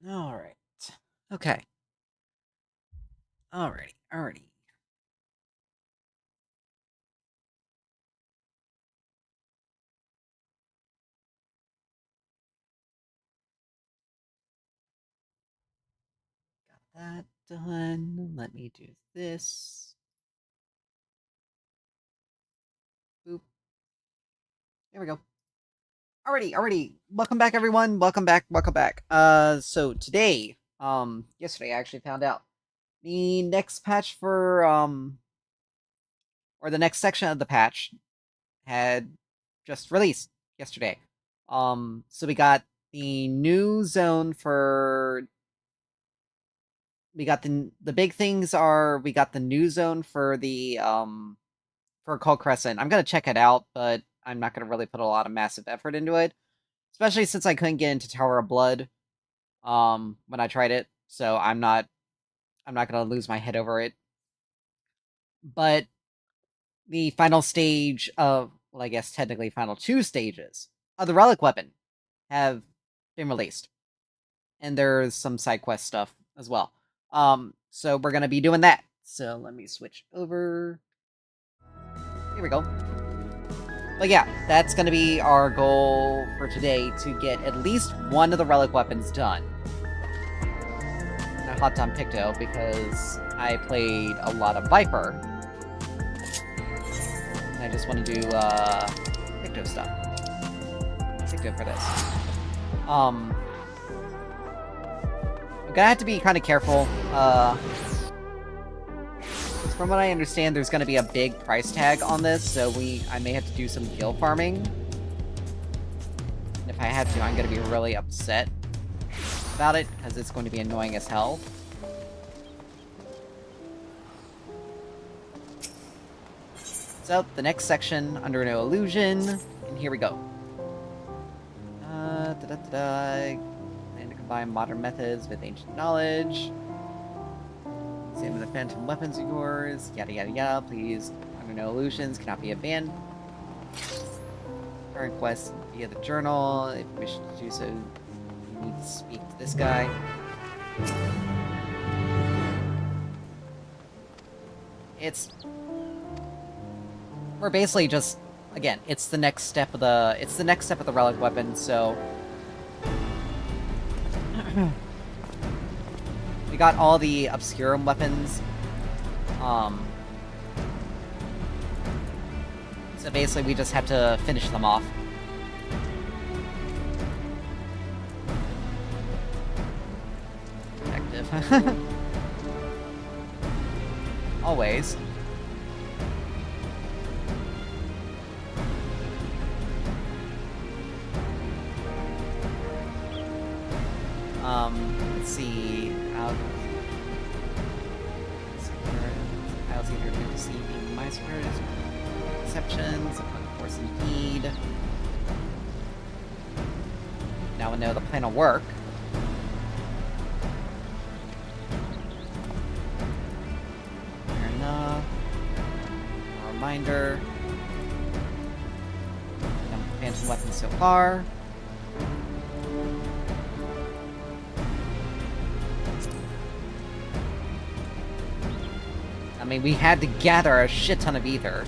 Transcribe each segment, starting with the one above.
Alright. Okay. Alrighty. Got that done. Let me do this. Boop. There we go. Alrighty. Welcome back, everyone. Welcome back. So today, yesterday I actually found out the next patch for, or the next section of the patch had just released yesterday. So we got the new zone for. We got the big things are we got the new zone for the for Cold Crescent. I'm gonna check it out, but I'm not gonna really put a lot of massive effort into it, especially since I couldn't get into Tower of Blood when I tried it. So I'm not gonna lose my head over it. But the final stage of, well, I guess technically final two stages of the Relic weapon have been released, and there's some side quest stuff as well. So we're gonna be doing that. So let me switch over. Here we go. But yeah, that's gonna be our goal for today, to get at least one of the relic weapons done. I hopped on Picto because I played a lot of Viper. And I just want to do Picto stuff. Picto for this. I'm gonna have to be kind of careful. From what I understand, there's gonna be a big price tag on this, so I may have to do some gil farming. And if I have to, I'm gonna be really upset about it, because it's going to be annoying as hell. So, the next section, Under No Illusion, and here we go. And to combine modern methods with ancient knowledge. Examine the phantom weapons of yours, yada. Please, Under No Illusions cannot be abandoned. Current quest via the journal. If you wish to do so, you need to speak to this guy. We're basically just, again, it's the next step of the relic weapon, so we got all the Obscurum weapons. So basically we just have to finish them off. Effective. Always. Let's see. I was either deceiving my superiors, perceptions, of course, indeed. Now we know the plan will work. Fair enough. A reminder. Phantom weapons so far. I mean, we had to gather a shit ton of ether.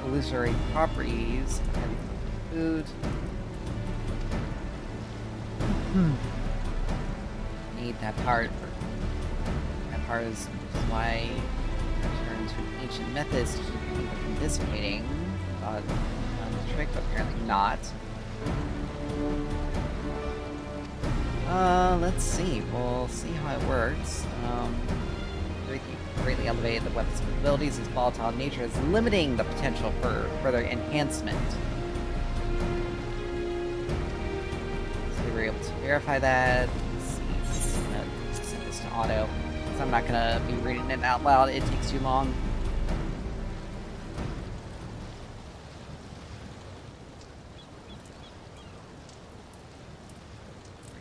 Illusory properties. Food. Need that part. That part is why I turned to ancient methods to keep people from dissipating. Thought on the trick, but apparently not. Let's see. We'll see how it works. Greatly elevated the weapon's capabilities. Its volatile nature is limiting the potential for further enhancement. So we were able to verify that. Let's see. I'm gonna set this to auto, because I'm not gonna be reading it out loud. It takes too long.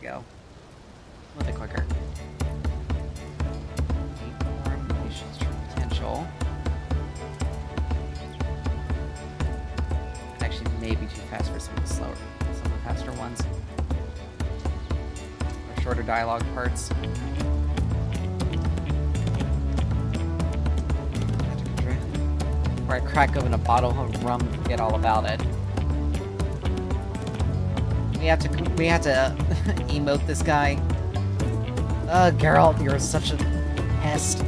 There we go. A little bit quicker. fast for some of the slower, some of the faster ones. Or shorter dialogue parts. Before I crack open a bottle of rum and forget all about it. We have to emote this guy. Geralt, you're such a pest.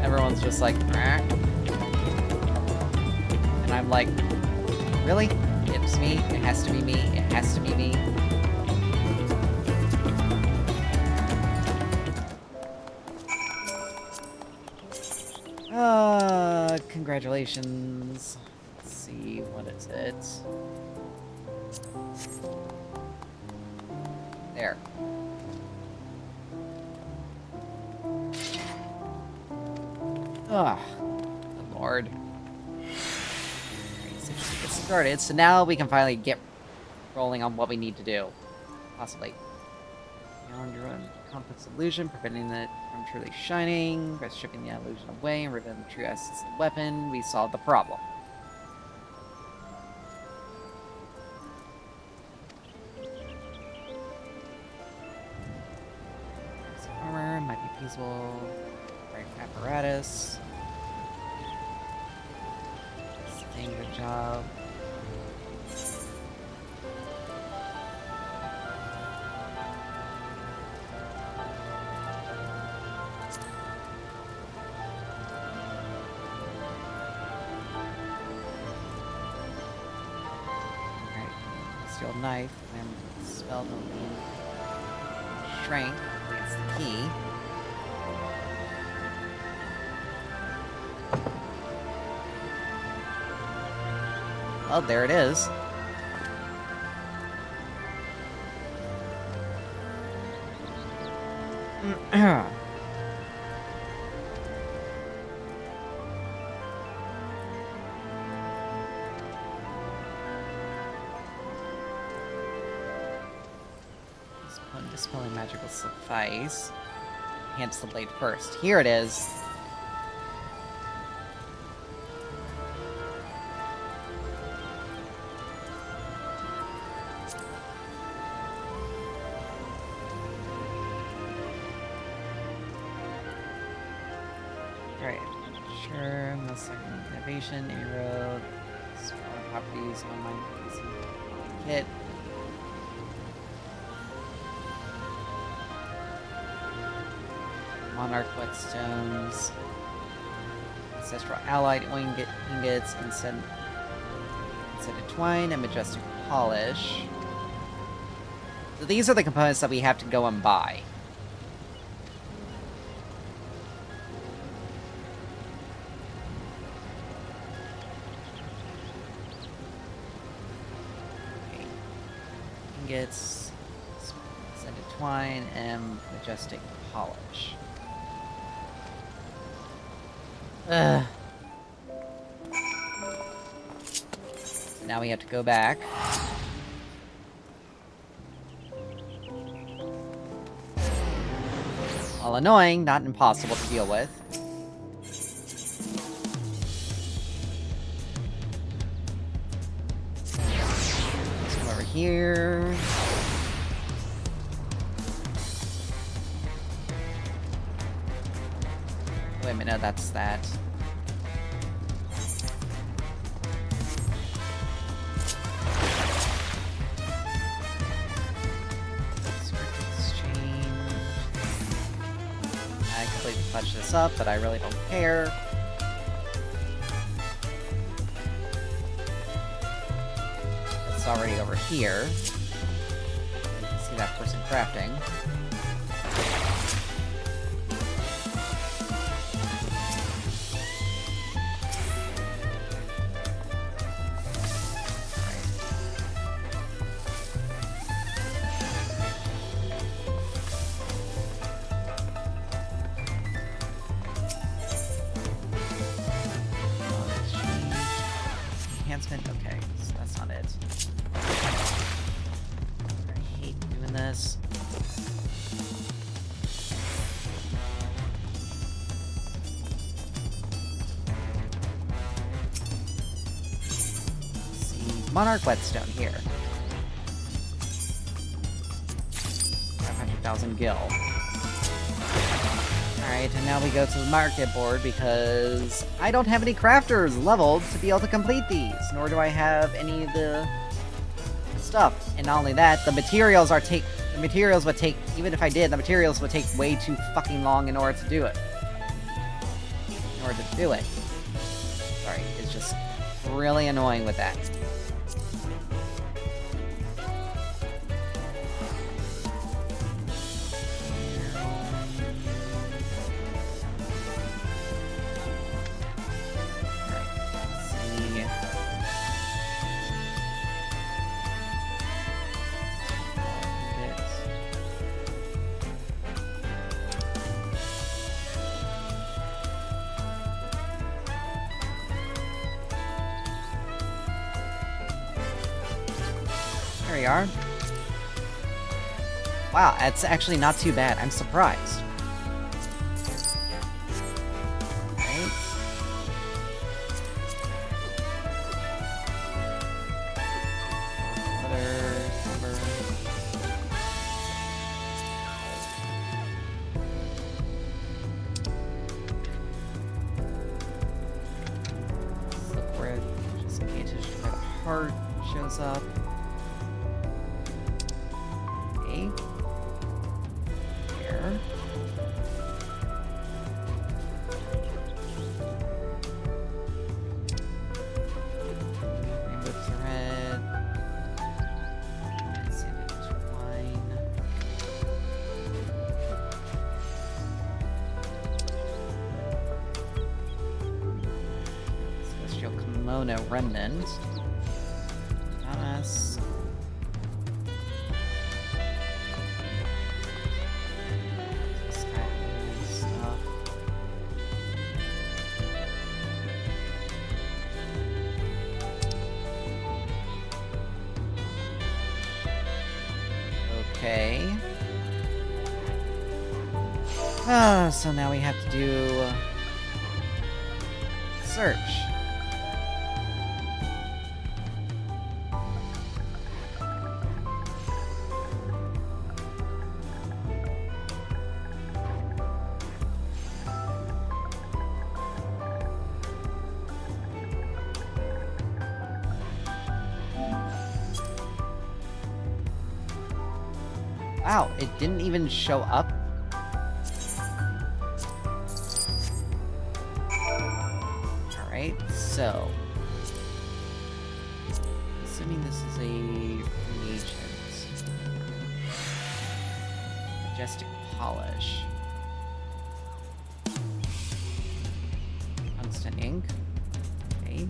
Everyone's just like, "Rah." And I'm like, really? It's me? It has to be me? It has to be me? Congratulations. Let's see, what is it? There. Ugh. Good lord. Alright, so just get started. So now we can finally get rolling on what we need to do. Possibly. Beyond your own complex illusion, preventing it from truly shining, by stripping the illusion away and revealing the true essence of the weapon, we solve the problem. Armor might be feasible. Right apparatus. Good job. Steel knife and spell the strength. That's the key. Oh, there it is. Dispelling magic will suffice. Enhance the blade first. Here it is. Alright. Sure, most like innovation, arrow, spell properties, online kit. Monarch whetstones, ancestral allied ingots, incendiary twine, and majestic polish. So these are the components that we have to go and buy. Okay. Ingots, scented twine, and majestic polish. Now we have to go back. While annoying, not impossible to deal with. Let's come over here. Wait a minute, no, that's that. Fudge this up, but I really don't care. It's already over here. You can see that person crafting. Okay, so that's not it. I hate doing this. Monarch Whetstone here. 500,000 gil. Alright, and now we go to the market board because I don't have any crafters leveled to be able to complete these, nor do I have any of the stuff. And not only that, the materials would take, even if I did, the materials would take way too fucking long in order to do it. Sorry, it's just really annoying with that. There we are. Wow, that's actually not too bad. I'm surprised. Right. Look where just pay attention to where the heart shows up. Here. Rainbow thread. Sanded twine. Celestial kimono remnant. Thomas. Okay. So now we have to do search. Wow, it didn't even show up? Alright, so... assuming this is a reagent. Majestic polish. Tungsten ink. Okay.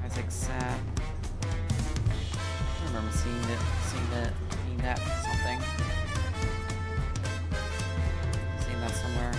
Isaac Sap. I remember seeing that something. Seeing that somewhere.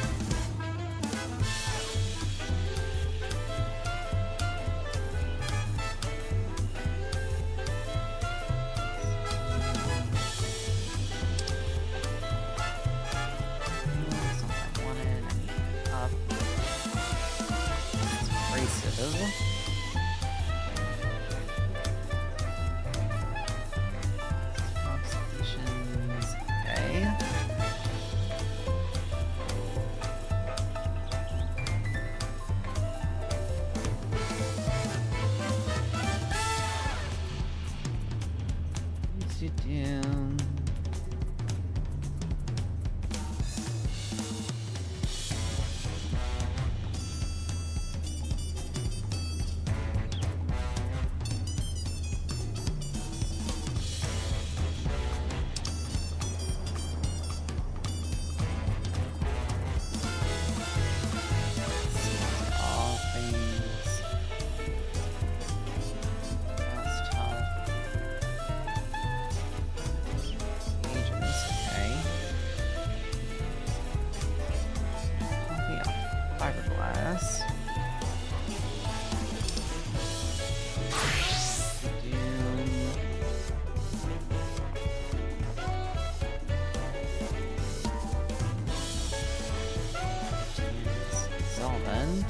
wasn't.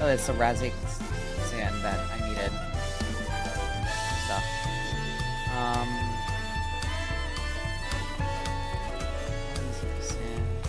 Oh, it's the Razik sand that I needed. Stuff. Sands.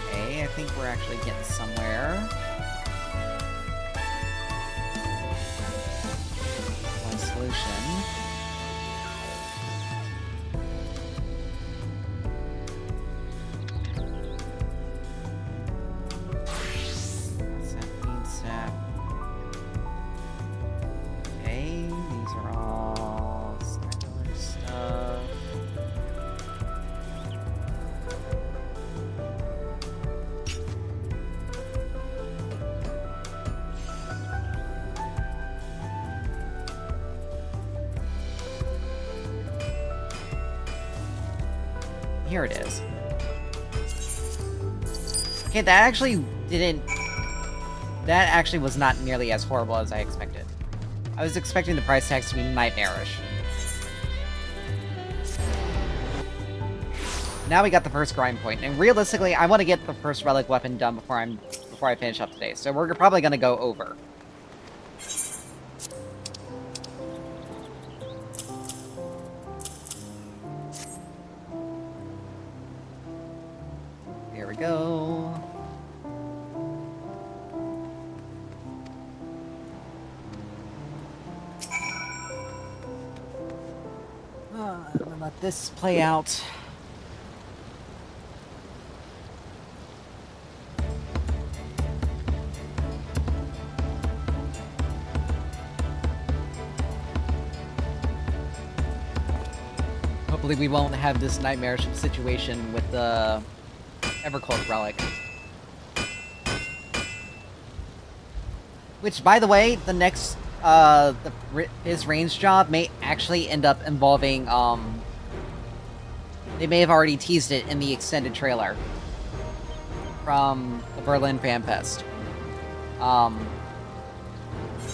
Okay, I think we're actually getting somewhere. One solution. Sapphire sap. Okay, these are all standard stuff. Here it is. Okay, that actually didn't... That actually was not nearly as horrible as I expected. I was expecting the price tags to be nightmarish. Now we got the first grind point, and realistically, I want to get the first relic weapon done before I finish up today, so we're probably gonna go over. Here we go. I'm gonna let this play out. Hopefully we won't have this nightmarish situation with the Evercold Relic. Which, by the way, the next, his range job may actually end up involving, they may have already teased it in the extended trailer from the Berlin Fan Fest.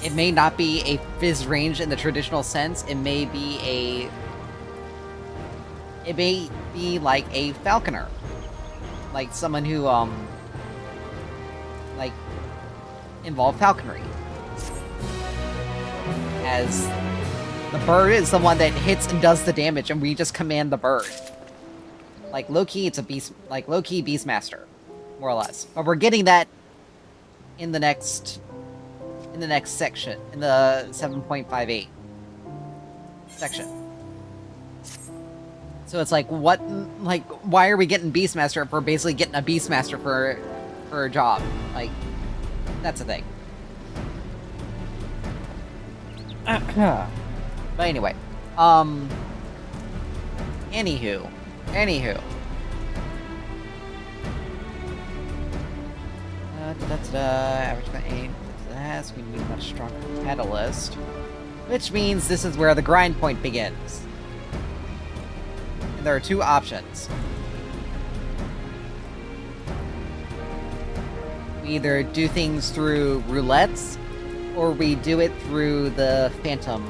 It may not be a Fizz range in the traditional sense, it may be like a Falconer. Like, someone who, like, involved falconry. As the bird is the one that hits and does the damage, and we just command the bird. Like, low-key, it's a beast, like, low-key Beastmaster, more or less. But we're getting that in the next section, in the 7.58 section. So it's like, what, like, why are we getting Beastmaster if we're basically getting a Beastmaster for a job? Like, that's the thing. But anyway, anywho. Average by 8. That's we need a much stronger catalyst. Which means this is where the grind point begins. And there are two options. We either do things through roulettes, or we do it through the Phantom,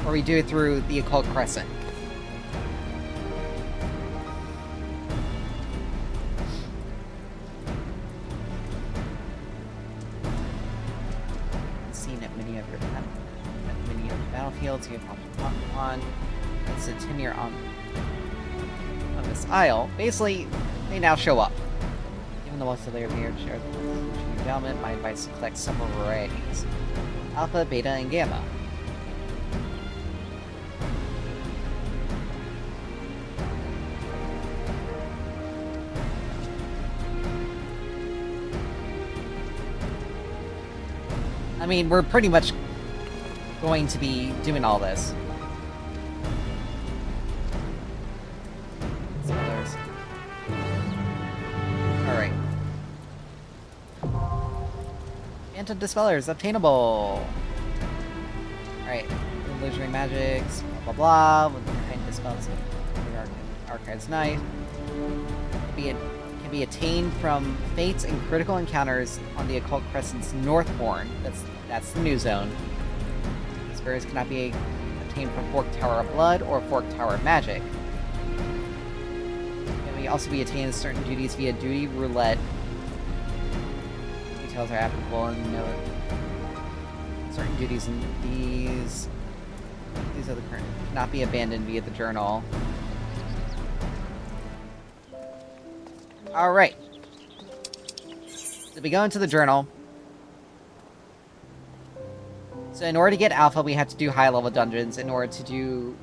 or we do it through the Occult Crescent. Seen at many of your battlefields, you have on. It's a tenure on this isle. Basically, they now show up. Even though most of their here share the endowment, my advice is to collect several varieties: Alpha, Beta, and Gamma. I mean, we're pretty much going to be doing all this. Alright. Phantom Dispellers obtainable! Alright. Illusionary magics, blah blah blah. With the kind of dispels of the Archive's Knight. Can be attained from fates and critical encounters on the Occult Crescent's North Horn. That's the new zone. These berries cannot be obtained from Fork Tower of Blood or Fork Tower of Magic. Can we also be attained certain duties via duty roulette. Details are applicable and certain duties in these are the current. Cannot be abandoned via the journal. Alright. So we go into the journal. So in order to get alpha, we have to do high level dungeons. In order to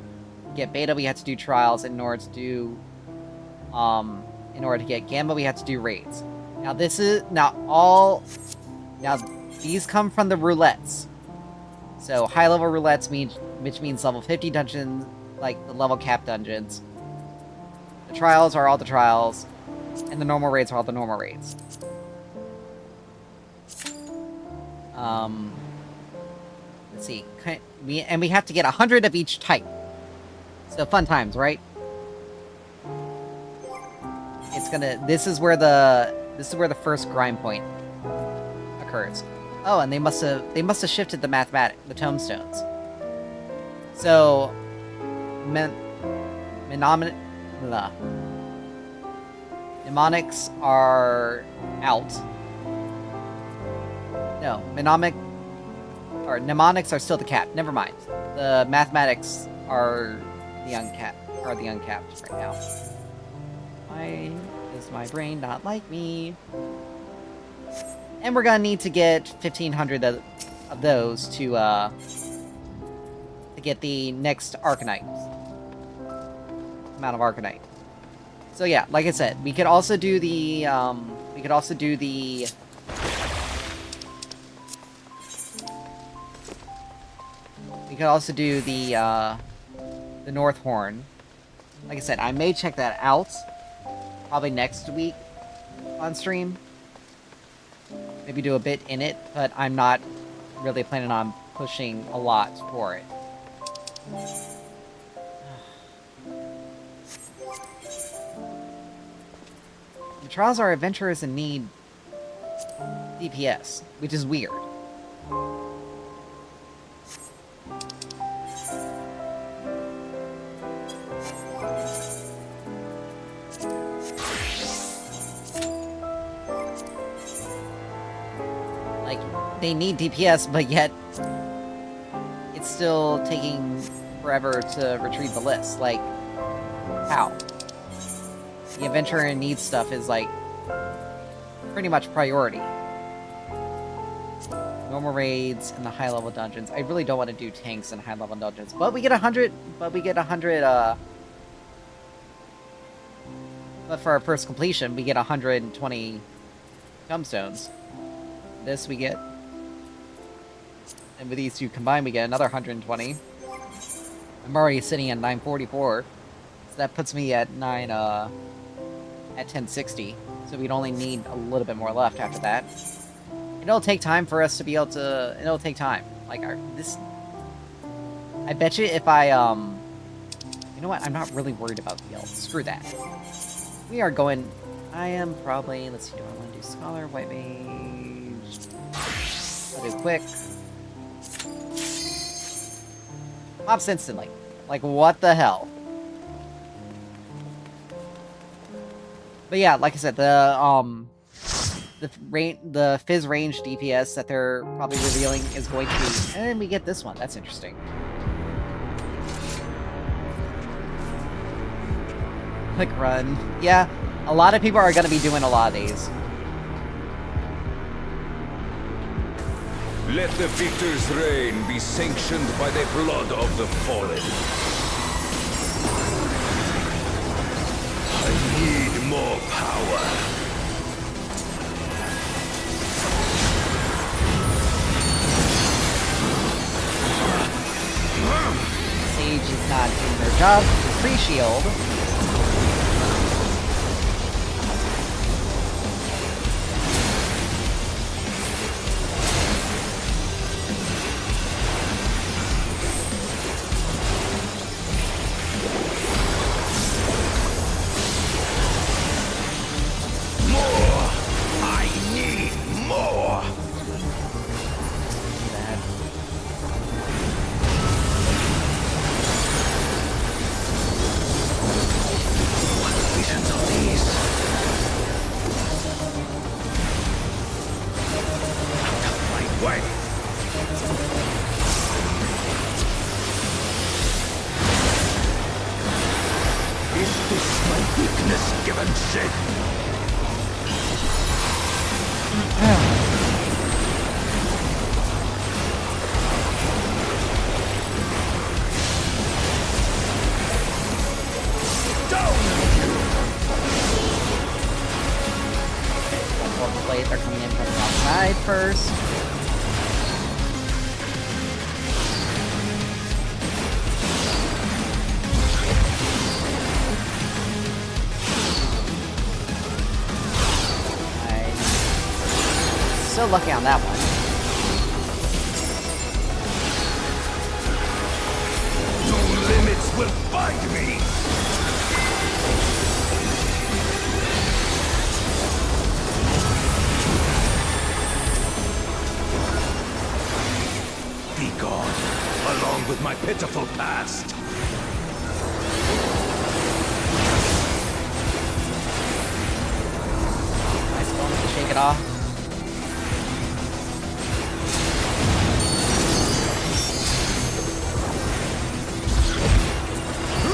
get beta, we have to do trials. In order to get gamma, we have to do raids. Now these come from the roulettes. So high level roulettes which means level 50 dungeons, like the level cap dungeons. The trials are all the trials. And the normal raids are all the normal raids. Let's see. We have to get 100 of each type. So fun times, right? This is where the first grind point occurs. Oh, and they must have shifted the tombstones. So mnemonics are out. No, mnemonics are still the cap. Never mind. The mathematics are the uncapped right now. Why does my brain not like me? And we're gonna need to get 1,500 of those to get the next Arcanite. Amount of Arcanite. So yeah, like I said, we could also do the North Horn. Like I said, I may check that out probably next week on stream. Maybe do a bit in it, but I'm not really planning on pushing a lot for it. The trials are adventurers and need DPS, which is weird. Like, they need DPS, but yet it's still taking forever to retrieve the list. Like, how? The adventurer and need stuff is, like, pretty much priority. Normal raids and the high-level dungeons. I really don't want to do tanks and high-level dungeons. But we get 100... But for our first completion, we get 120 tombstones. This we get... And with these two combined, we get another 120. I'm already sitting at 944. So that puts me at 1060. So we'd only need a little bit more left after that. It'll take time for us to be able to... It'll take time. Like, I bet you if I, You know what? I'm not really worried about guild. Screw that. We are going... I am probably... Let's see, do I want to do Scholar, White Mage... I'll do Quick. Pops instantly. Like, what the hell? But yeah, like I said, the Fizz range DPS that they're probably revealing is going to be... And we get this one. That's interesting. Quick run. Yeah, a lot of people are going to be doing a lot of these. Let the victor's reign be sanctioned by the blood of the fallen. I need more power. Sage is not doing their job. Free shield. and shake. Blade, they're coming in from the outside first. So lucky on that one. No limits will find me. Be gone, along with my pitiful past. Nice bonus to shake it off.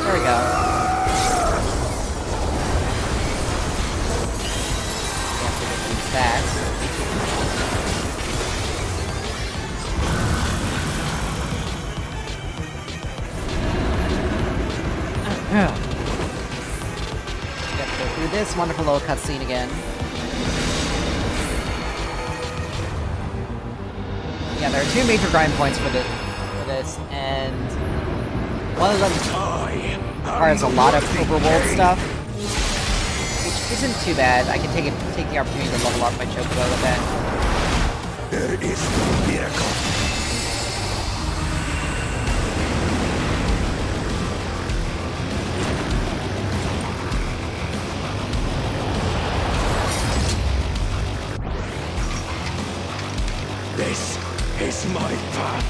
There we go. Have to get these bats. Yep, go through this wonderful little cutscene again. Yeah, there are two major grind points for this, and one of them requires a lot of overworld stuff, which isn't too bad. I can take the opportunity to level up my chocobo with that. There is no miracle. This is my path.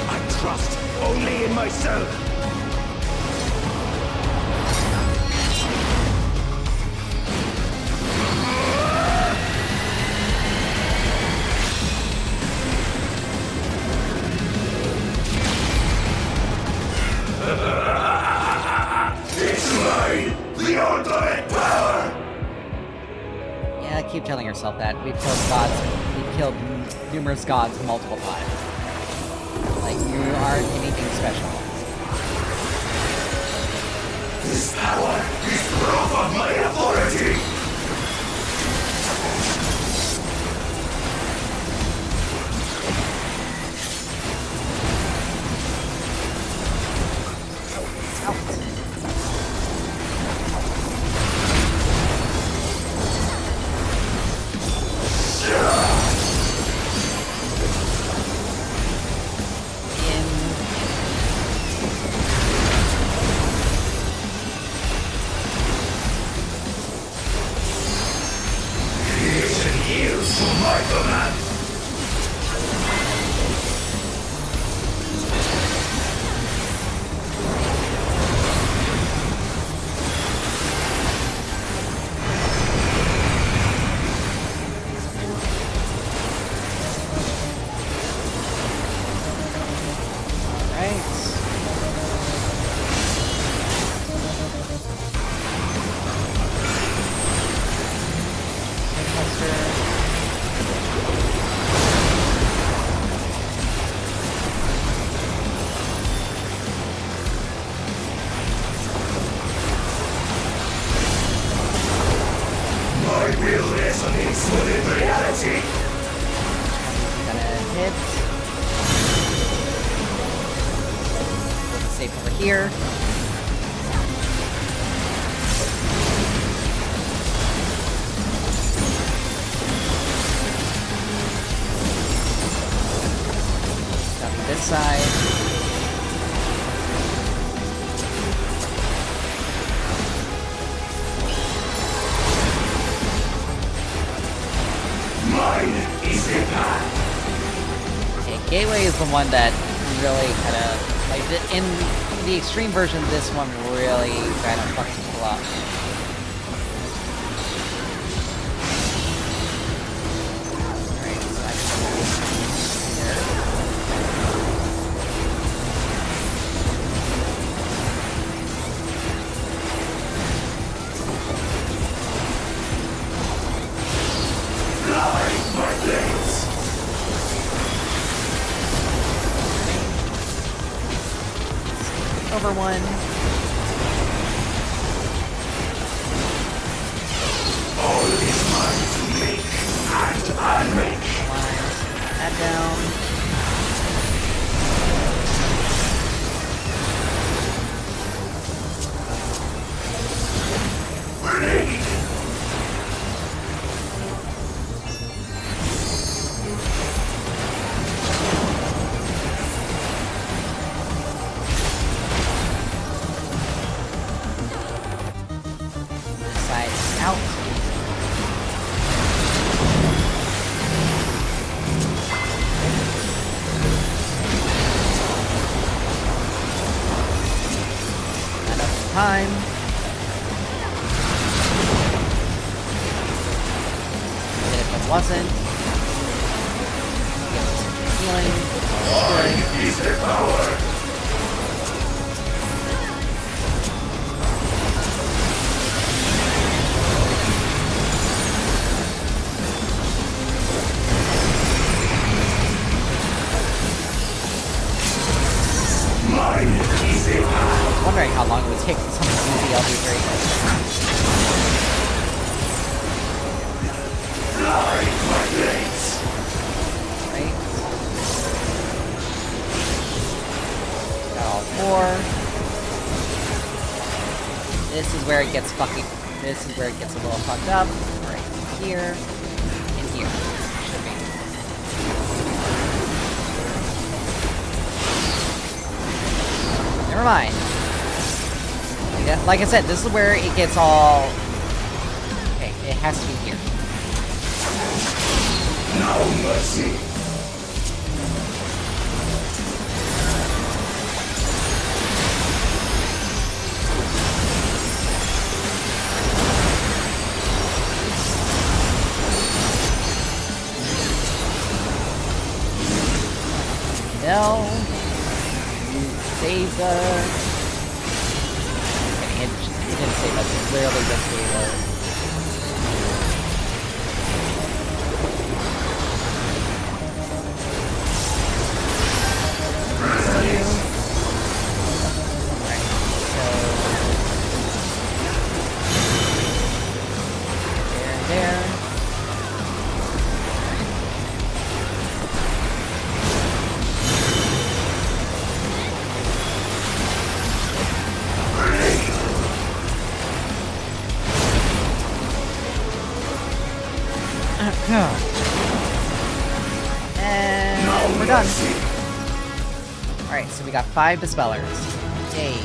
I trust only in myself. It's mine, the ultimate power. Yeah, keep telling yourself that. We've killed gods. We've killed numerous gods multiple times. Like, you aren't anything special. This power is proof of my authority. My command. Within reality. Gonna hit. Safe over here. Got this side. Okay, Gateway is the one that really kind of, like, in the extreme version, this one really kind of fucks people up. Alright, so I can go there. over one. All is mine to make and unmake. That down. Side out. Enough time. And if it wasn't, get some healing. Mine is the power. Mine is the power. I was wondering how long it would take for someone to use the LV3. Fly, my blades. Right? Got all four. This is where it gets fucking. This is where it gets a little fucked up. Right here. And here. Should be. Never mind. Yeah, like I said, this is where it gets all... Okay, it has to be here. No mercy. No. Save the... Okay, it didn't save us. It literally just gave us... Alright, so... There and there. And we're done. Alright, so we got 5 Dispellers. Yay.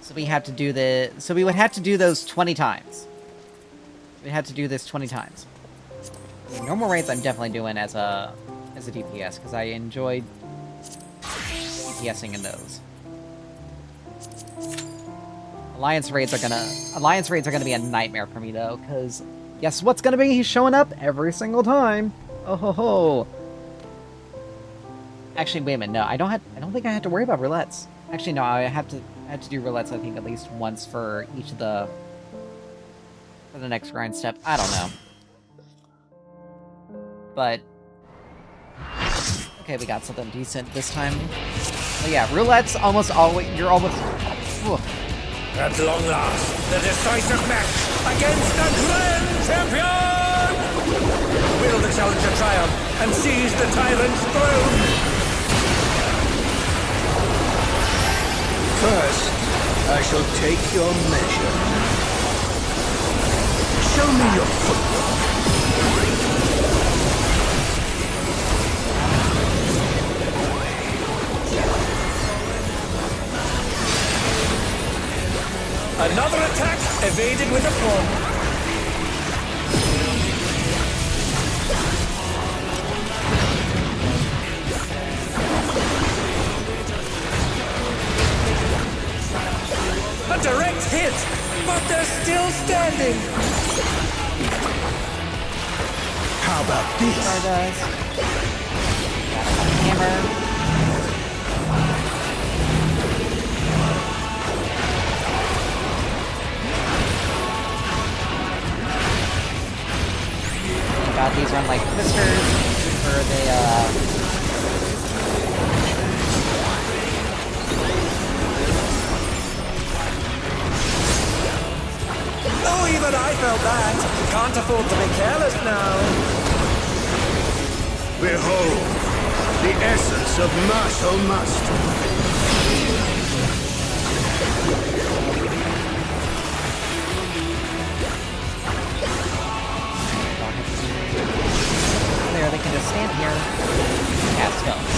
So we have to do the... So we would have to do those 20 times. We had to do this 20 times. Normal raids I'm definitely doing as a DPS, because I enjoyed DPSing in those. Alliance raids are gonna be a nightmare for me though, because guess what's gonna be? He's showing up every single time. Oh ho ho. Actually, wait a minute. No, I don't think I have to worry about roulettes. Actually, no, I have to do roulettes. I think at least once for each of the next grind step. I don't know. But okay, we got something decent this time. But yeah, roulette's almost always you're almost. Ugh. At long last, the decisive match against the Grand Champion! Will the challenger triumph and seize the tyrant's throne? First, I shall take your measure. Show me your footwork. Another attack evaded with aplomb. A direct hit, but they're still standing. How about this? Stardust. Got a hammer. God, these run like twisters for the Oh, even I felt that. Can't afford to be careless now. Behold, the essence of martial mastery. There, they can just stand here. Cast spells.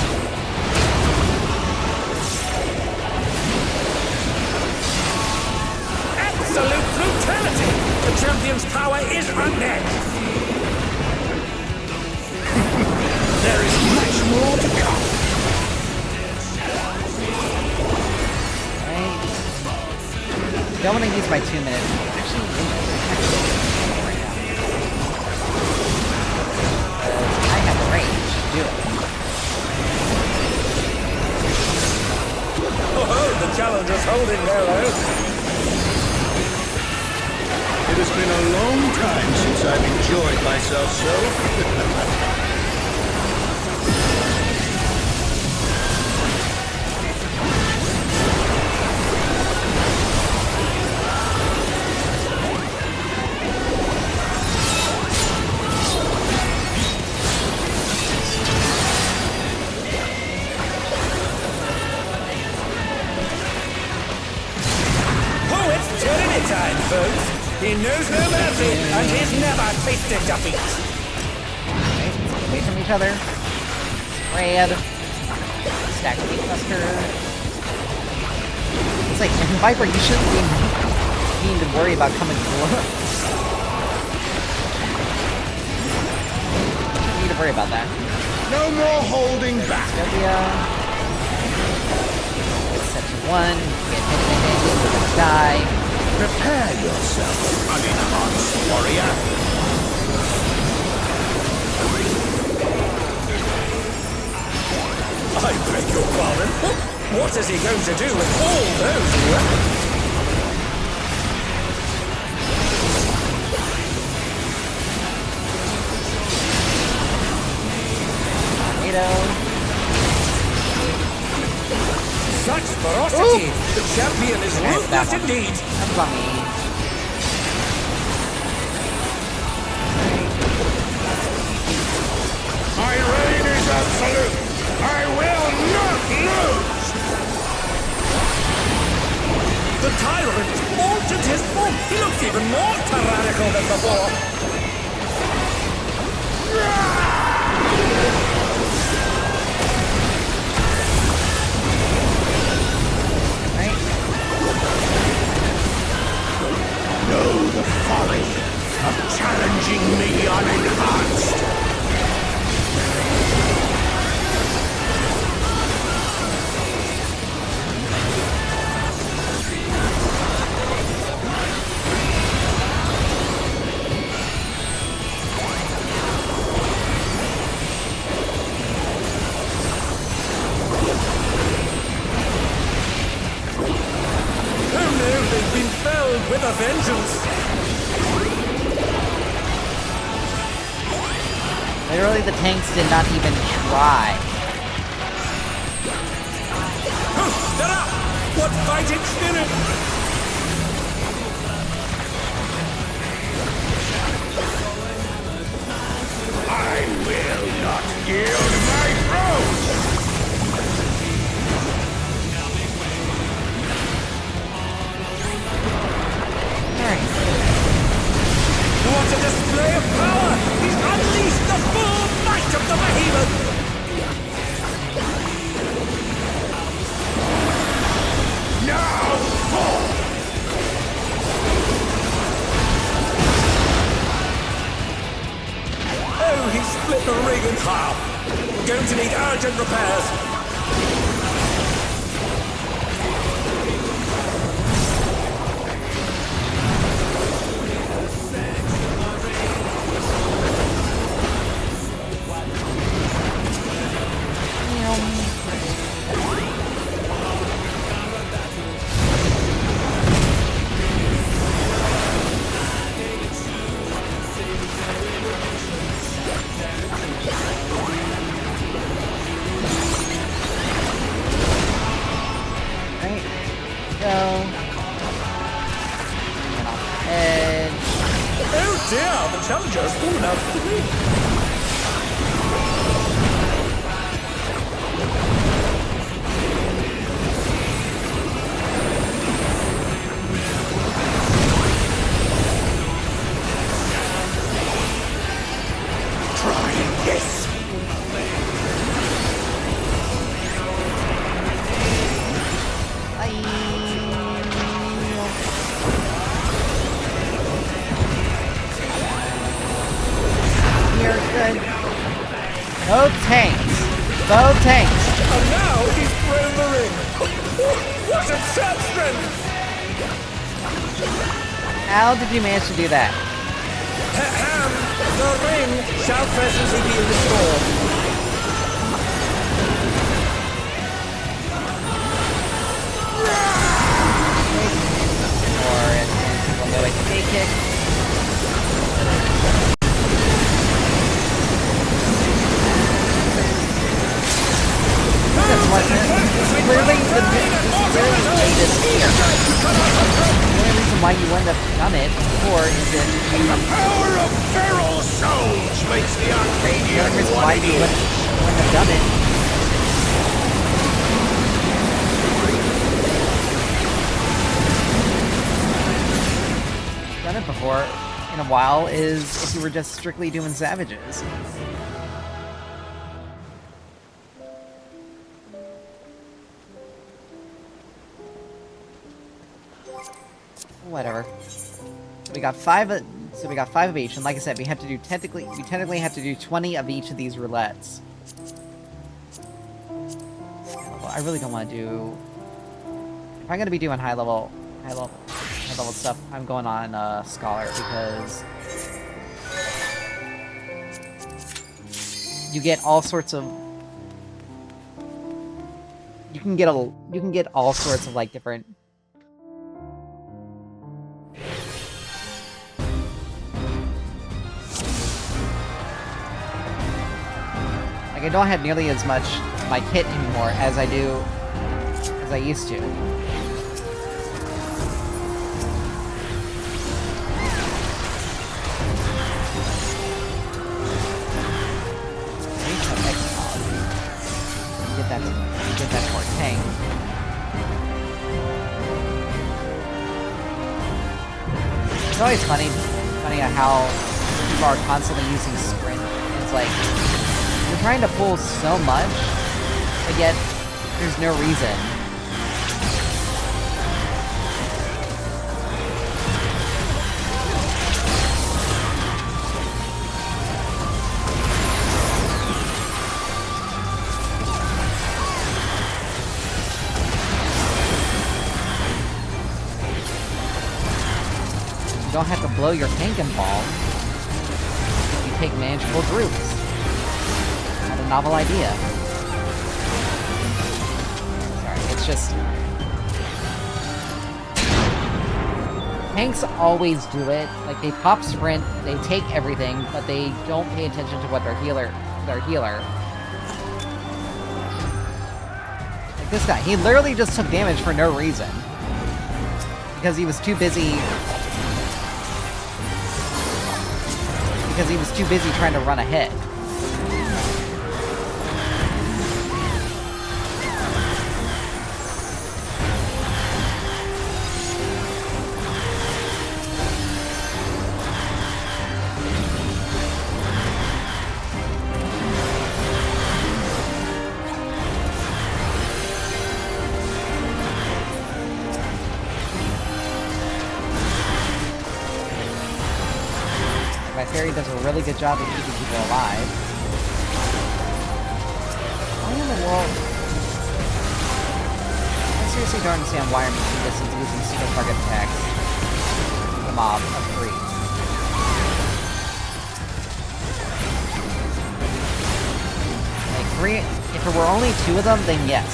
Absolute brutality! The champion's power is unmatched! There is much more to come. Right. Don't want to use my 2 minutes. Actually, right now. I have the range to do it. Oh, the challenger's holding their own. It has been a long time since I've enjoyed myself so. Oh, it's tyranny time, folks. He knows no mercy, and he's never tasted defeat. Okay, away from each other. Red. Stack of meat cluster. It's like, Viper, you shouldn't be needing to worry about coming close. You shouldn't need to worry about that. No more holding back. Sylvia. Get set to 1. Get hit, you're gonna die. Prepare yourself, unenhanced warrior. I beg your pardon. What is he going to do with all those weapons? Tornado. Such ferocity! The champion is There's that ruthless one. indeed! That's on me. My reign is absolute. I will not lose. The tyrant altered his form! He looks even more tyrannical than before! Right? Know the folly of challenging me unenhanced. Oh no, they've been felled with a vengeance! Literally, the tanks did not even try. Oh, they're up! What fighting spirit! I will not yield my throne. Alright. What a display of power! He's unleashed the full might of the behemoth! Now fall. Oh, he split the ring in half! Going to need urgent repairs! this! You're good. Both tanks. Both tanks. And now he's thrown the ring. What a substance! How did you manage to do that? Ahem. The ring shall presently be restored. Or people know I can take it. That's what clearly the latest here. The only reason why you wouldn't have done it before is if you Power of feral souls makes the the Arcadian only reason what why it you is. wouldn't have done it. Done it before in a while is if you were just strictly doing savages. Whatever. So we got five. So we got 5 of each, and like I said, we have to do technically. We technically have to do 20 of each of these roulettes. Well, I really don't want to do. If I'm gonna be doing high level stuff, I'm going on Scholar because you get all sorts of. You can get all sorts of like different. Like, I don't have nearly as much of my kit anymore as I used to. Get that for a tank. It's always funny how people are constantly using sprint. It's like you're trying to pull so much, but yet there's no reason. You don't have to blow your tank involved. You take manageable groups. Not a novel idea. Sorry, it's just... Tanks always do it. Like, they pop sprint, they take everything, but they don't pay attention to what their healer... Like this guy, he literally just took damage for no reason. Because he was too busy... Because he was too busy trying to run ahead. Fairy does a really good job of keeping people alive. Why in the world? I seriously don't understand why I'm using this and using single target attacks. The mob of 3. Like 3, if there were only 2 of them, then yes.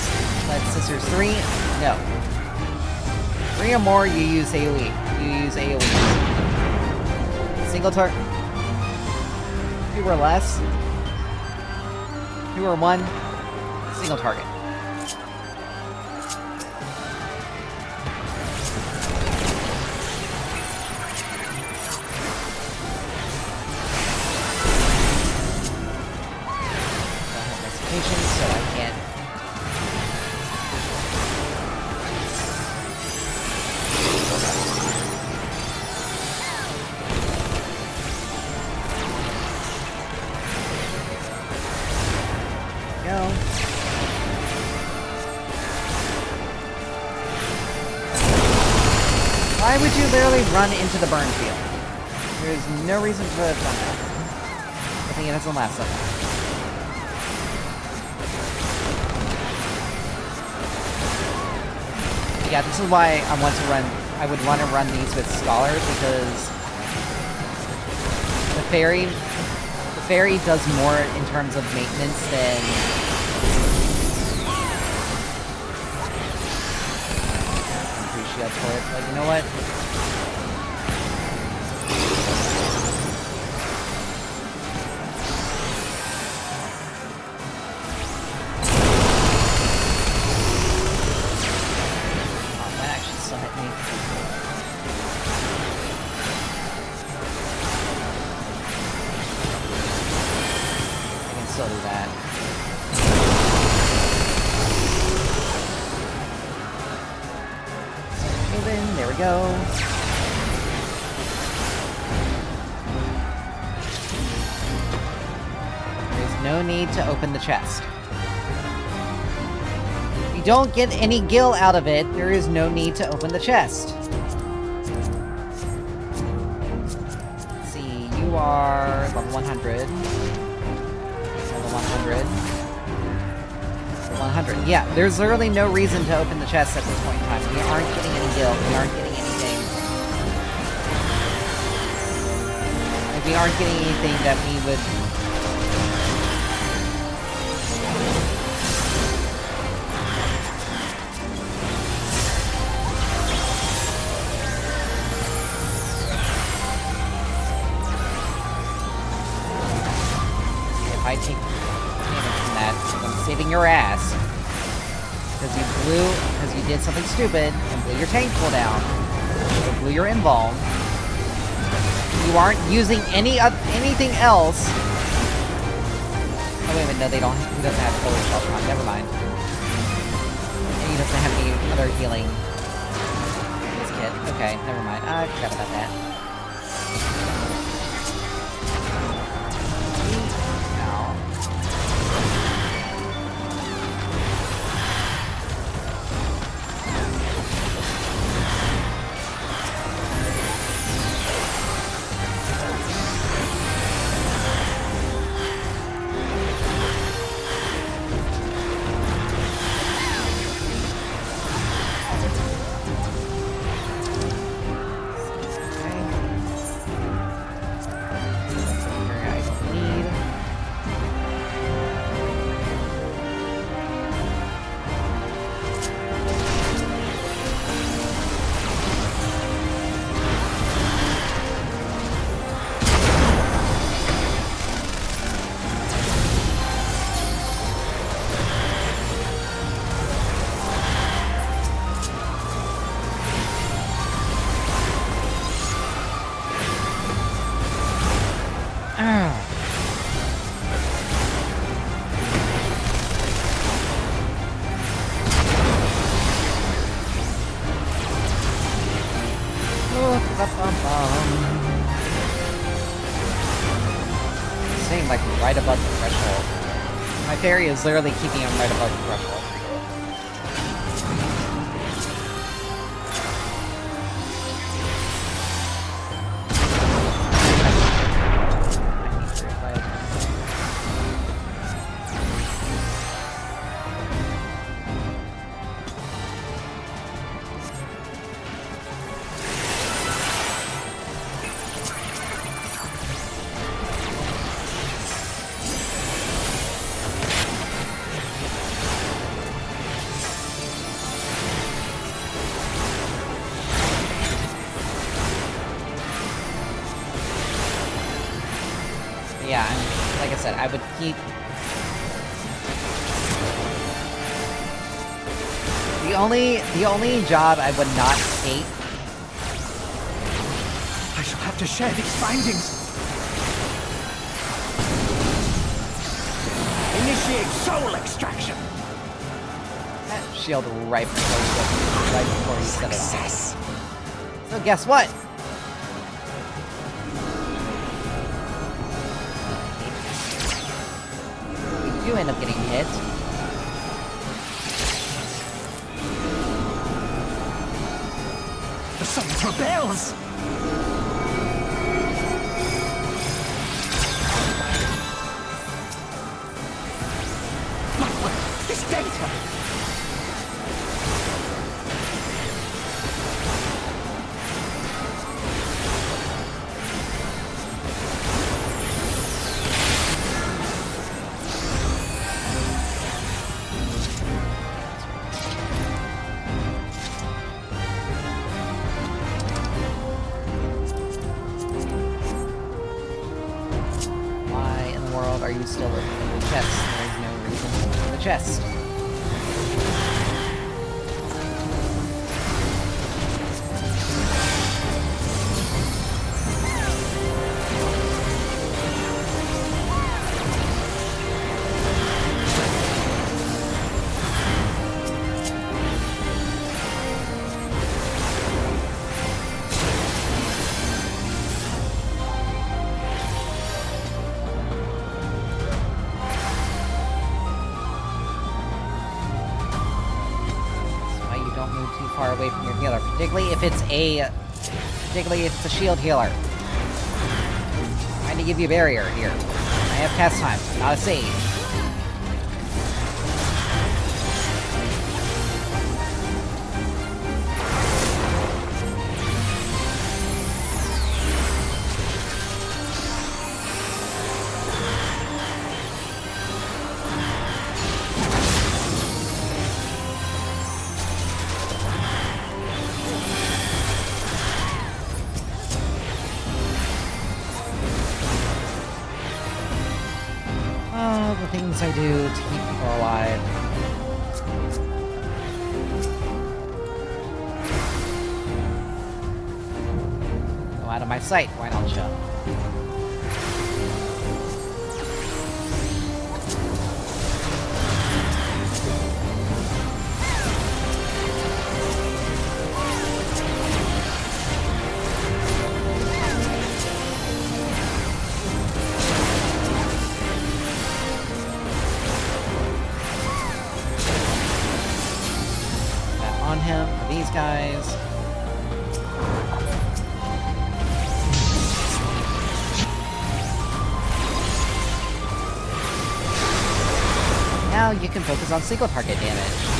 But since there's 3, no. 3 or more, you use AoE. You use AoEs. Single target. 2 or less, 2 or 1, single target. I have recitation, so I can't. go. Why would you literally run into the burn field? There's no reason to have done that. I think it has the last level. Yeah, this is why I would want to run these with Scholars, because the fairy does more in terms of maintenance than... Shield for it, but you know what? Oh, that actually still hit me. I can still do that. There we go. There's no need to open the chest. If you don't get any gil out of it, there is no need to open the chest. Let's see, you are level 100. Level 100. 100. Yeah, there's literally no reason to open the chest at this point in time. We aren't getting any gil. We aren't getting anything. Like, we aren't getting anything that we would... If I take damage from that, I'm saving your ass. Because you did something stupid and blew your tank cooldown. Or blew your invuln. You aren't using anything else. Oh wait a minute, no, he doesn't have full shell time, never mind. And he doesn't have any other healing in his kit. Okay, never mind. I forgot about that. Staying like right above the threshold. My fairy is literally keeping him right above the threshold. Yeah, like I said, I would keep... The only job I would not take... I shall have to share these findings. Initiate soul extraction. That shield right before you set it off. So guess what? do end up getting hit. The summons rebels! This data! Why in the world are you still looking in the chest? There's no reason to look in the chest. Don't move too far away from your healer, particularly if it's a shield healer. I'm trying to give you a barrier here. I have cast time, not a save. Oh, the things I do to keep people alive. Go out of my sight, why don't you? On him for these guys. Now you can focus on single target damage.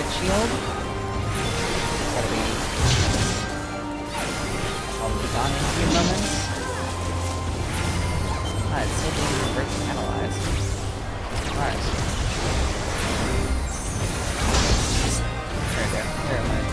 Shield. Gotta be probably gone in a few moments. Ah, it's still being converted analyzed. Alright. There it went.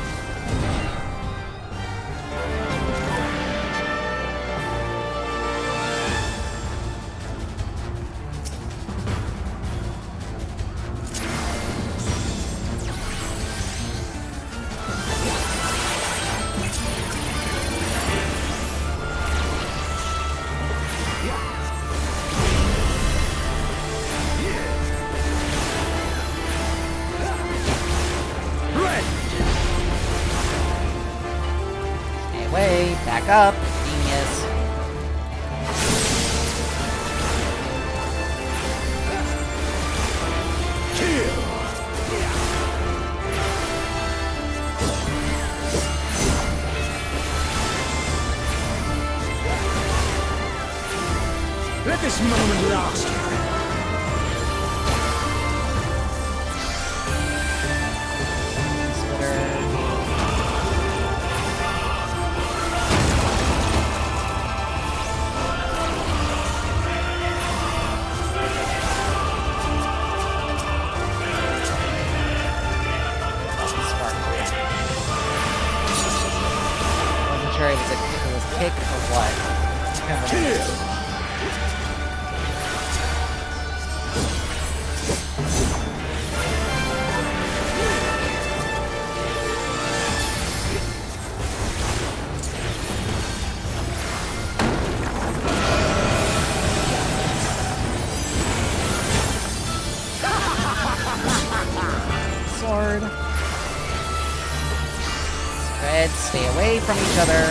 Way, back up, genius. Let this moment last. Sure, it was kick or what? away from each other.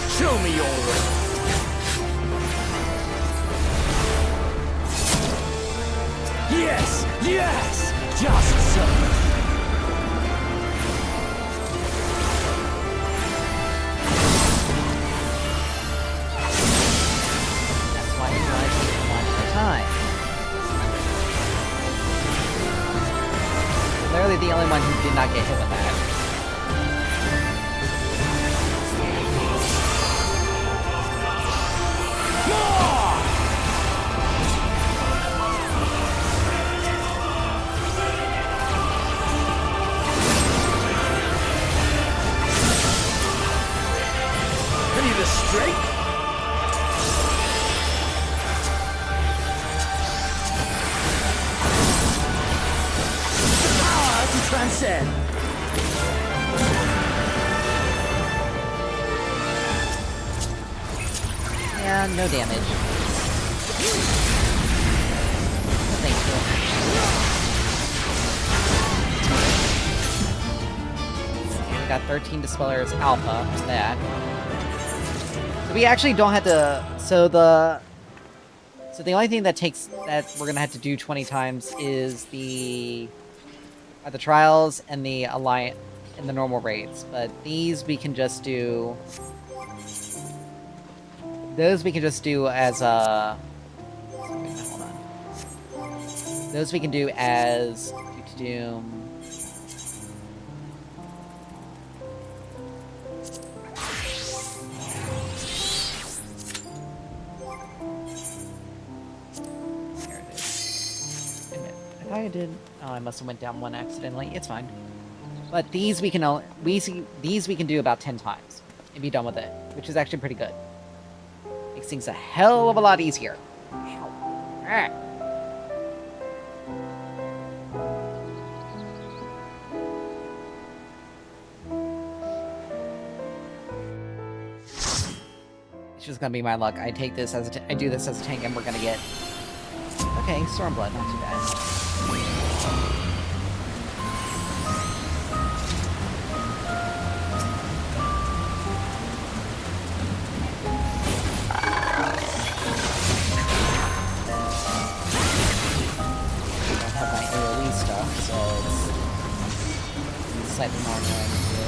Show me your way. Yes! Yes! Just so. That's why you want to take one at a time. Literally the only one who did not get hit with that. Ready to strike? The power to transcend. Yeah, no damage. Thank you. We got 13 Dispellers Alpha from that. So we actually don't have to... So the only thing that we're gonna have to do 20 times is the trials and the alliance and the normal raids. But these we can just do... Those we can just do as a... Hold on. Those we can do as... Doom. There it is. Wait a minute. I thought I did... Oh, I must have went down one accidentally. It's fine. But these we can these we can do about 10 times and be done with it, which is actually pretty good. Makes things a hell of a lot easier. Ah. It's just gonna be my luck. I take this as I do this as a tank, and we're gonna get okay. Stormblood, not too bad. Slightly more annoying to do.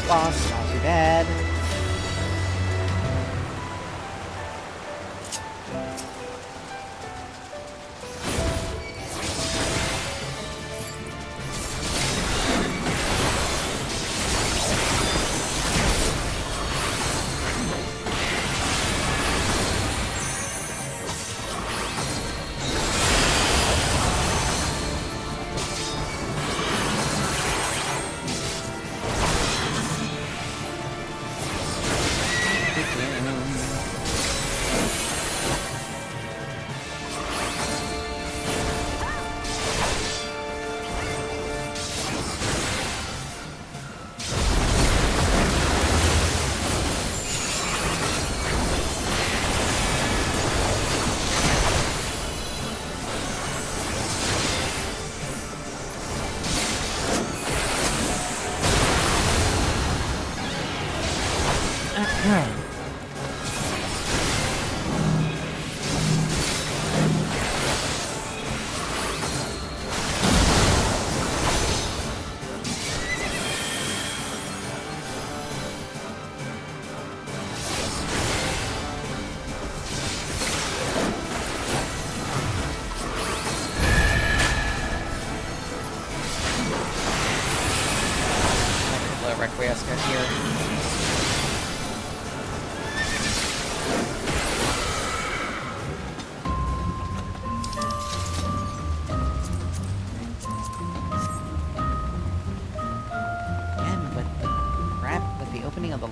Boss, not too bad.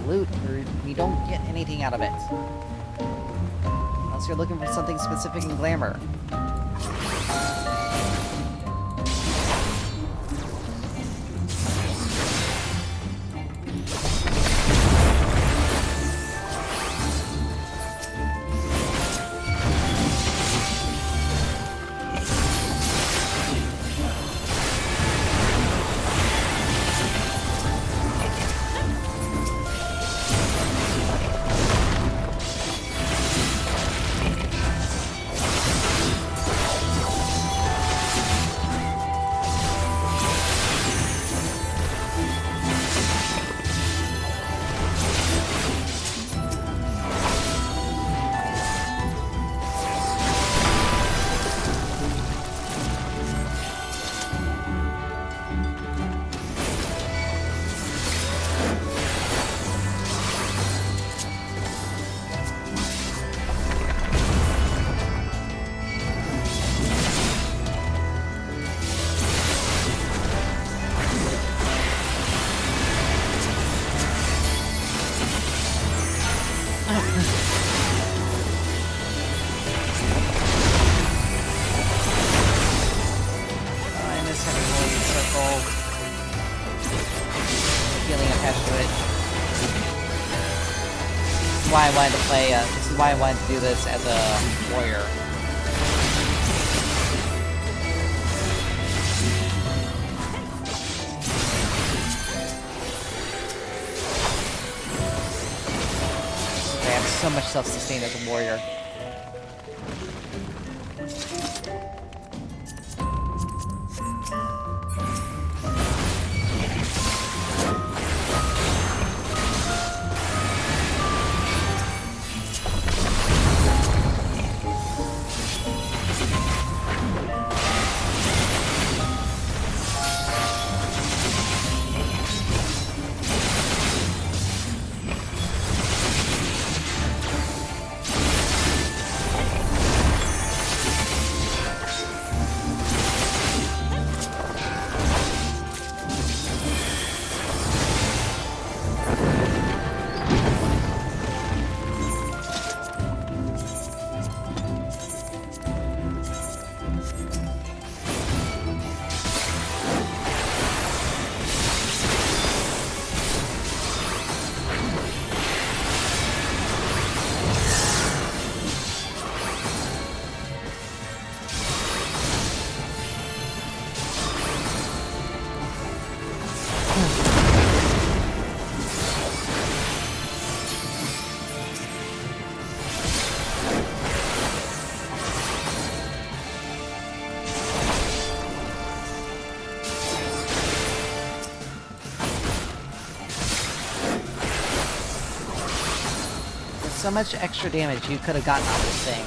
loot, we don't get anything out of it. Unless you're looking for something specific in Glamour. I miss having Holy Circle. The feeling attached to it. This is why I wanted to play, this is why I wanted to do this as a warrior. I have so much self-sustain as a warrior. So much extra damage you could have gotten out of this thing.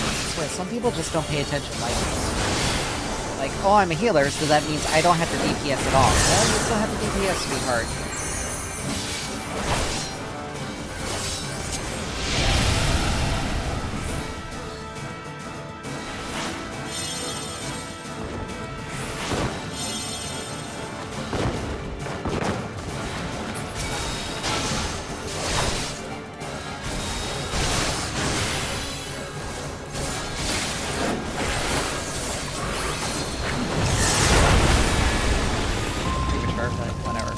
I swear, some people just don't pay attention like, oh, I'm a healer, so that means I don't have to DPS at all. Well, you still have to DPS, sweetheart. But whatever.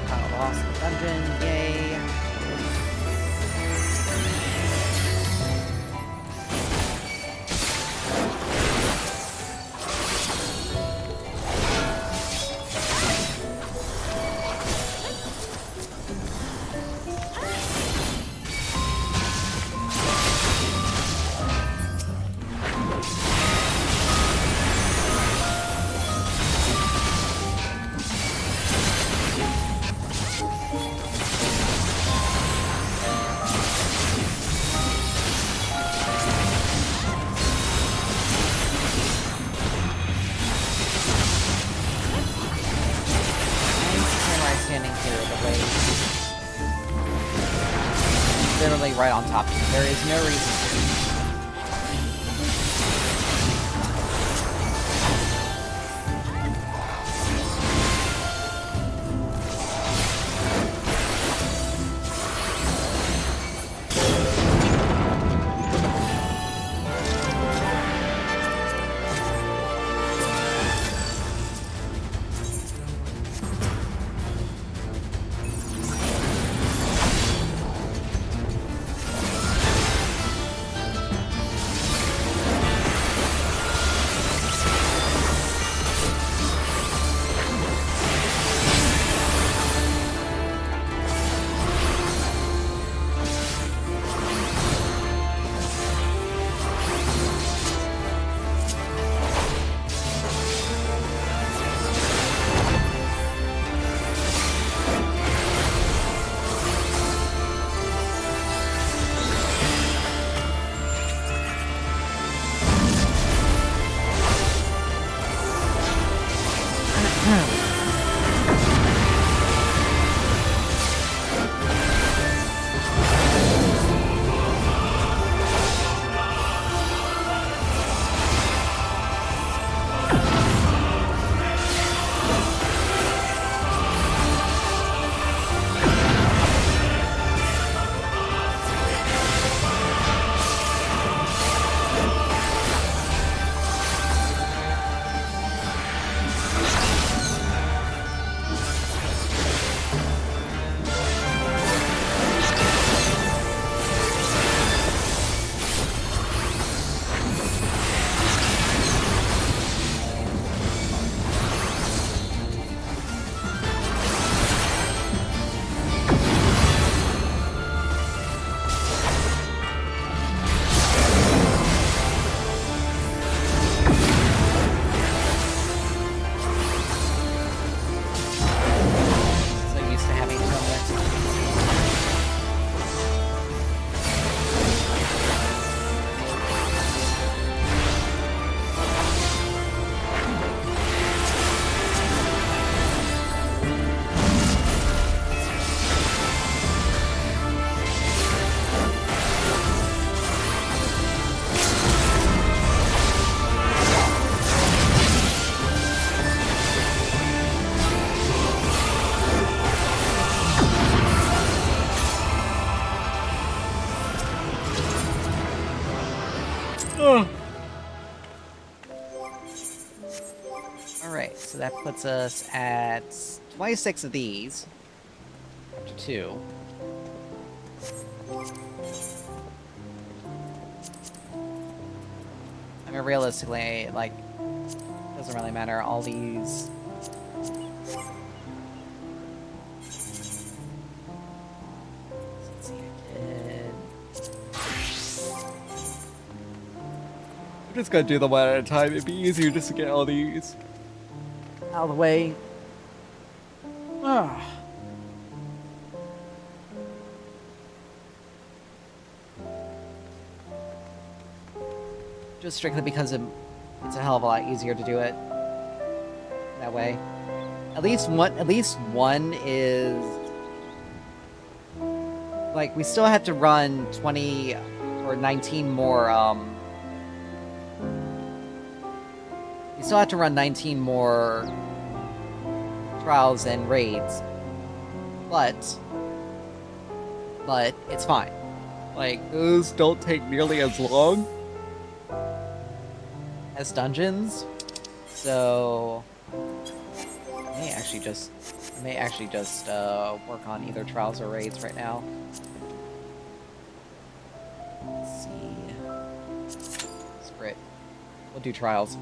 Kind of lost the dungeon, yay. Standing here, the way literally right on top of you. There is no reason to. Alright, so that puts us at 26 of these. After 2. I mean, realistically, like, doesn't really matter. All these... Let's see, I'm just gonna do them one at a time. It'd be easier just to get all these out of the way. Ah. Just strictly because it's a hell of a lot easier to do it that way. At least one is like, we still have to run 20 or 19 more we still have to run 19 more trials and raids, but it's fine. Like, those don't take nearly as long as dungeons, So I may actually just work on either trials or raids right now. Let's see. Sprit. We'll do trials.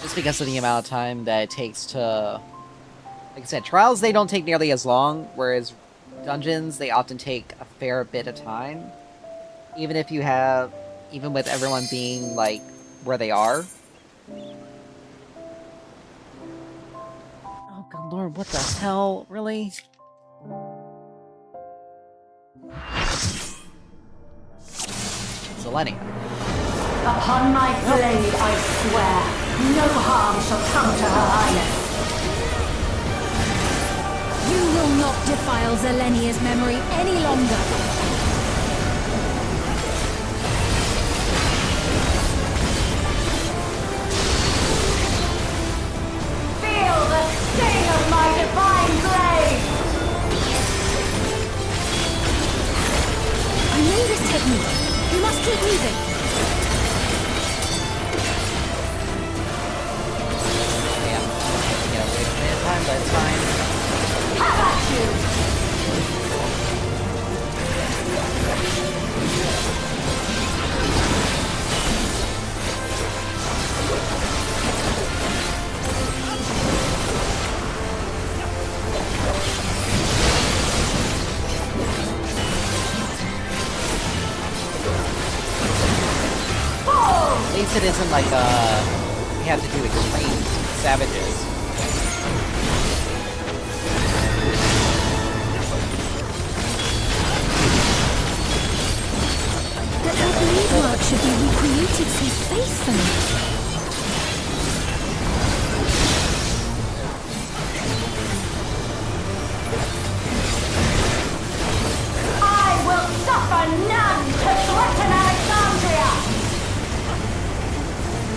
Just because of the amount of time that it takes to... Like I said, trials, they don't take nearly as long, whereas dungeons, they often take a fair bit of time. Even if you have... Even with everyone being, like, where they are. Oh god lord, what the hell? Really? Selenia. Upon my blade, I swear, no harm shall come to her highness. You will not defile Zelenia's memory any longer. Feel the sting of my divine blade! I know this technique. You must keep moving. Time, but it's fine. How about you? At least it isn't like we have to do extreme savages. But her blade work should be recreated so faithfully. I will suffer none to threaten Alexandria!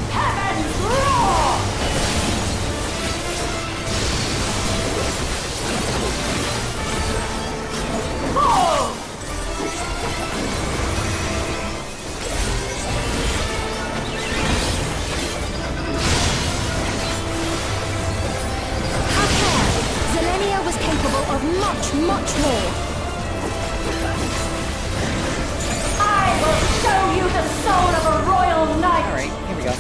Heavens roar! Oh! Have care. Zelenia was capable of much, much more. I will show you the soul of a royal knight! Alright, here we go.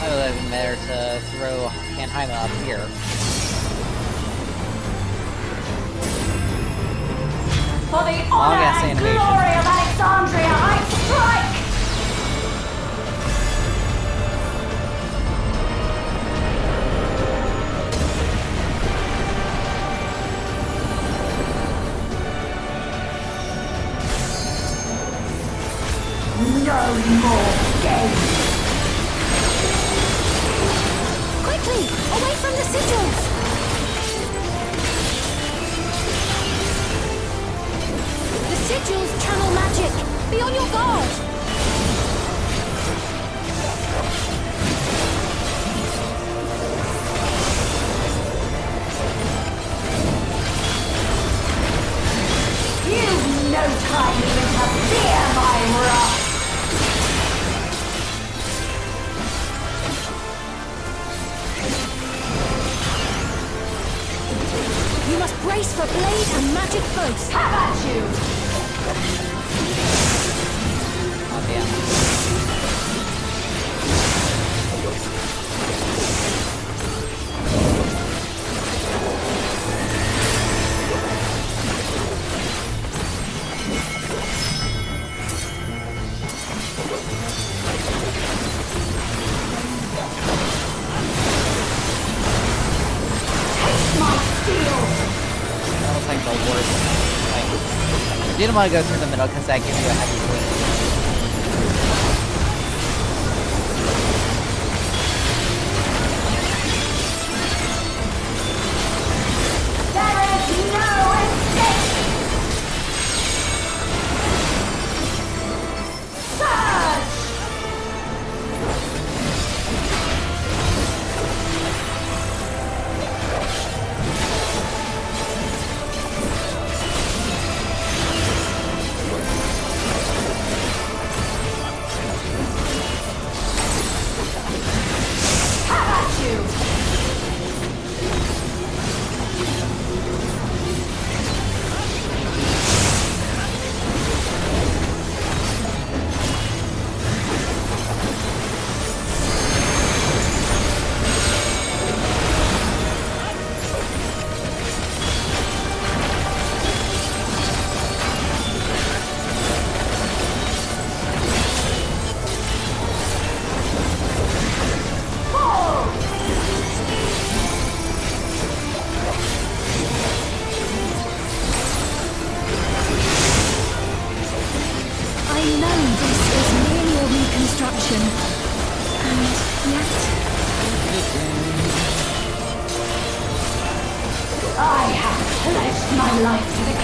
I would have been better to throw Canheima up here. For the Long honor ass and animation. glory of Alexandria, I strike! No more games! Quickly! Away from the sigils! The sigils channel magic! Be on your guard! You've no time even to fear my wrath! You must brace for blade and magic both. How about you? Oh damn. Taste my steel! That was like the worst. Like, I didn't want to go through the middle because that gives you a heavy bleed. There is no escape! Surge!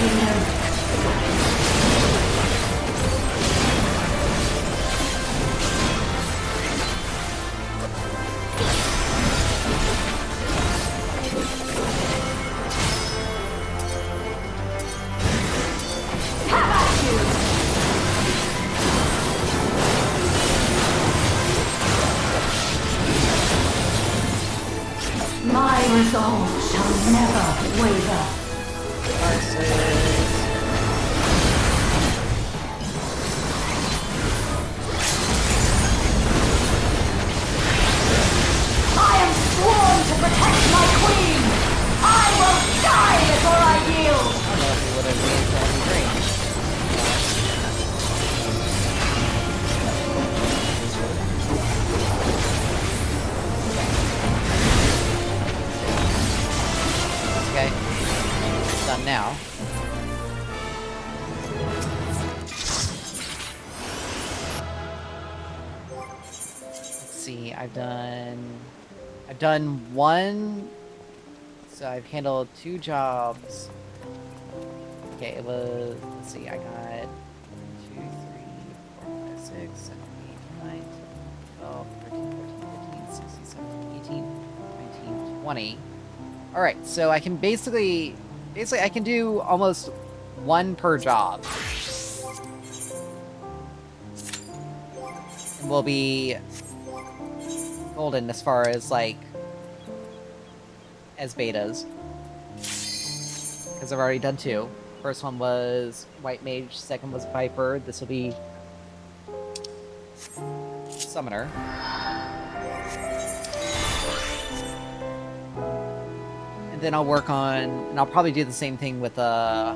kingdom. Have at you! My resolve shall never waver. I am sworn to protect my queen! I will die before I yield! I don't know if he would have made it on green. Okay. It's done now. Let's see, I've done one, so I've handled 2 jobs. Okay, it was, let's see, I got 2, 3, 4, 5, 6, 7, 8, 9, 10, 12, 13, 14, 15, 16, 17, 18, 19, 20. Alright, so I can basically I can do almost 1 per job. And we'll be golden as far as, like, as betas. Because I've already done 2. First one was White Mage, second was Viper. This will be Summoner. And then I'll work on, and I'll probably do the same thing with the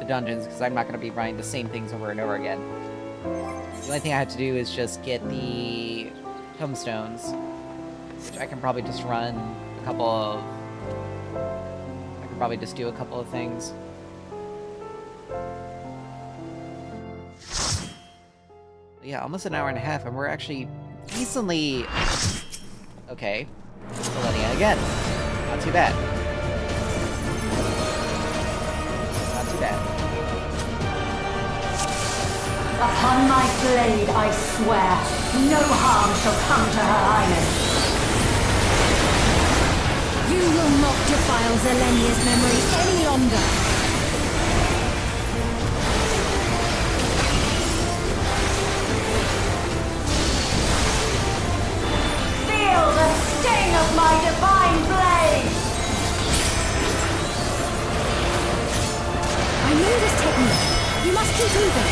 dungeons, because I'm not going to be running the same things over and over again. The only thing I have to do is just get the tombstones, which I can probably just run a couple of. I can probably just do a couple of things. But yeah, almost an hour and a half, and we're actually decently okay. Millennia again. Not too bad. Not too bad. Upon my blade, I swear, no harm shall come to her highness. You will not defile Zelenia's memory any longer. Feel the sting of my divine blade! I know this technique. You must keep moving.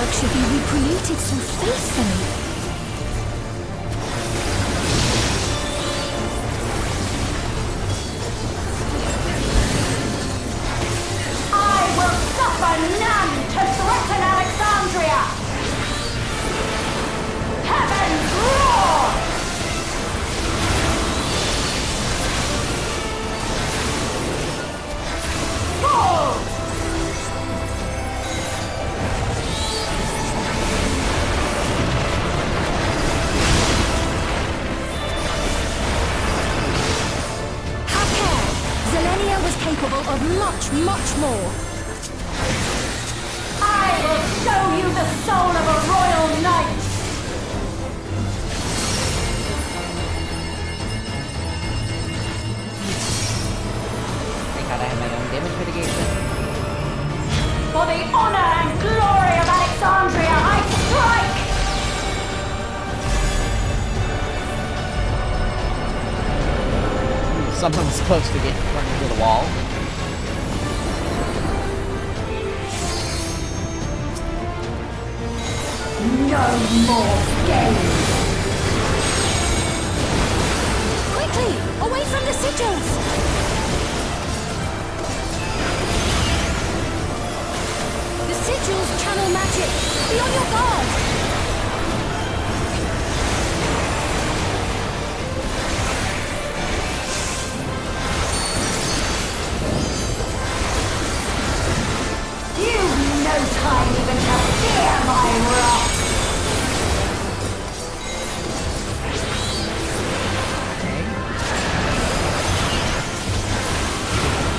Should be recreated so faithfully. I will suffer none to threaten Alexandria! Heavens roar! Fall! Capable of much, much more. I will show you the soul of a royal knight! Thank God I have my own damage mitigation. For the honor and glory of Alexandria, I strike! Someone was supposed to get run into the wall. No more games! Quickly! Away from the sigils! The sigils channel magic! Be on your guard! You've no time even to fear my wrath!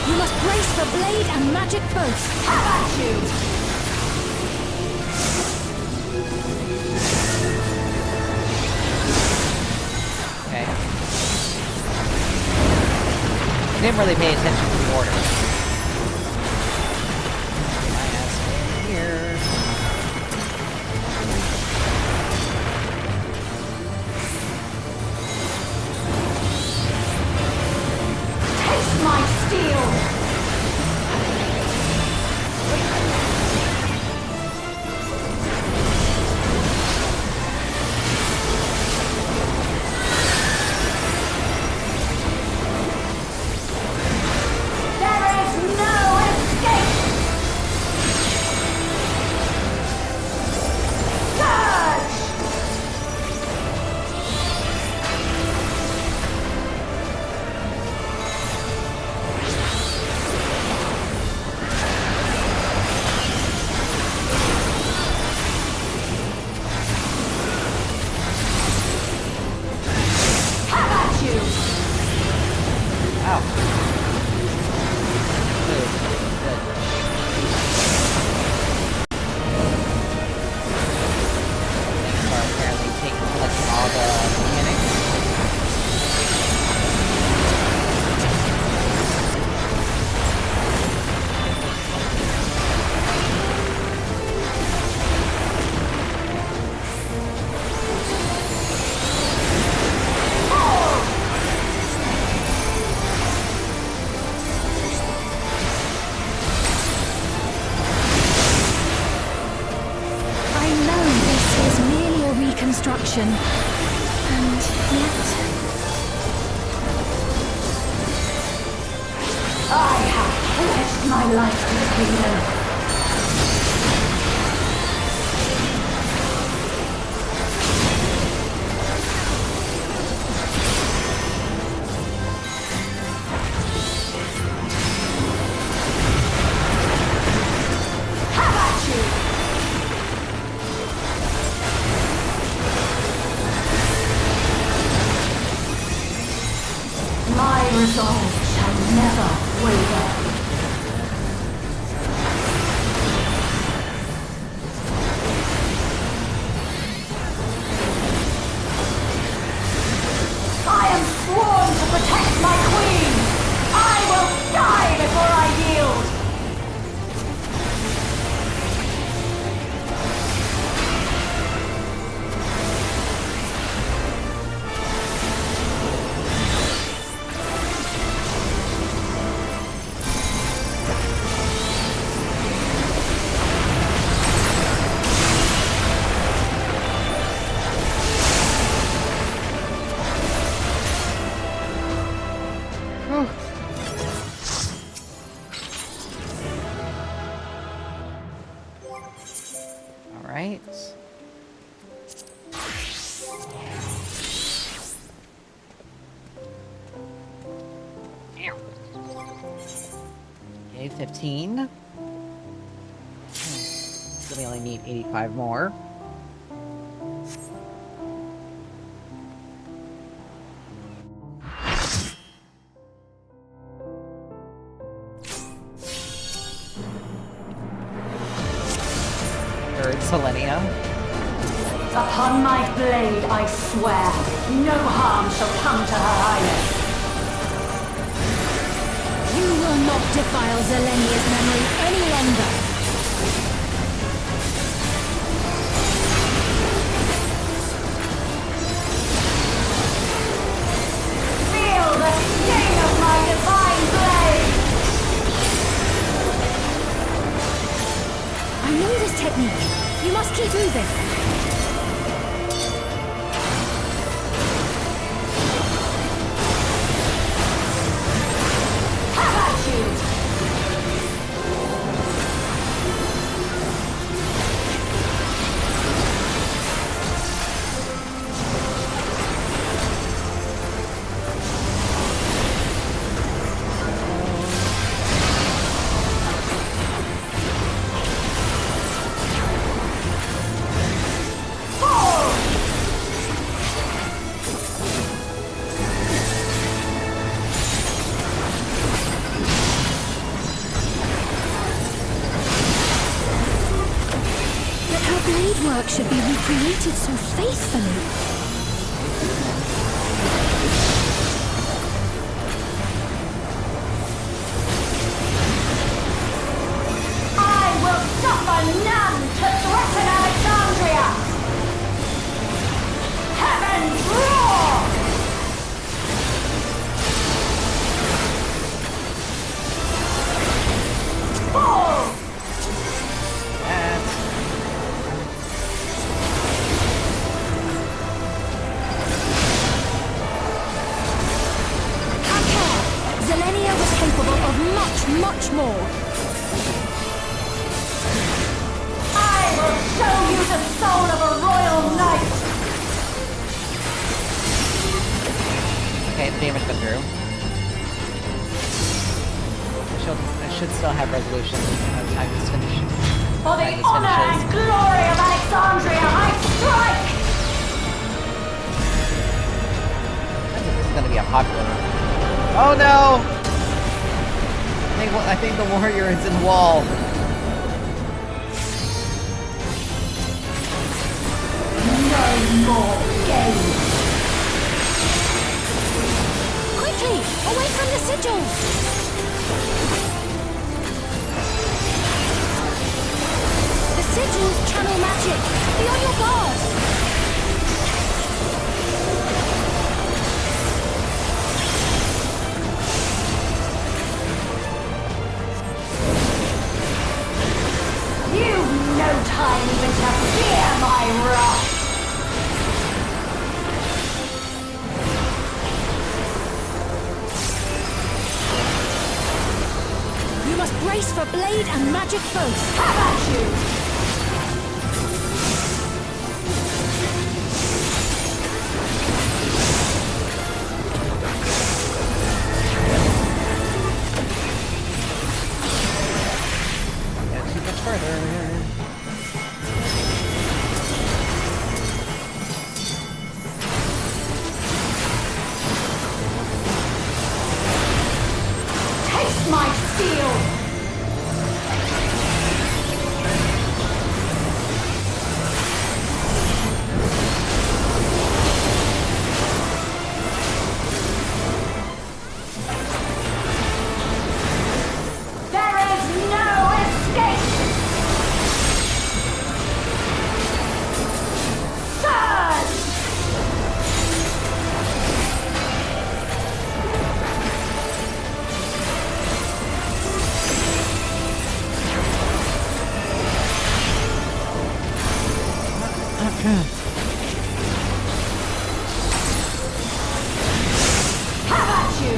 You must brace for blade and magic both! Have at you! Okay. I didn't really pay attention to the order. My ass here. Taste my steel! There is no escape! Surge! Have at you! Ow. Good. Are apparently taking collecting all the mechanics. I know this is merely a reconstruction, and yet I have pledged my life to the kingdom. Have at you! My resolve shall never waver. I am sworn to protect my queen! I will die before I yield! Alright. Okay, 15. So we only need 85 more. Third Selenia. Upon my blade I swear, no harm shall come to her highness. you will not defile Zelenia's memory any longer. Feel the sting of my divine blade! I know this technique. You must keep moving. blade work should be recreated so faithfully. I will suffer none to threaten Alexandria! Heavens roar! Fall! Zelenia was capable of much more. I will show you the soul of a royal knight! Okay, the damage went through. I should still have resolution by the time this finishes. For the honor and glory of Alexandria, I strike! I think this is gonna be a popular one. Oh no! I think the warrior is in the wall. No more games! Quickly, away from the sigils! The sigils channel magic. Be on your guard. You've no time even to fear my wrath! You must brace for blade and magic both. Have at you! Yeah, too much further. Taste my steel! There is no escape! Surge! Have at you!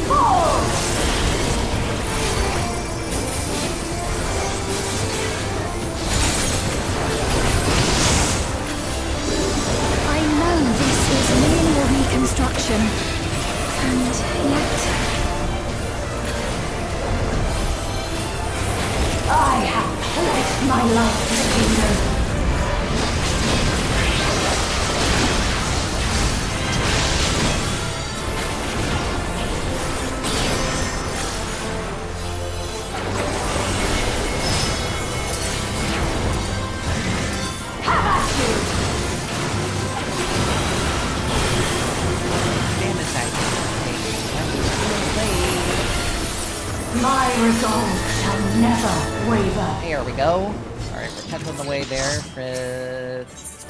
Fall! I know this is merely a reconstruction, and yet I have pledged my life to the kingdom. Have at you! Damn it, My resolve shall never waver. There we go. Alright, we're 10th on the way there. Fritz.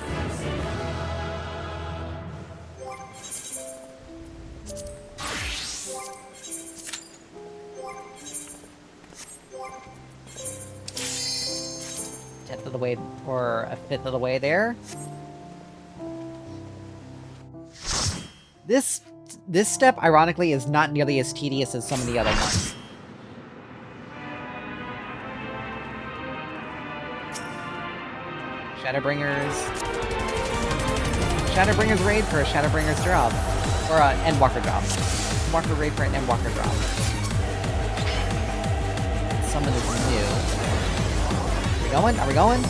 Tenth of the way, or a fifth of the way there. This step, ironically, is not nearly as tedious as some of the other ones. Shadowbringers. Shadowbringer's raid for a Shadowbringer's drop. Or Endwalker drop. Endwalker raid for an Endwalker drop. Summon is new. Are we going? Are we going?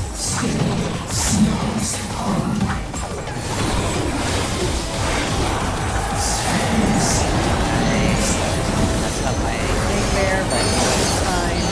Messed up my thing there, but it's fine.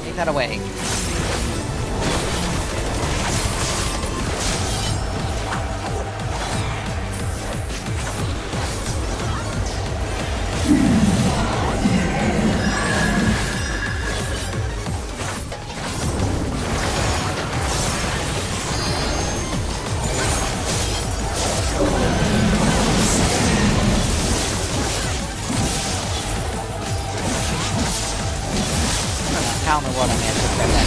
Take that away. Counter what I meant to that.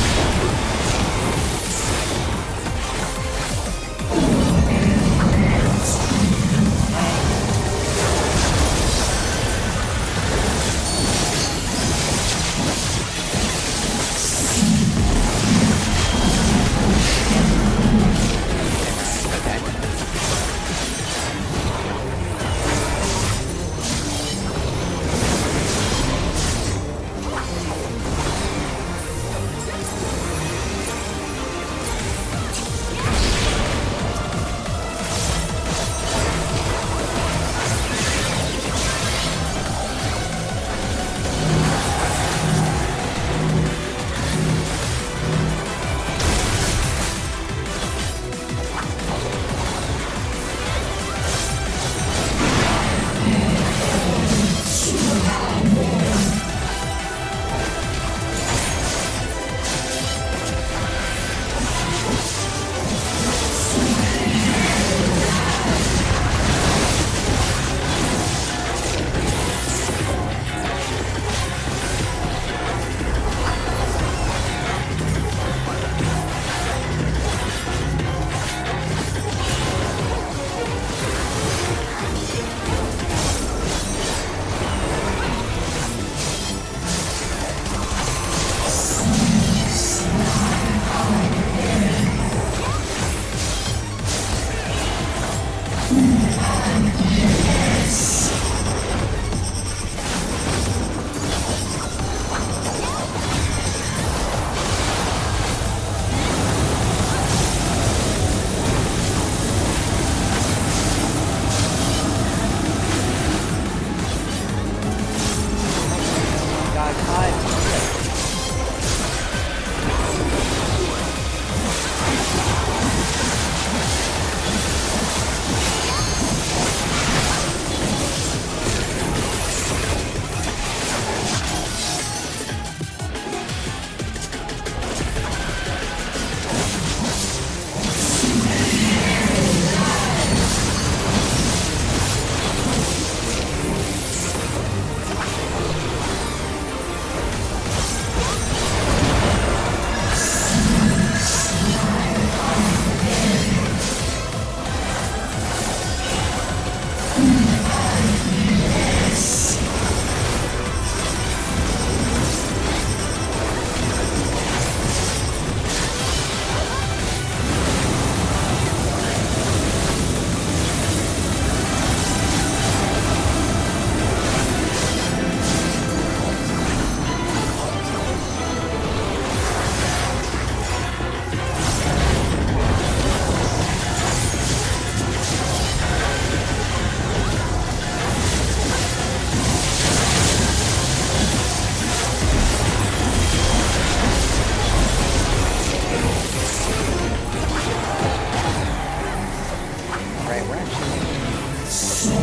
And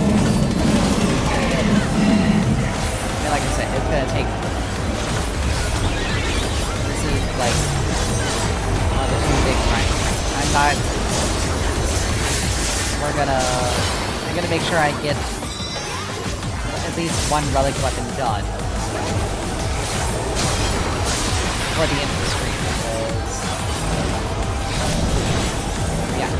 like I said, it's gonna take. This is like one of the two big strengths. I'm not. I'm gonna make sure I get at least one relic weapon done before the end of the stream, because yeah.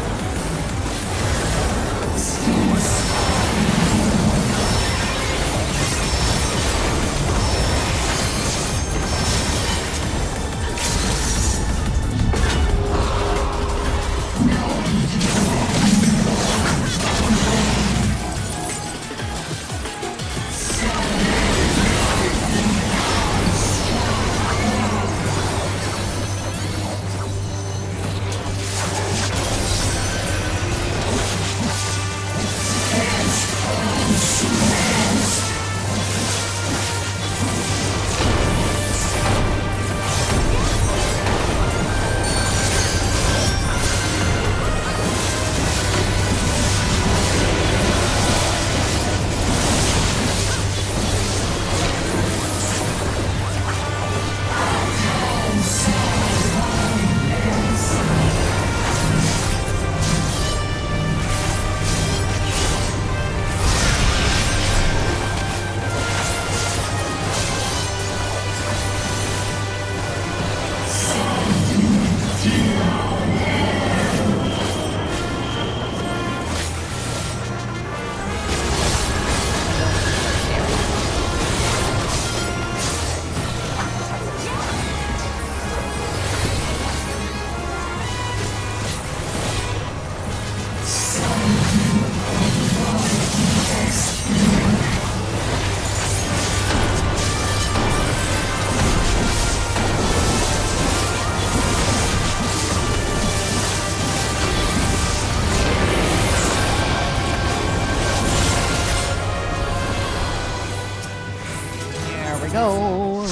Go.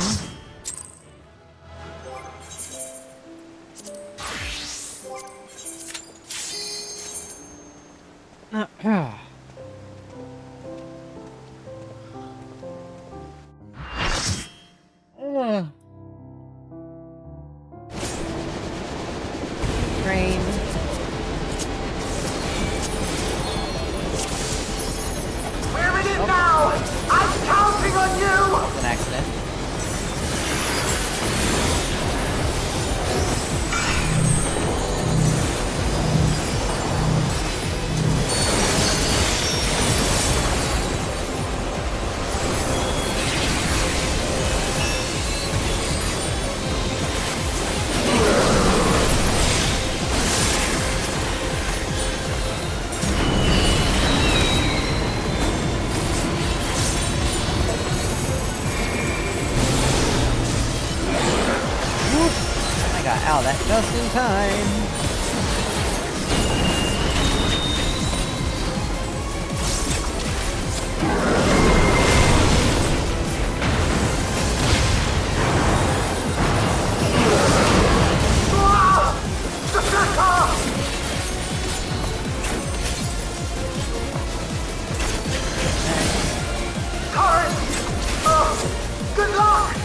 Train. Where it is now! I'm counting on you! That was an accident. Ow, that's just in time. Good luck!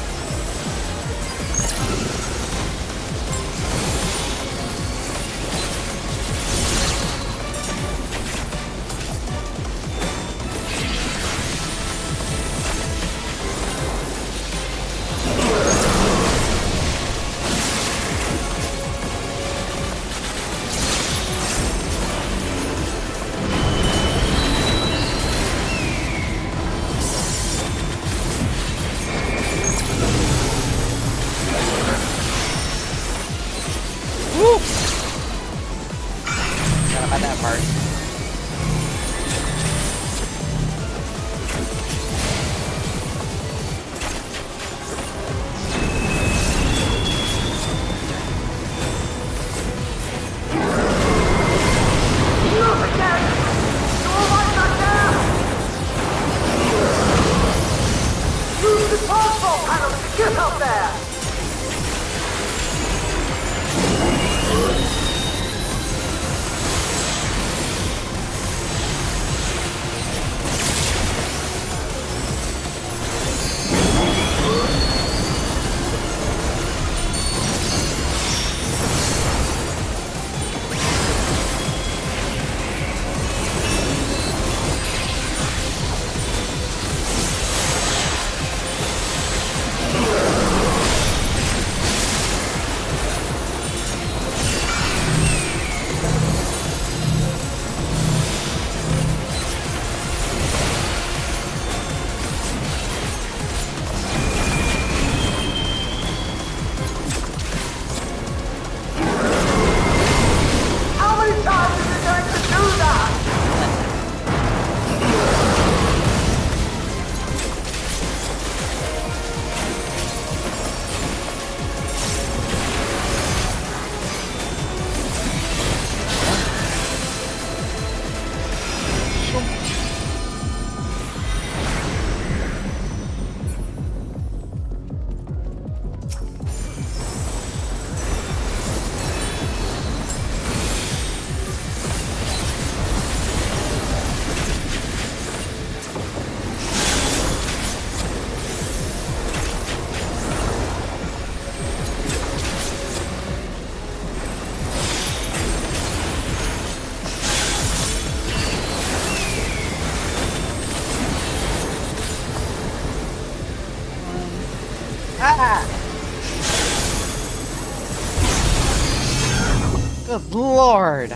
Ah! Good lord!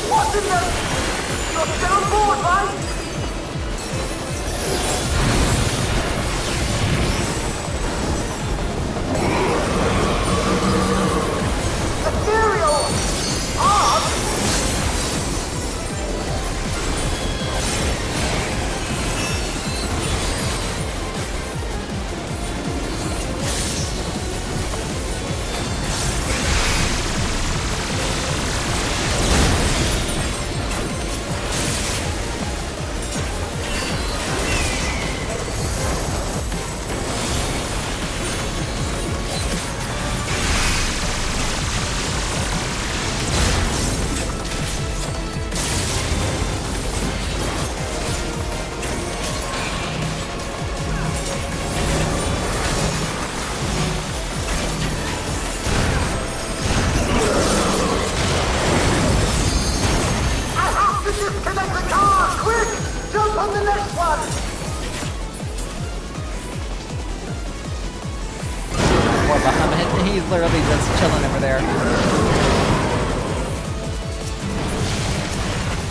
What's in there? You're still on board, right? Ethereal! Art? I have to disconnect the car! Quick! Jump on the next one! Poor Bahamut, he's literally just chilling over there.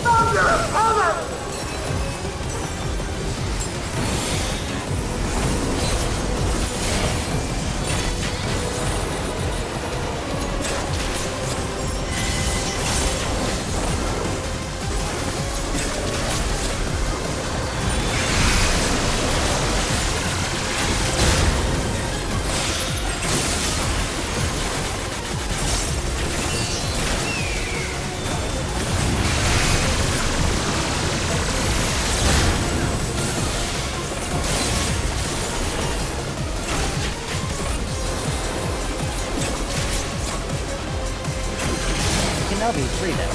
Thunder! Hammer! Kenobi, free this.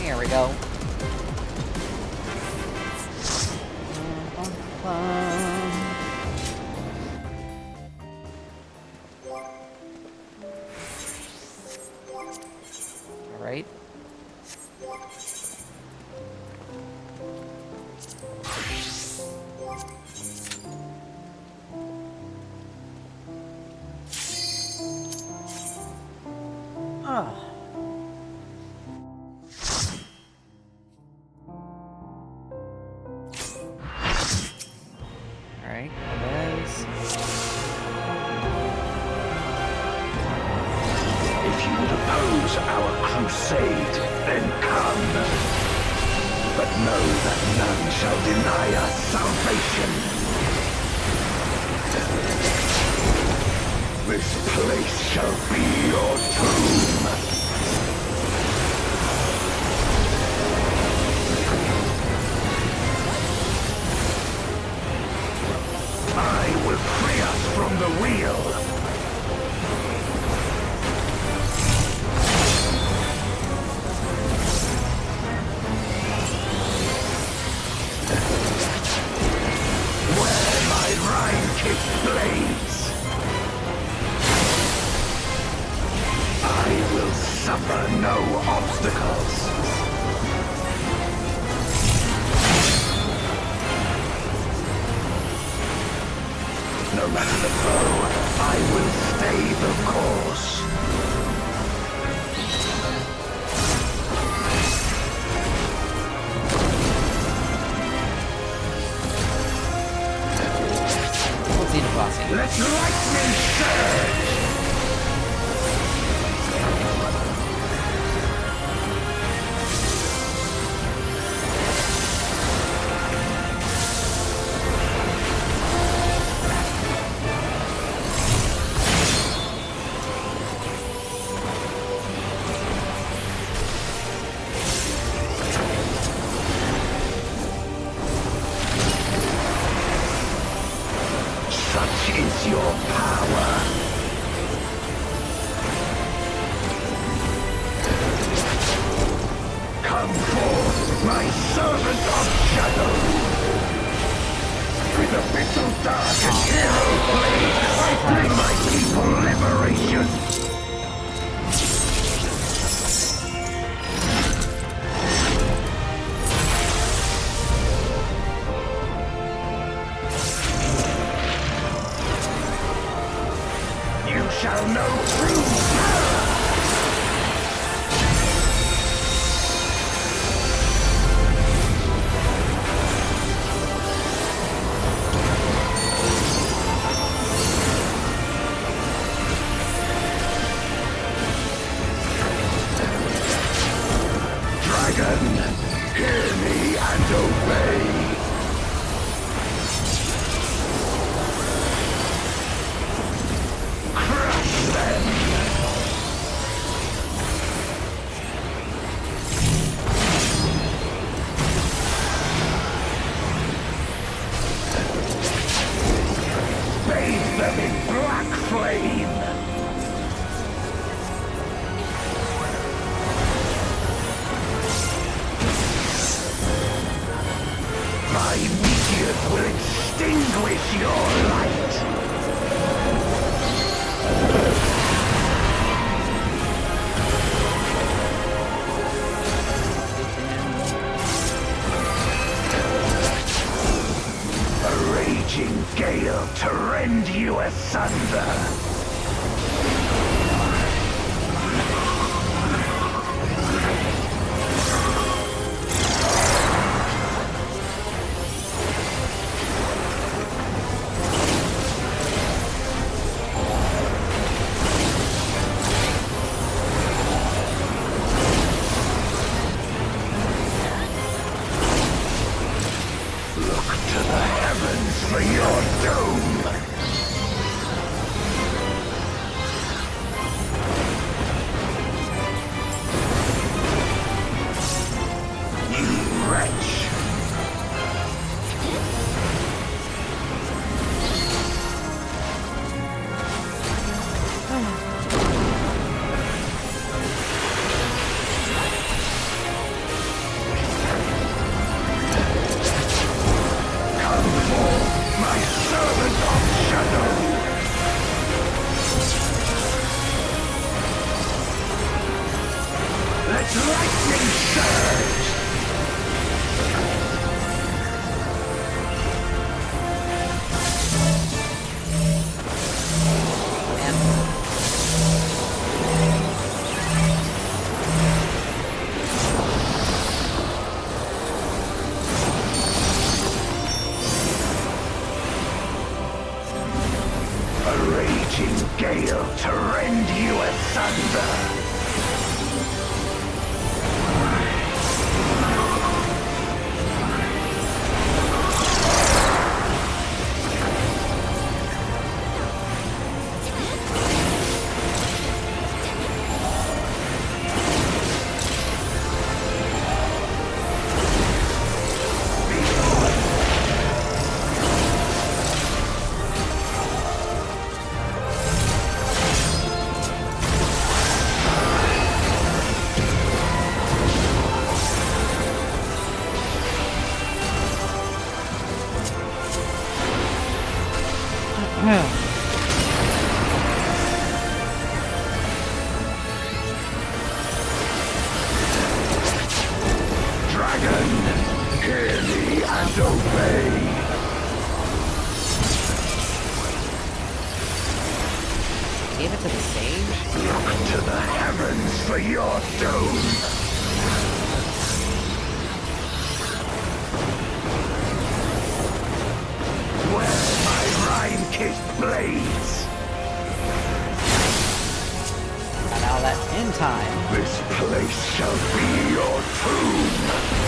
Here we go. Alright. Ah. Alright, that is. If you would oppose our crusade, then come. But know that none shall deny us salvation. This place shall be your tomb. I will free us from the wheel. Where my rhyme-kicked blades, I will suffer no obstacles. No matter the foe, I will stay the course. What's the bossy? Let lightning surge! is your power? Come forth, my servant of shadow! With abyssal dark and hero blade, I bring my people liberation! You shall know true power! Dragon, hear me and obey! Crush them! Bathe them in black flame! My meteors will extinguish your light! A raging gale to rend you asunder! Look to the heavens for your doom! You wretch! Come forth, my servant of shadow! Let lightning surge! A raging gale to rend you asunder! Dragon, hear me and obey! Gave it to the sage? Look to the heavens for your doom! Where my rime-kissed blades! Got out that in time. This place shall be your tomb!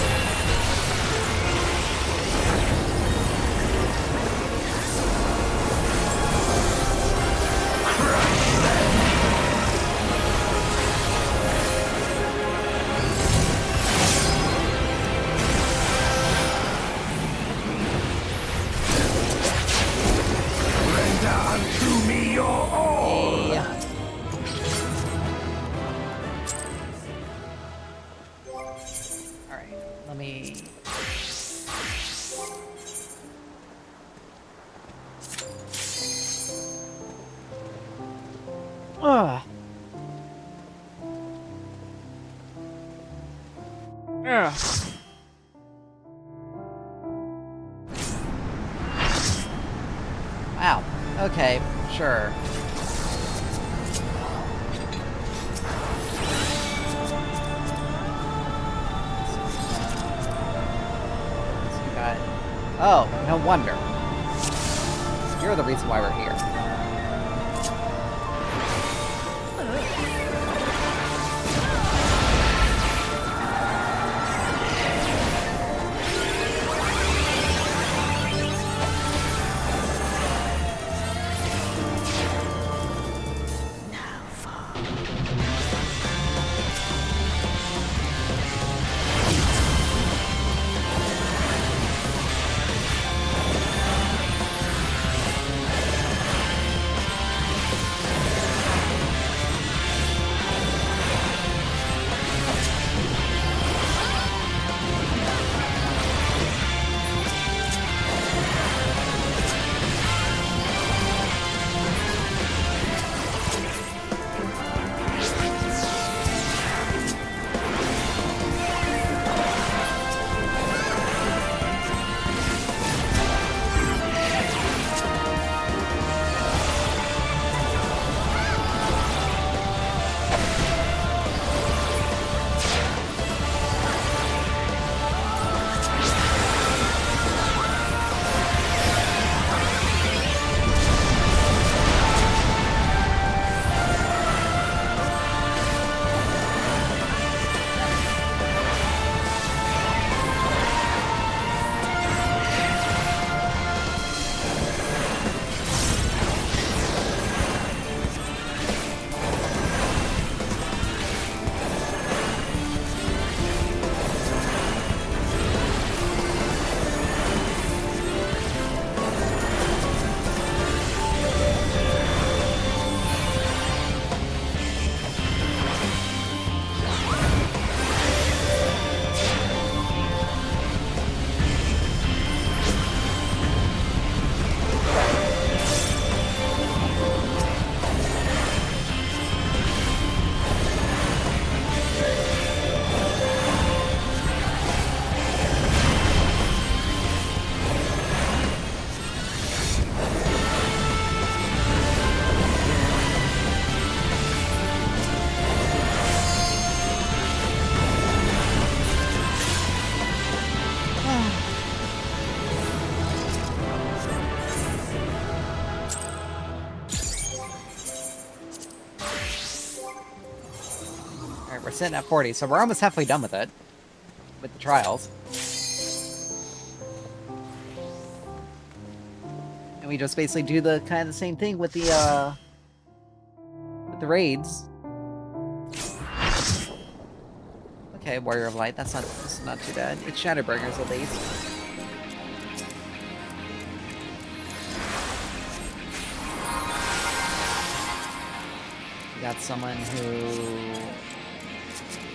Ugh. Ugh. Wow. Okay, sure. So you got... Oh, no wonder. You're the reason why we're here. Alright, we're sitting at 40, so we're almost halfway done with it. With the trials. And we just basically do the kind of the same thing with the raids. Okay, Warrior of Light, that's not too bad. It's Shadowbringers at least. We got someone who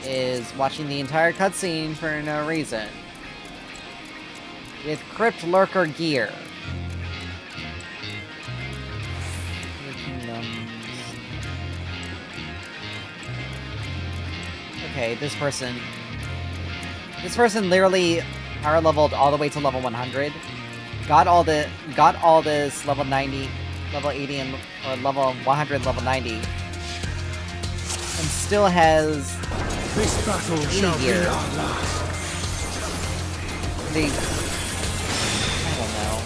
is watching the entire cutscene for no reason. With Crypt Lurker gear. Okay, this person literally power leveled all the way to level 100. Got all this level 90, level 80, or level 100, level 90. And still has This battle shall be our last. I don't know.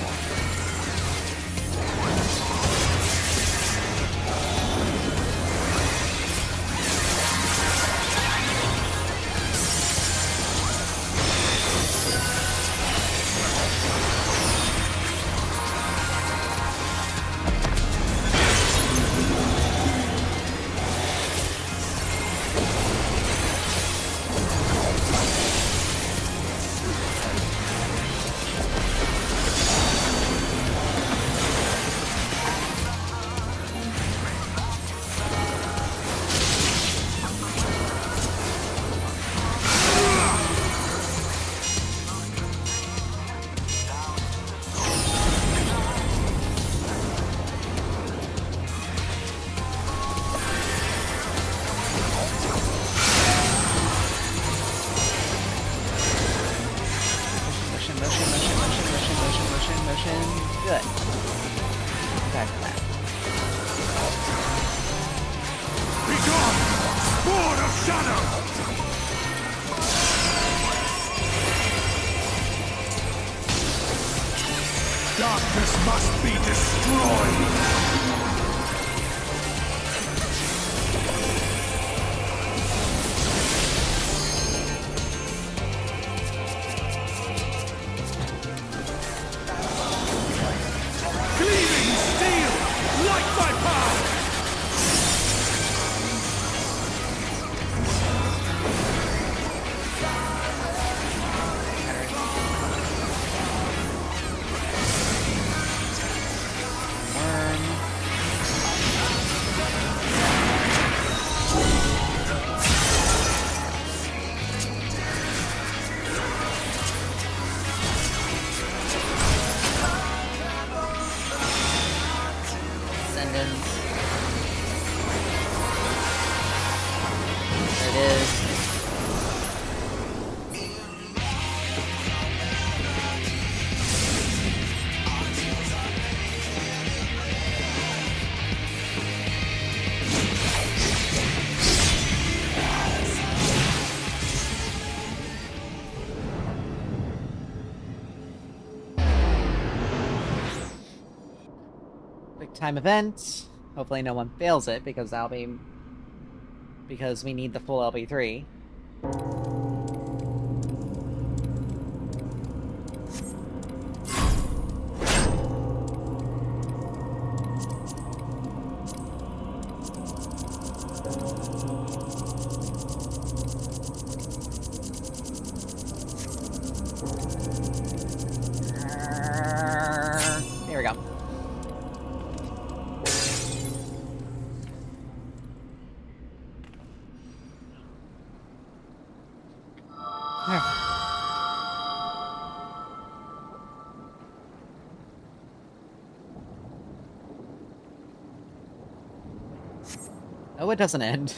looking good. Back to that. Be gone! Sword of Shadow! Darkness must be destroyed! Gleaming steel! Light my path! Ascendant. There it is. Quick time event. Hopefully no one fails it, because that'll be... because we need the full LB3. There we go. Oh, it doesn't end.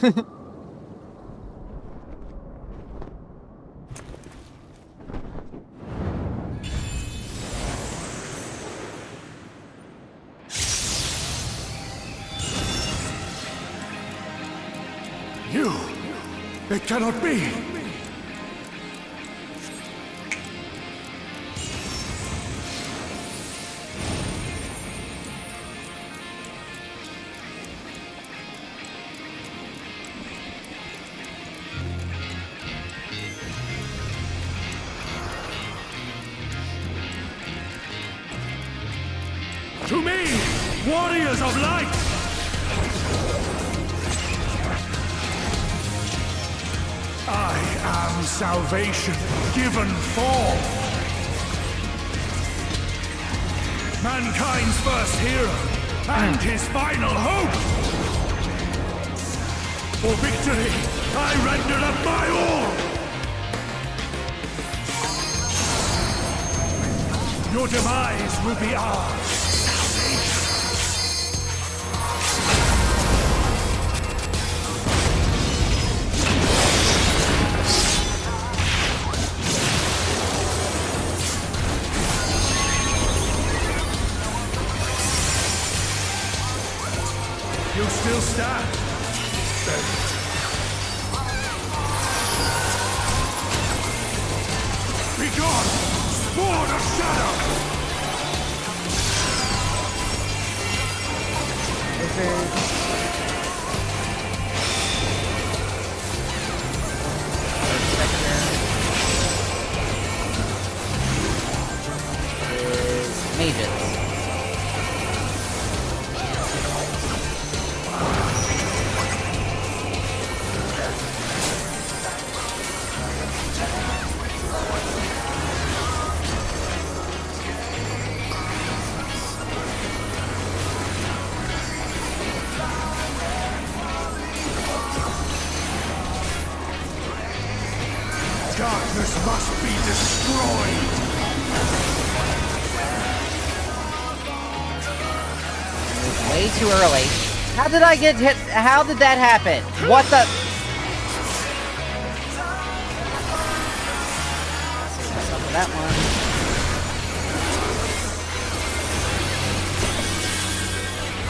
You! It cannot be! To me, warriors of light! I am salvation given form. Mankind's first hero and his final hope. For victory, I render up my all. Your demise will be ours. You still stand? Be gone! Sword of Shadow! Is mages. Darkness must be destroyed! Way too early. How did I get hit? How did that happen? What the? Some of that one.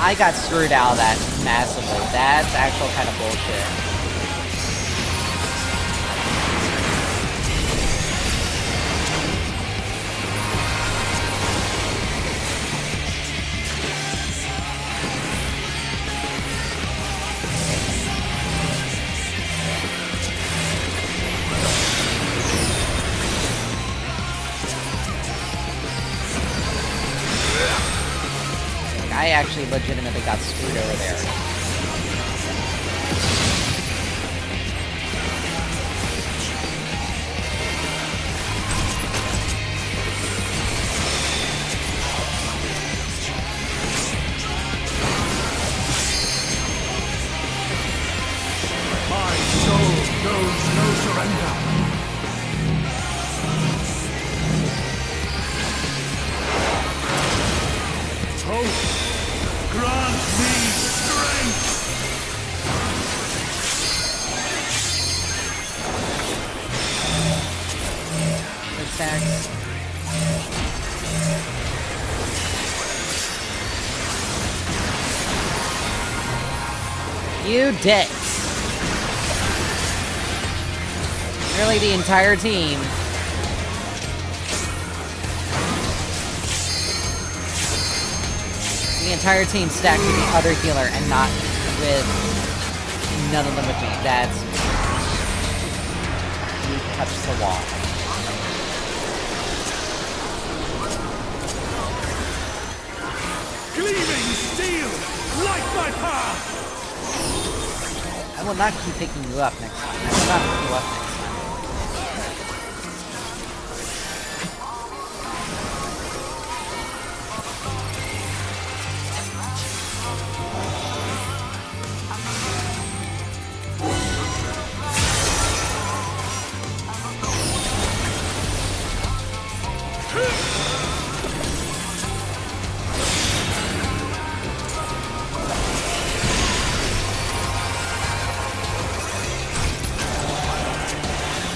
I got screwed out of that massively. That's actual kind of bullshit. I actually legitimately got screwed over there. My soul knows no surrender. Hope, grant me strength. The stacks. You dicks. Nearly the entire team. The entire team stacked with the other healer and not with none of them with me. That's... You touched the wall. Gleaming steel, light my path. I will not keep picking you up next time. I will not pick you up next time.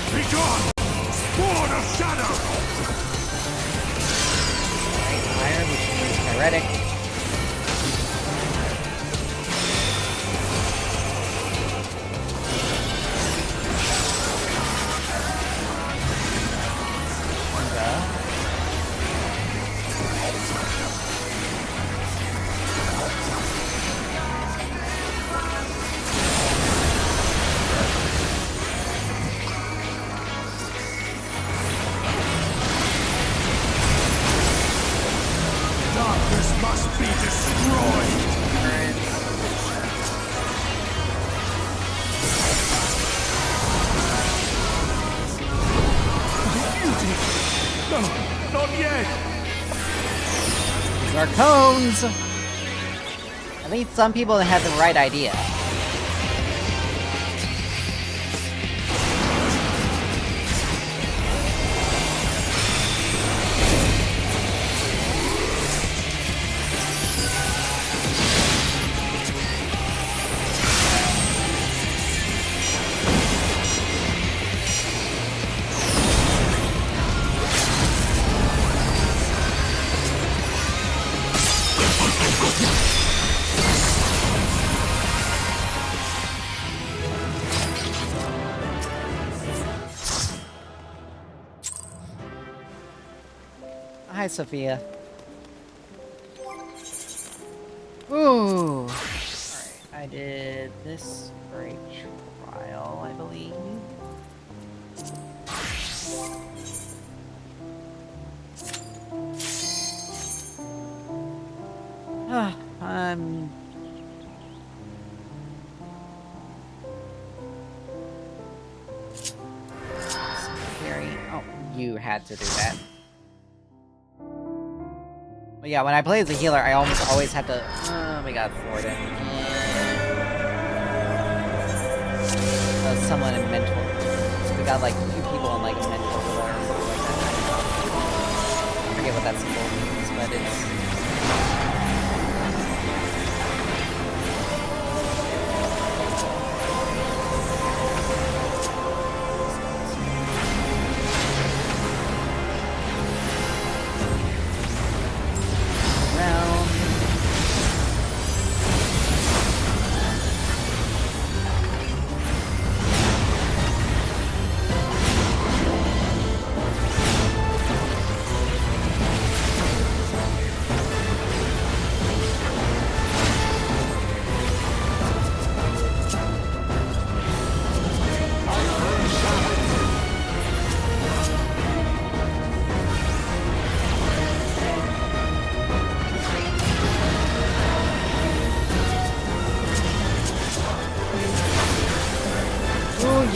Be gone, spawn of shadow. Fire, which means Heretic. Darkness must be destroyed. Beauty. No, not yet. These are cones! At least some people had the right idea. Hi, Sophia. Ooh. Alright, I did this for a trial, I believe. I'm... Scary. Oh, you had to do that. But yeah, when I play as a healer, I almost always have to... we got thwarted. Someone in mental... We got like 2 people in like a mental healer or something like that. I forget what that symbol means, but it's...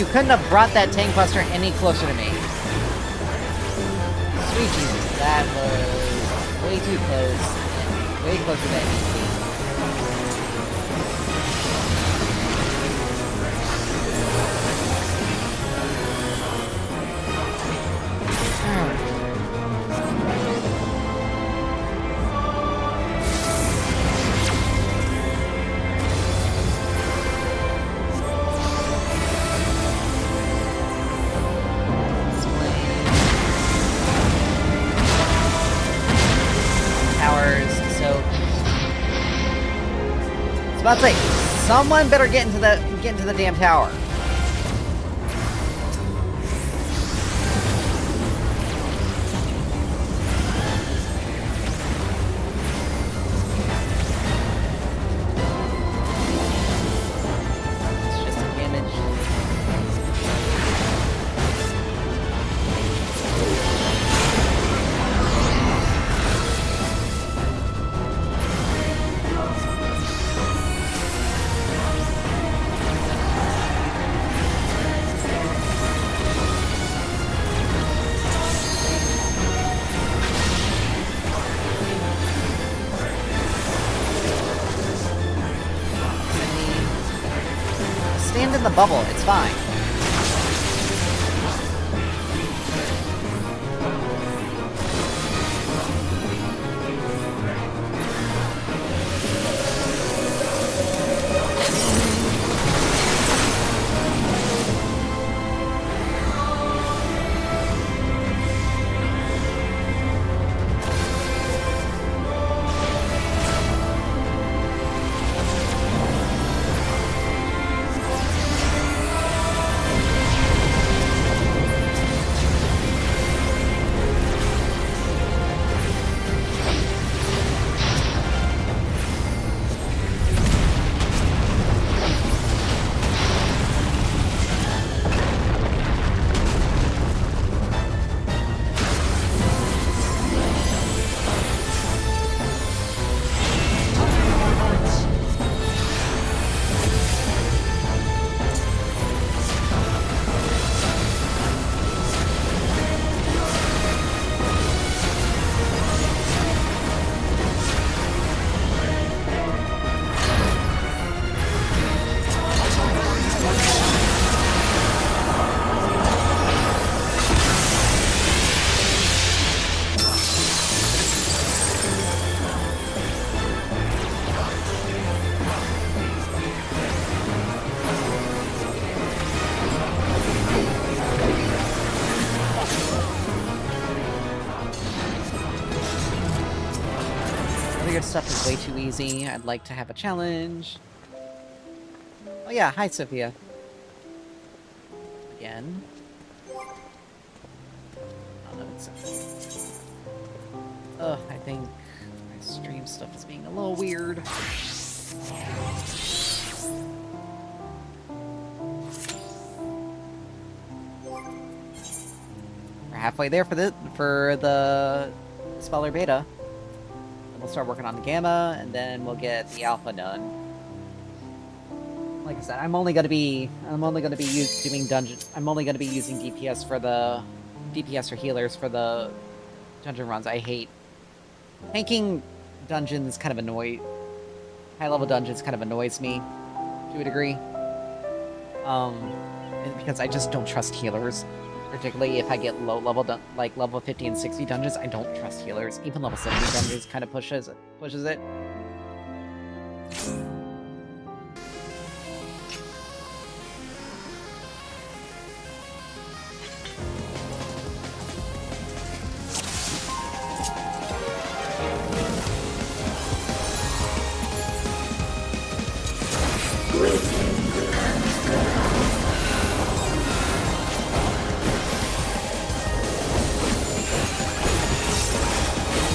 you couldn't have brought that tank buster any closer to me. Sweet Jesus, that was way too close. Way closer than anything. About to say, someone better get into the damn tower. It's just a damage. Stand in the bubble, it's fine. Weird stuff is way too easy. I'd like to have a challenge. Oh yeah, hi Sophia. Again. Oh, no, I think my stream stuff is being a little weird. We're halfway there for the Speller Beta. We'll start working on the Gamma, and then we'll get the Alpha done. Like I said, I'm only gonna be doing dungeon. I'm only gonna be using DPS for the DPS or healers for the dungeon runs. I hate tanking dungeons. Kind of high level dungeons kind of annoys me to a degree. Because I just don't trust healers. Particularly if I get low level, like level 50 and 60 dungeons, I don't trust healers. Even level 70 dungeons kind of pushes it.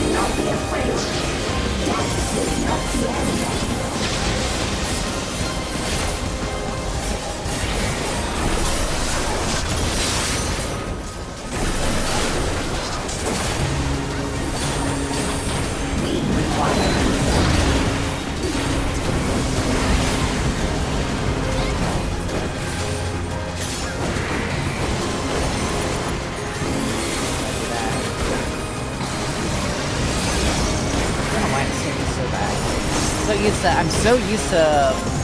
Not be afraid. Death is not track. I'm so used to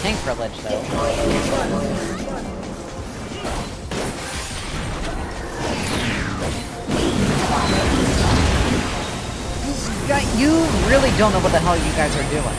tank privilege, though. You really don't know what the hell you guys are doing.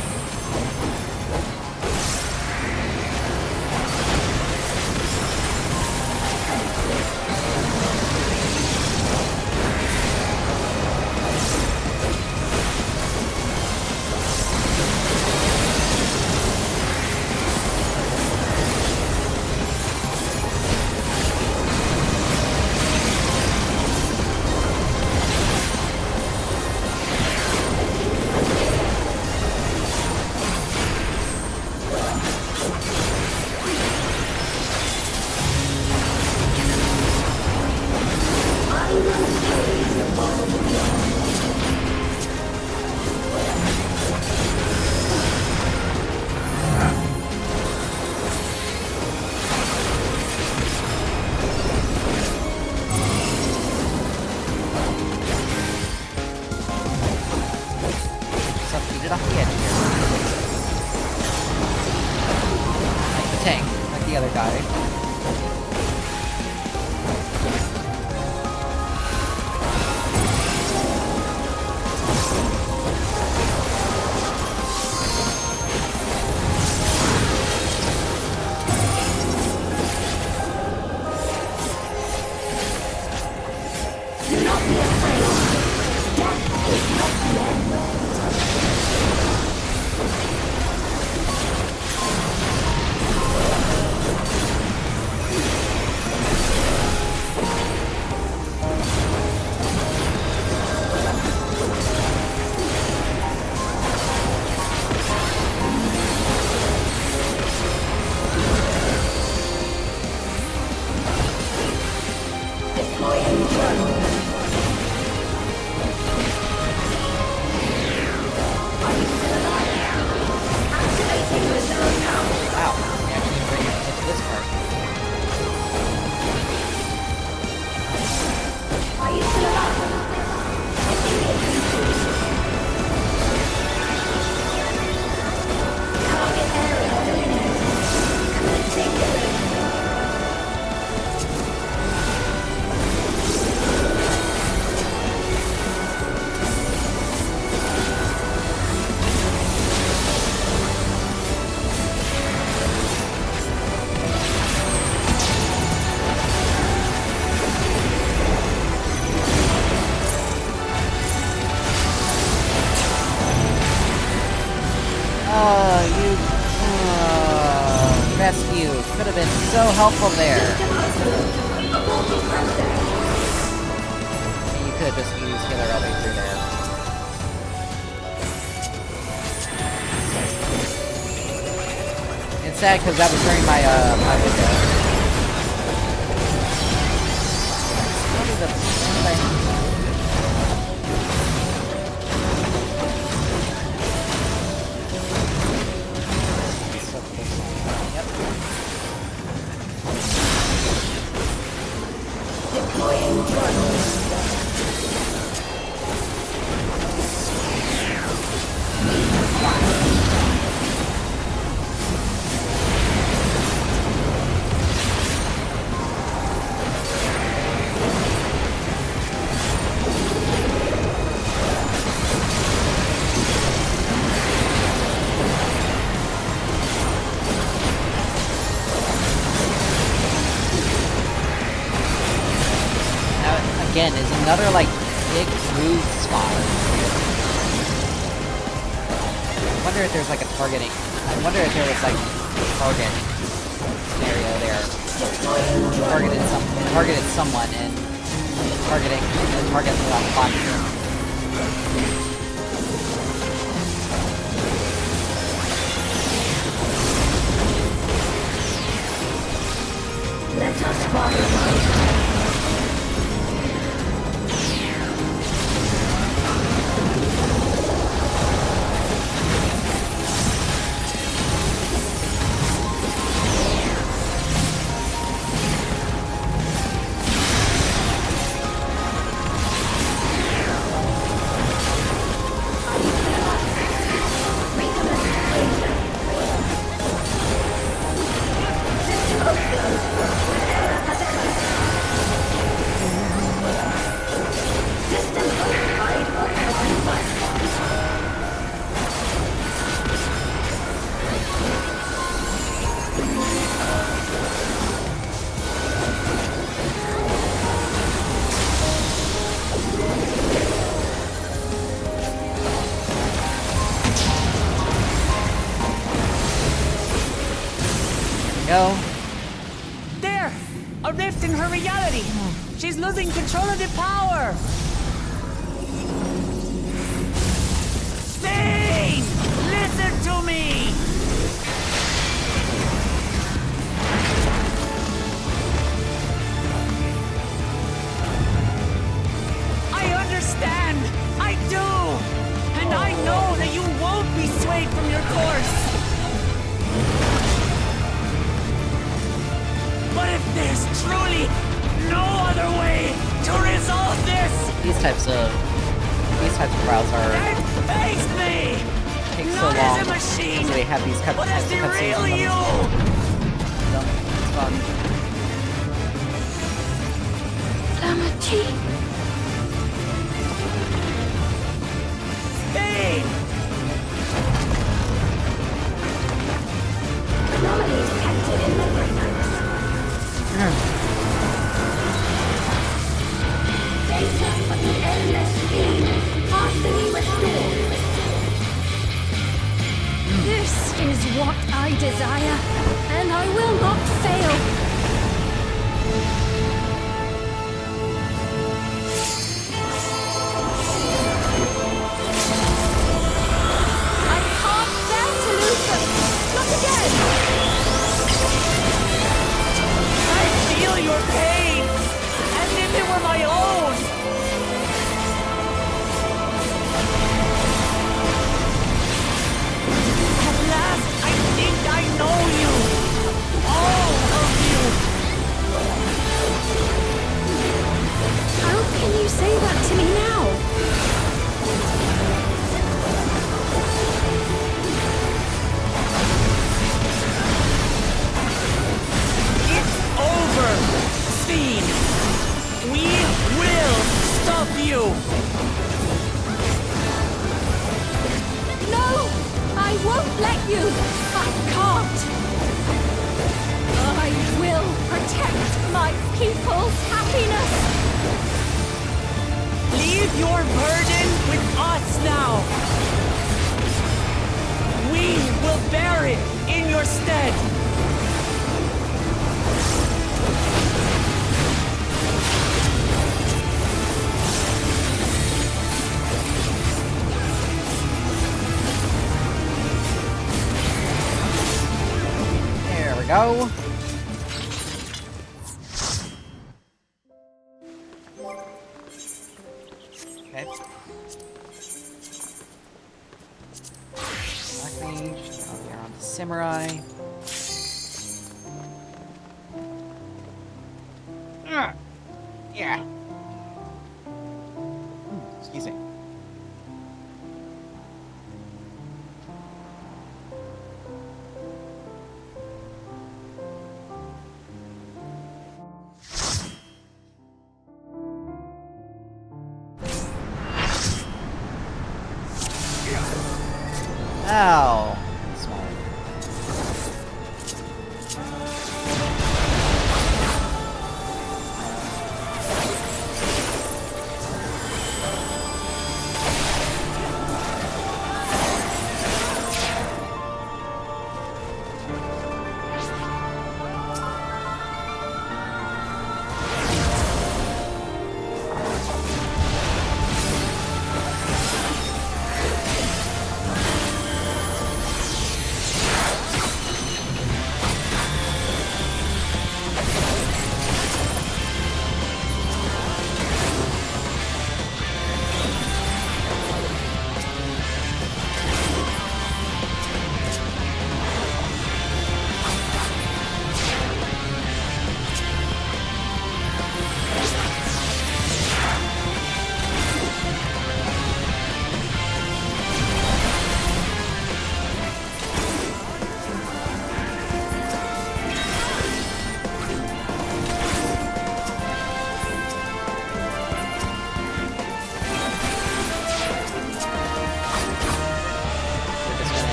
It off the edge here. Like the tank, like the other guy. so helpful there. And you could just use healer all the way through there. It's sad because that was during my my window. Probably the again is another like big move spot. I wonder if there's like a targeting. I wonder if there was like a target scenario there. Targeted someone and targeting the target without fire. Let us follow. Go. There! A rift in her reality! She's losing control of the power! Spain! Listen to me! I understand! I do! And I know that you won't be swayed from your course! But if there's truly no other way to resolve this, These types of trials are then face me! take so Not long as a machine, because they have these but as the cutscenes real in them. you! So, it's fun. Lamati. Spain! Anomaly detected in memory banks. Data of the endless field partially restored. This is what I desire, and I will not fail. I can't bear to lose them. Not again. I feel your pain! As if it were my own! At last, I think I know you! All of you! How can you say that to me now? It's over, Sphene! We will stop you! No! I won't let you! I can't! I will protect my people's happiness! Leave your burden with us now! We will bear it in your stead! There we go. Okay. Black Mage, now we are on to Samurai. Yeah. Excuse me. Ow. Small.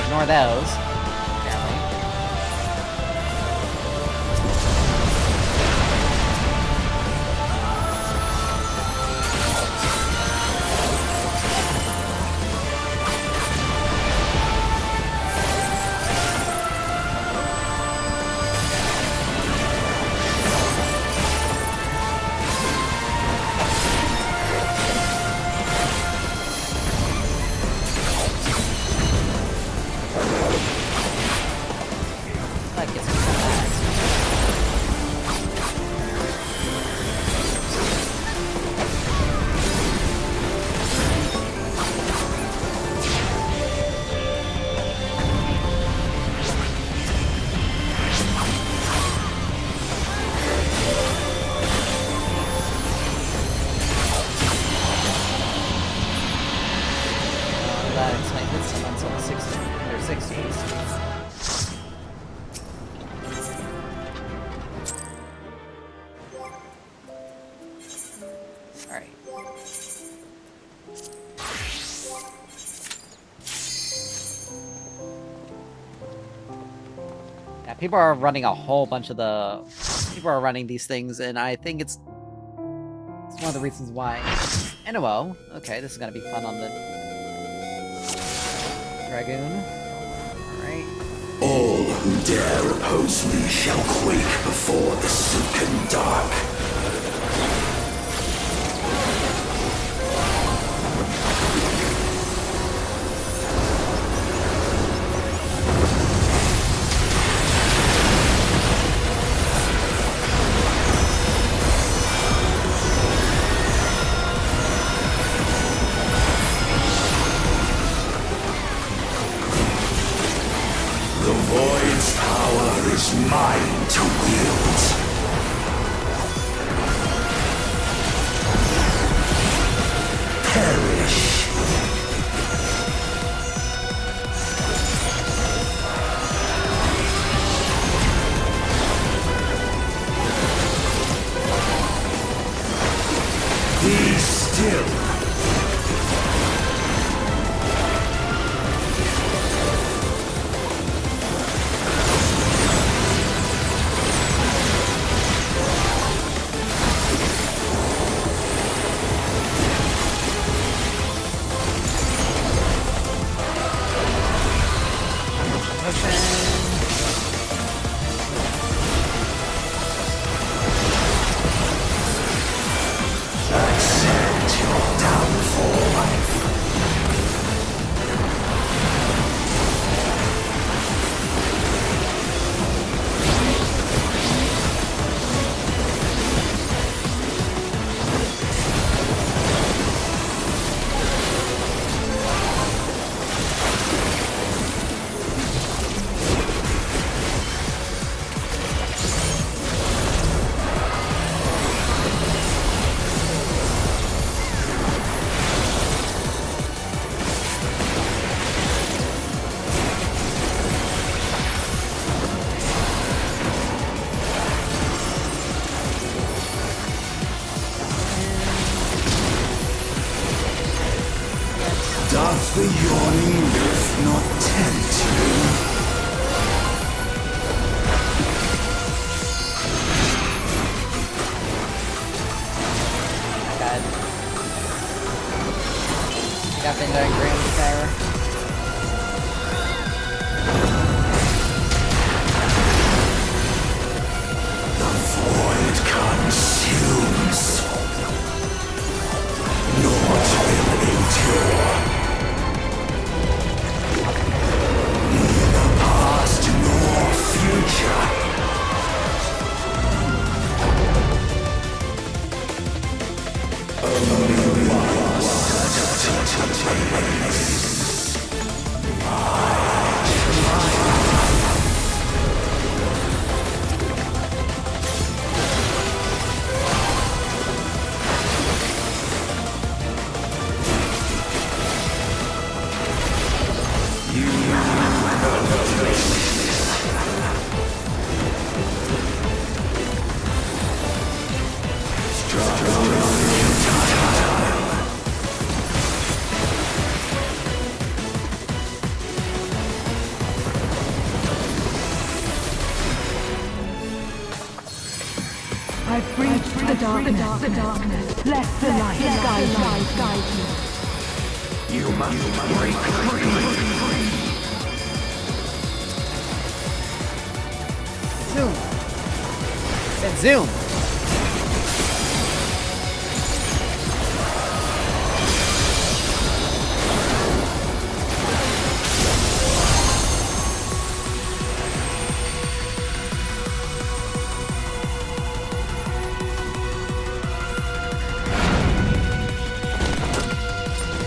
Ignore those. Apparently. That gets me some bags. That explains hit some until the 60s or 60s. Alright. Yeah, people are running a whole bunch of the... People are running these things, and I think it's one of the reasons why. Anyway, okay, this is gonna be fun on the Dragoon. Alright. All who dare oppose me shall quake before the silken dark. The Void's power is mine to wield. Perish. Be still. Does the yawning rift not tempt you? God. Got the Grand Tower. Void consumes. Naught will endure. Neither past nor future. Only one certainty remains. I've breached the darkness. Let the light guide me. You must break free. Zoom. Said zoom.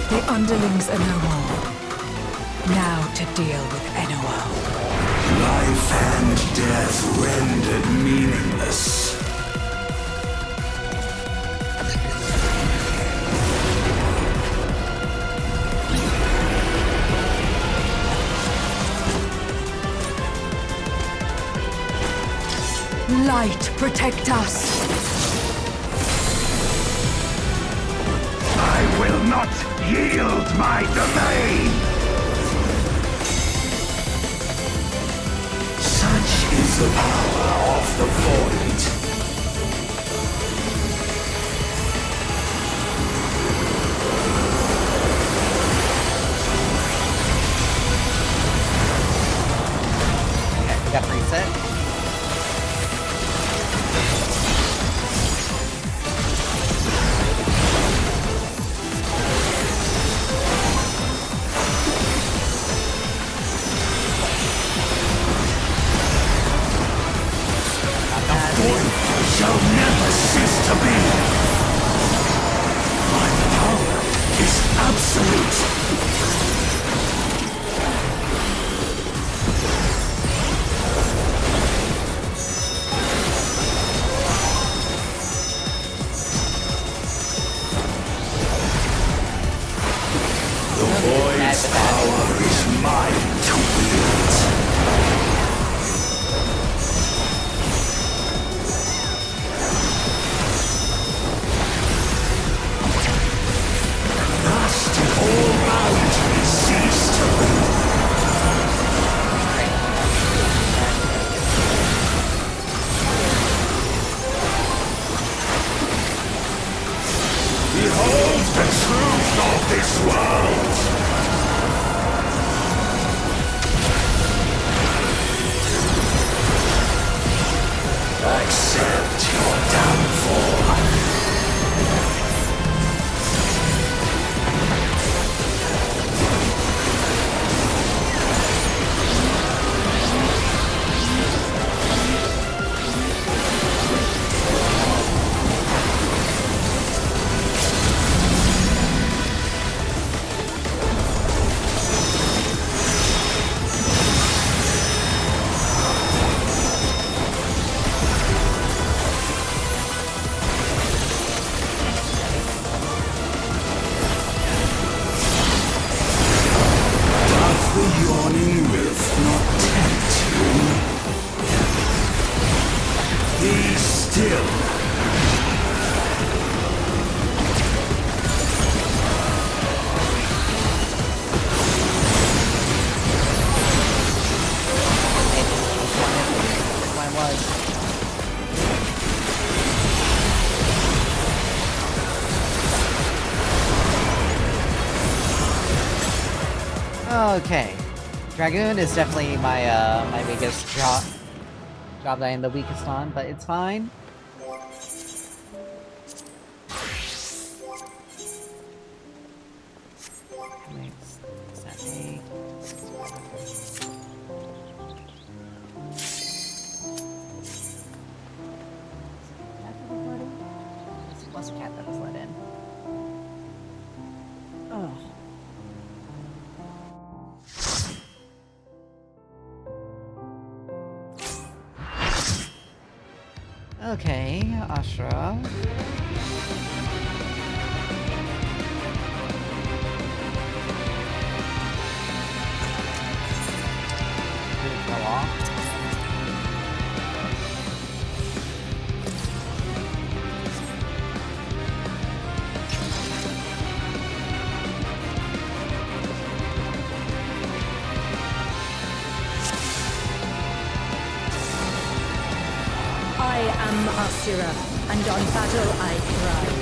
The underlings are no more. Now to deal with NOO. Life and death rendered meaningless. Light, protect us! I will not yield my domain! Such is the power of the Void. Okay, we got a reset. Shall never cease to be. My power is absolute. The Void's power is mine to wield. All boundaries cease to be. Behold the truth of this world. Accept your downfall. Okay. Dragoon is definitely my my biggest job that I am the weakest on, but it's fine. Makes that eight. It was a cat that was let in. Oh. Okay, Ashra. Go off. I am Asura, and on battle I thrive.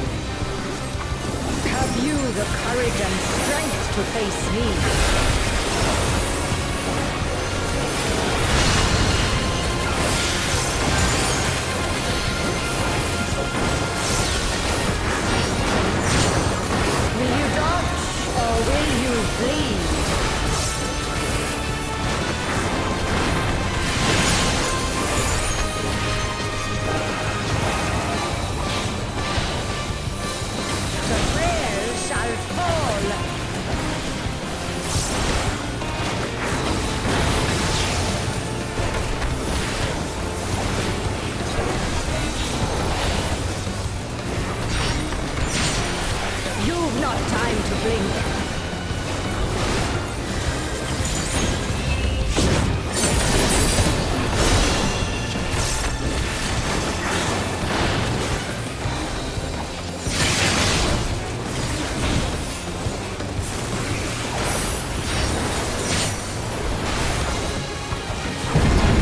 Have you the courage and strength to face me? Will you dodge, or will you bleed? The frail shall fall. You've not time to blink.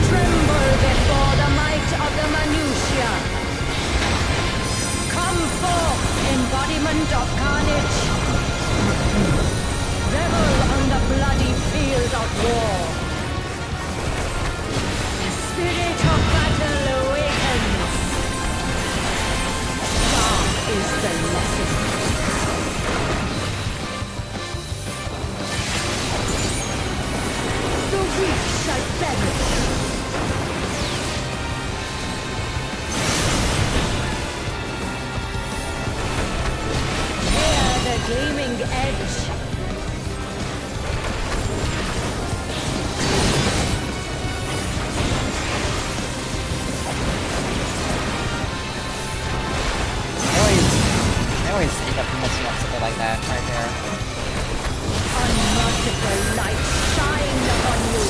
Tremble before the might of the Minutia. Come forth, embodiment of carnage. Revel on the bloody field of war. The spirit of battle awakens. Dark is the lesson. The weak shall perish. Hear the gleaming edge. I always end up messing up something like that right there. Unmerciful light shine upon you.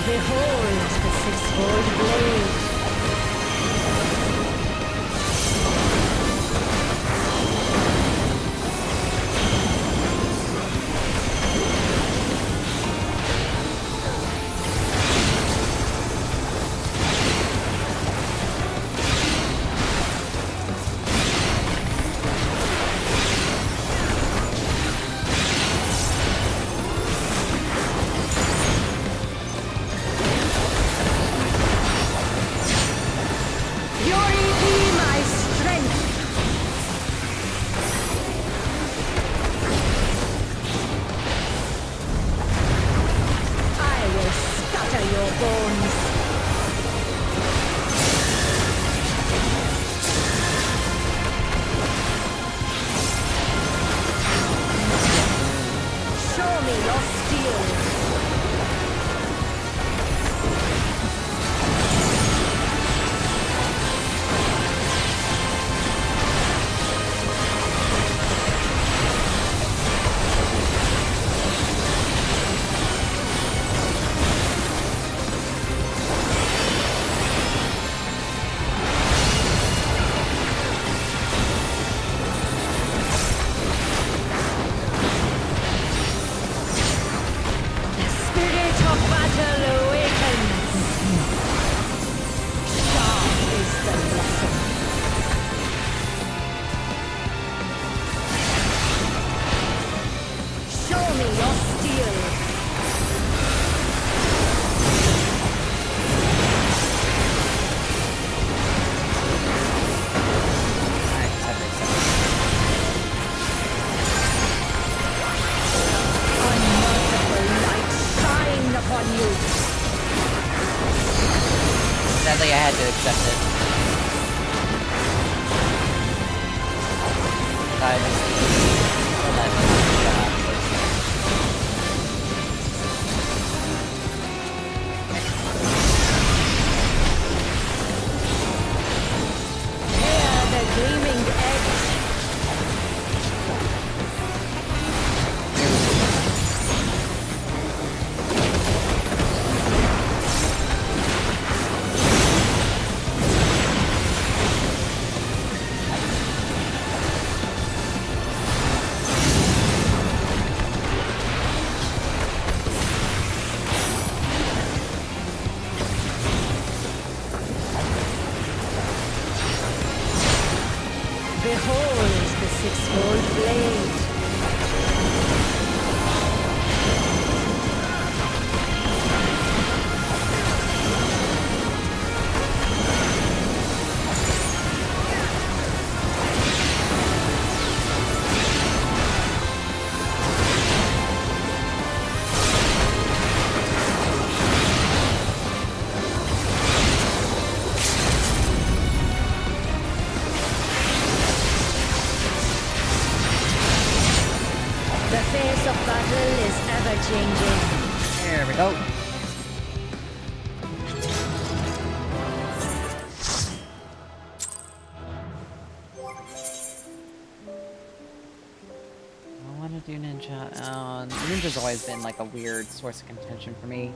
Behold the six-fold blade. Sadly, I had to accept it. I just don't let it Yeah, the gleaming edge. Behold the six-fold blade. The face of battle is ever-changing. There we go. I want to do ninja. Ninja's always been like a weird source of contention for me.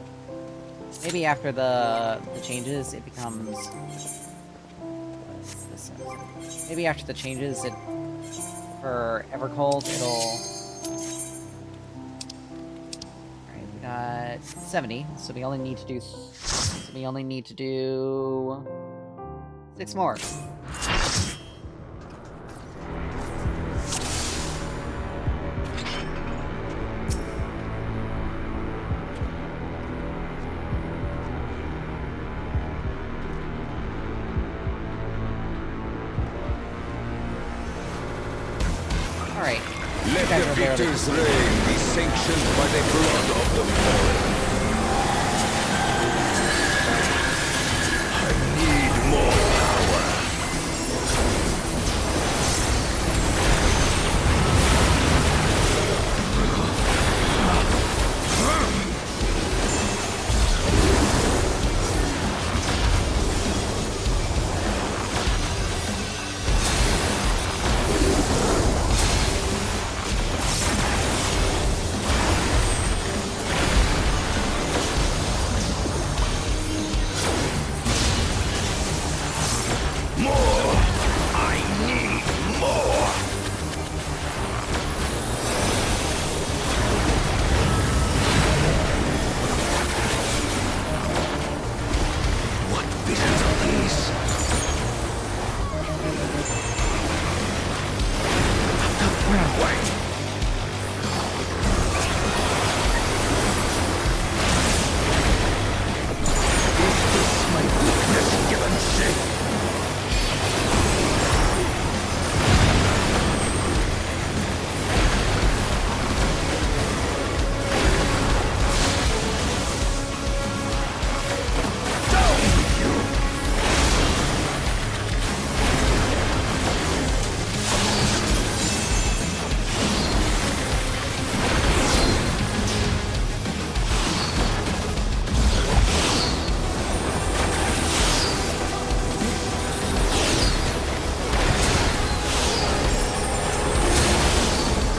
Maybe after the changes, it becomes. What is this? Maybe after the changes, it for Evercold, it'll. Alright, we got 70, so we only need to do. So we only need to do 6 more. Alright. Let the victor's reign be sanctioned by the blood of the fallen. I need more power.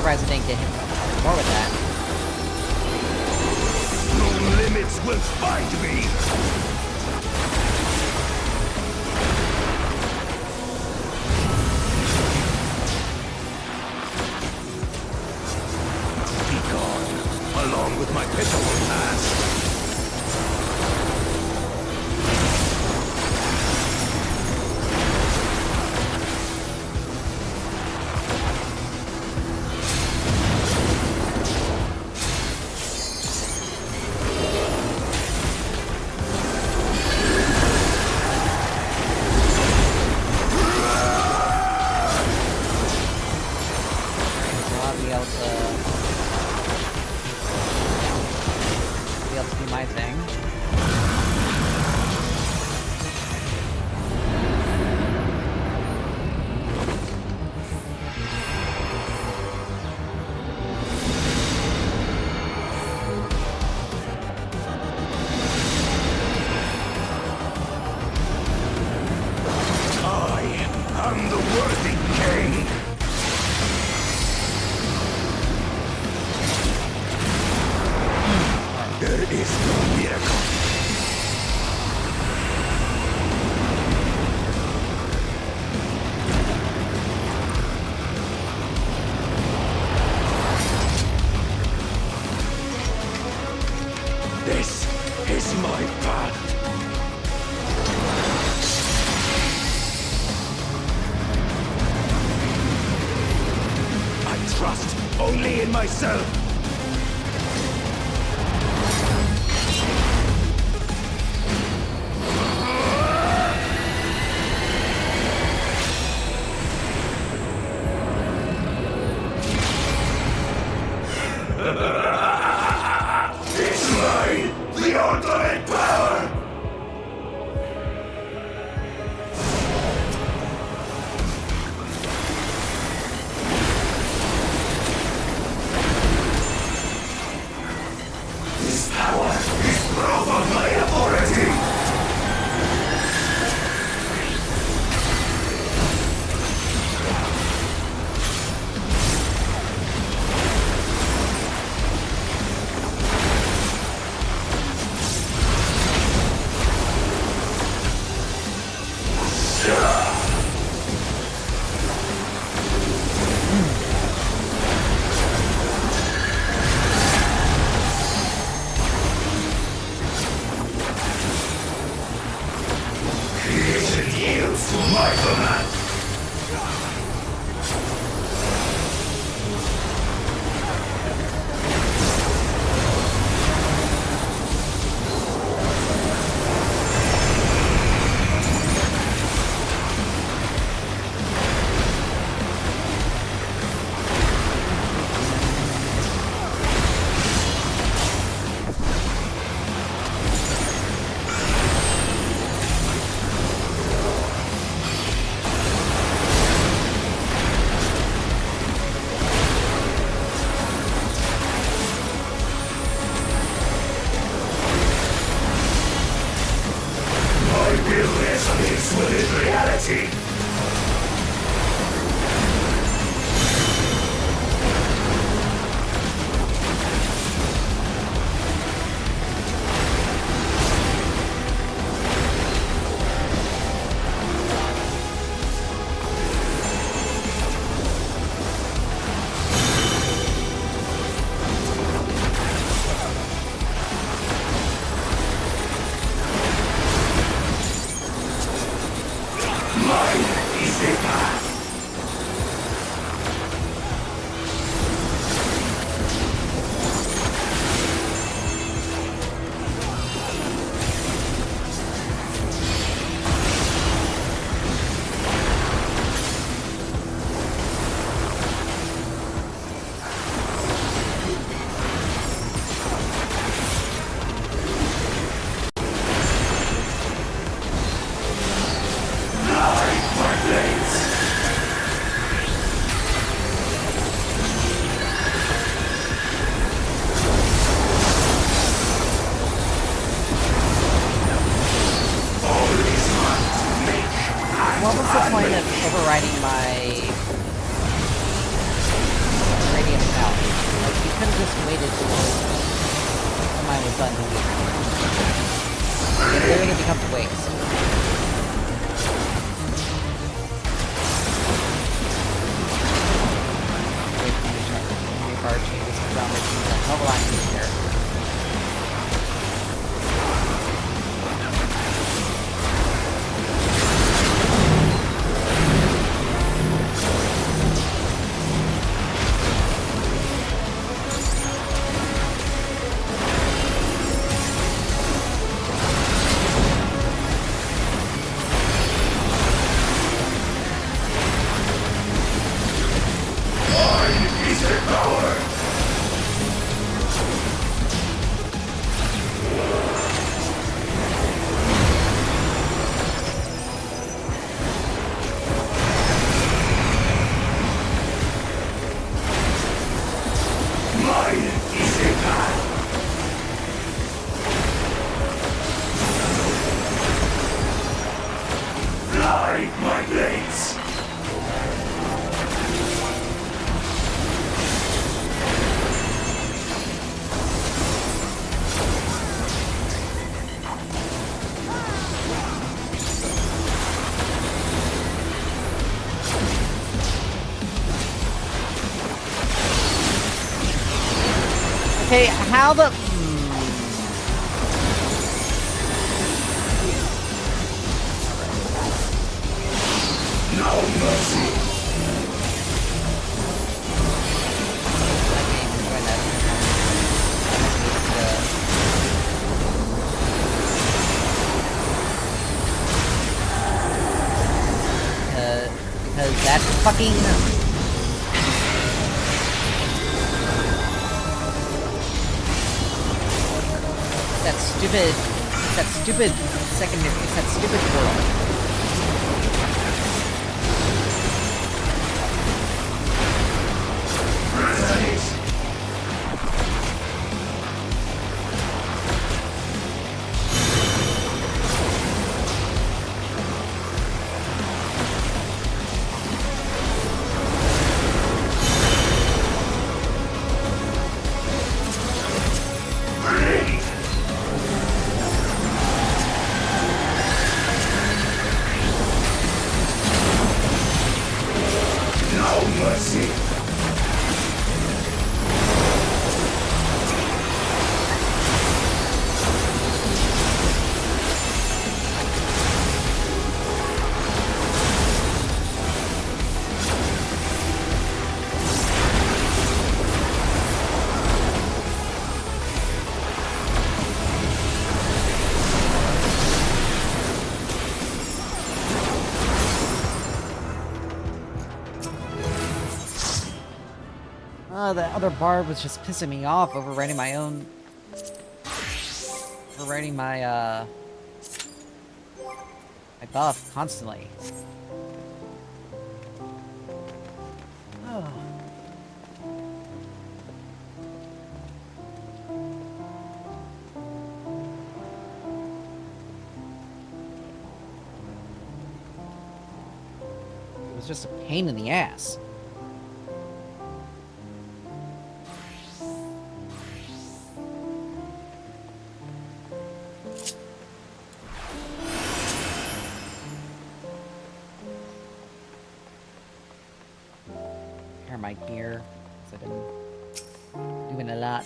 Surprised I didn't get hit more with that. No limits will find me! Be gone, along with my pitiful past. I'm the worthy king! There is no miracle. This is my path. I trust only in myself. It's mine! The ultimate power! This power is proof of my authority! Creation yields to my command! My will resonates with reality! Mine is the path! Light my blades! All is mine to make and What was the point unmake. of overriding my radiant power? Like, you could have just waited till mine was done to leave. It literally becomes a waste. Wait for me to check. New card changes around the level actions here. Mine is the power! Mine is the path! Light my blades! Okay, how the... No mercy. Because that's fucking... that stupid secondary, it's that stupid portal. The other bard was just pissing me off, overwriting my buff constantly. Oh. It was just a pain in the ass. My gear, because I've been doing a lot.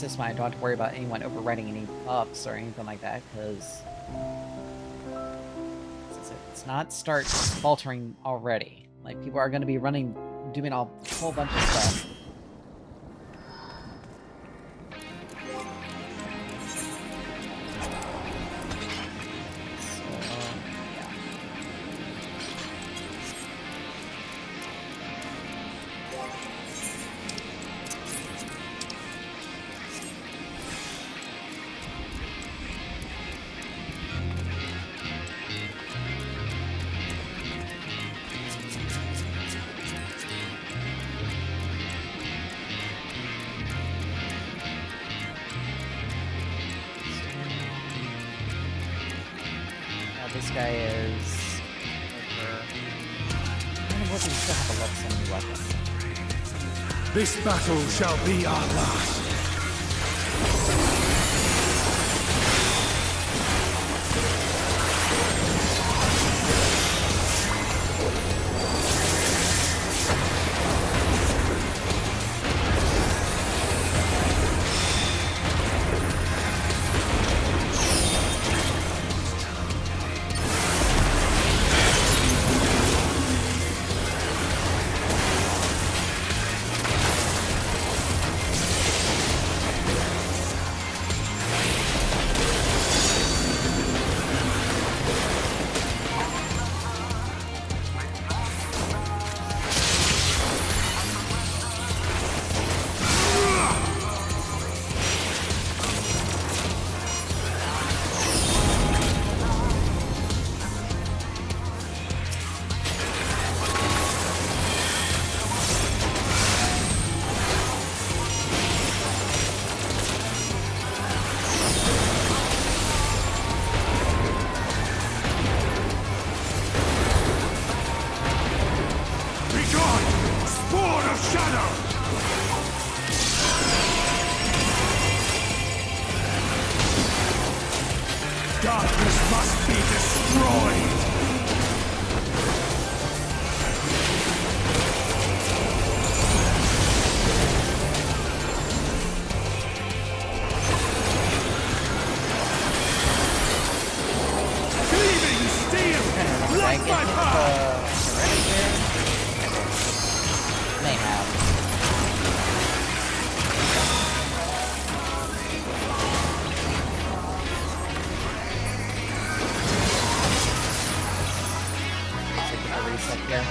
This one I don't have to worry about anyone overriding any buffs or anything like that, because it's not start faltering already. Like, people are going to be doing a whole bunch of stuff. This guy is over. I don't know if we still have a level 70 weapon. This battle shall be our last. destroyed! Gleaming steel! Light my path! May have. Let's get the reset here.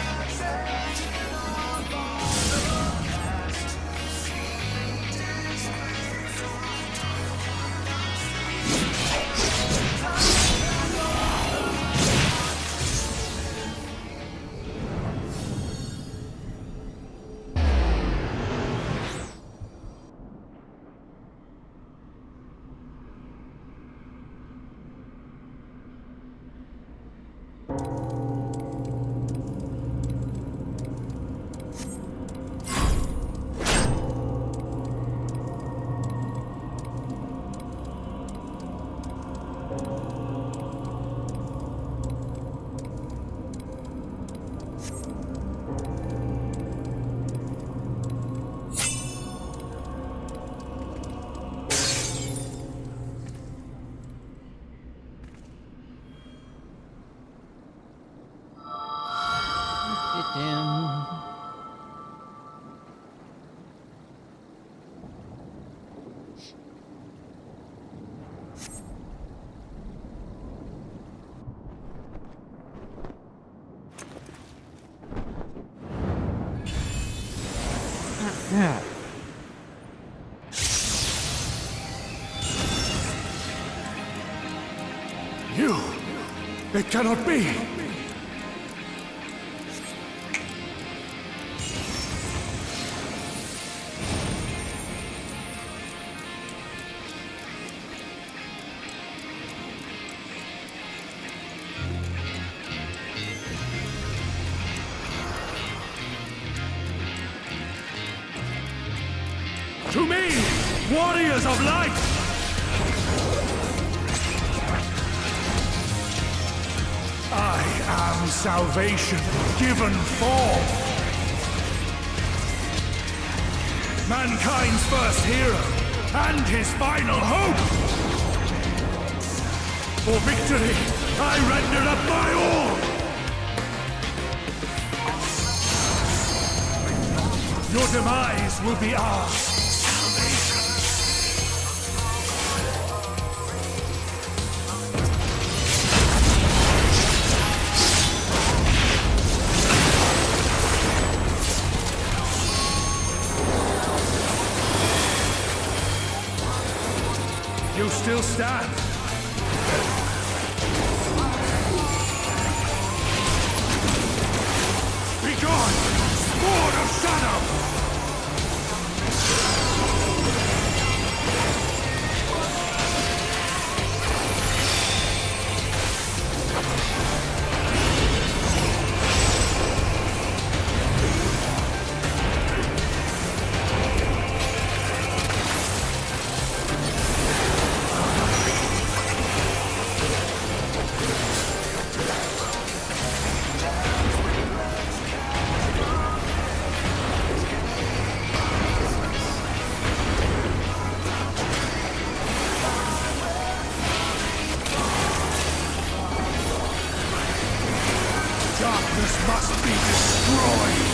Yeah. You! It cannot be! To me, warriors of light! I am salvation given form. Mankind's first hero and his final hope. For victory, I render up my all. Your demise will be ours. You still stand. Be gone, Sword of Shadow! Darkness must be destroyed!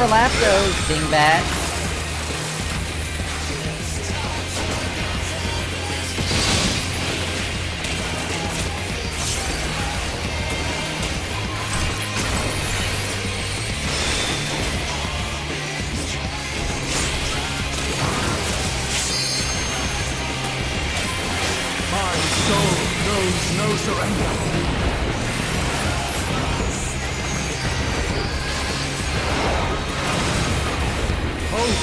Overlap those, dingbat. means no surrender. Hope,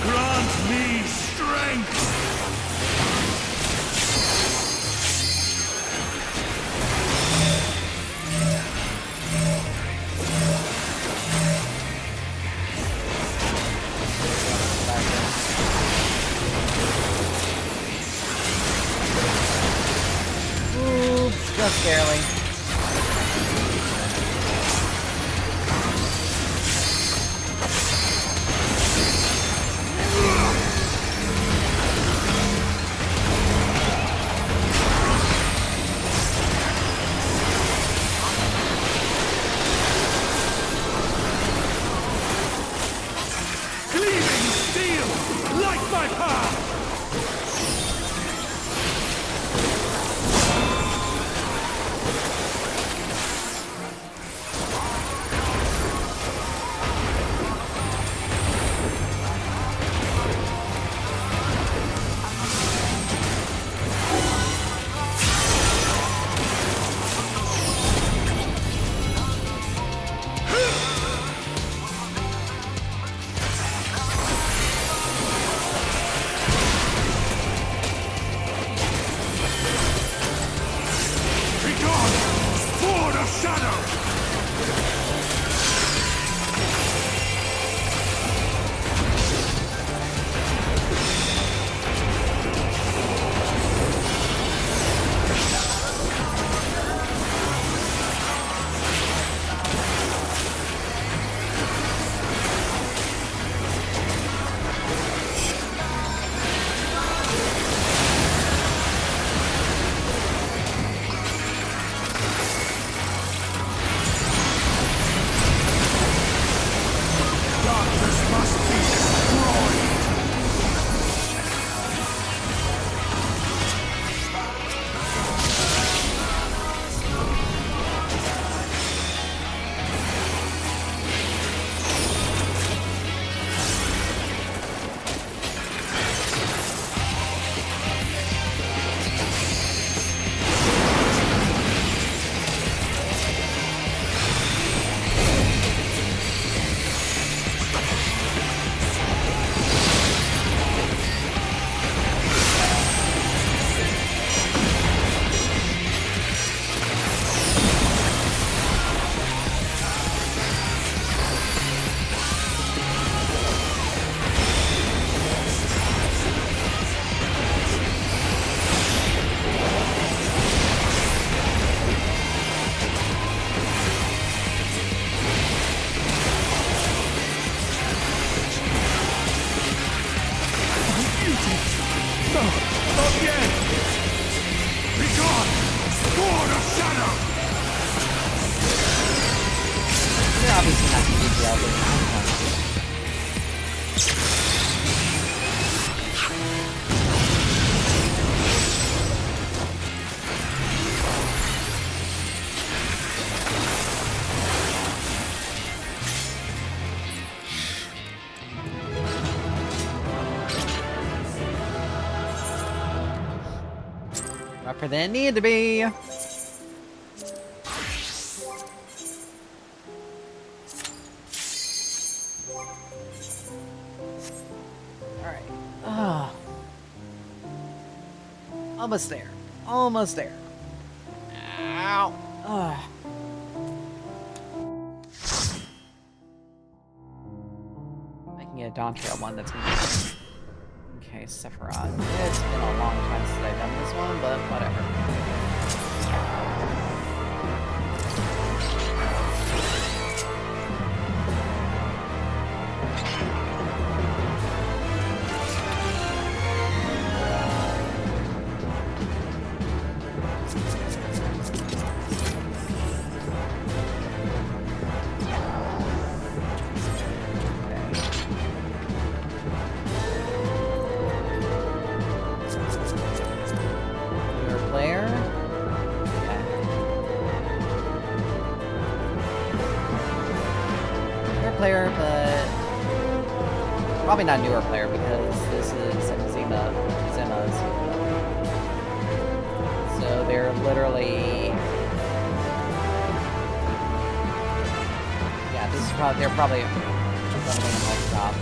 grant me strength! Just barely. Gleaming steel, light my path! Obviously not going to be able to rougher than it needed to be. Almost there. Almost there. Ow. Ugh. I can get a Dawn Trail one that's gonna be... Okay, Sephiroth. It's been a long time since I've done this one, but whatever. Player, but probably not newer player because this is Zema's. So they're literally... Yeah, this is probably... They're probably running a health drop.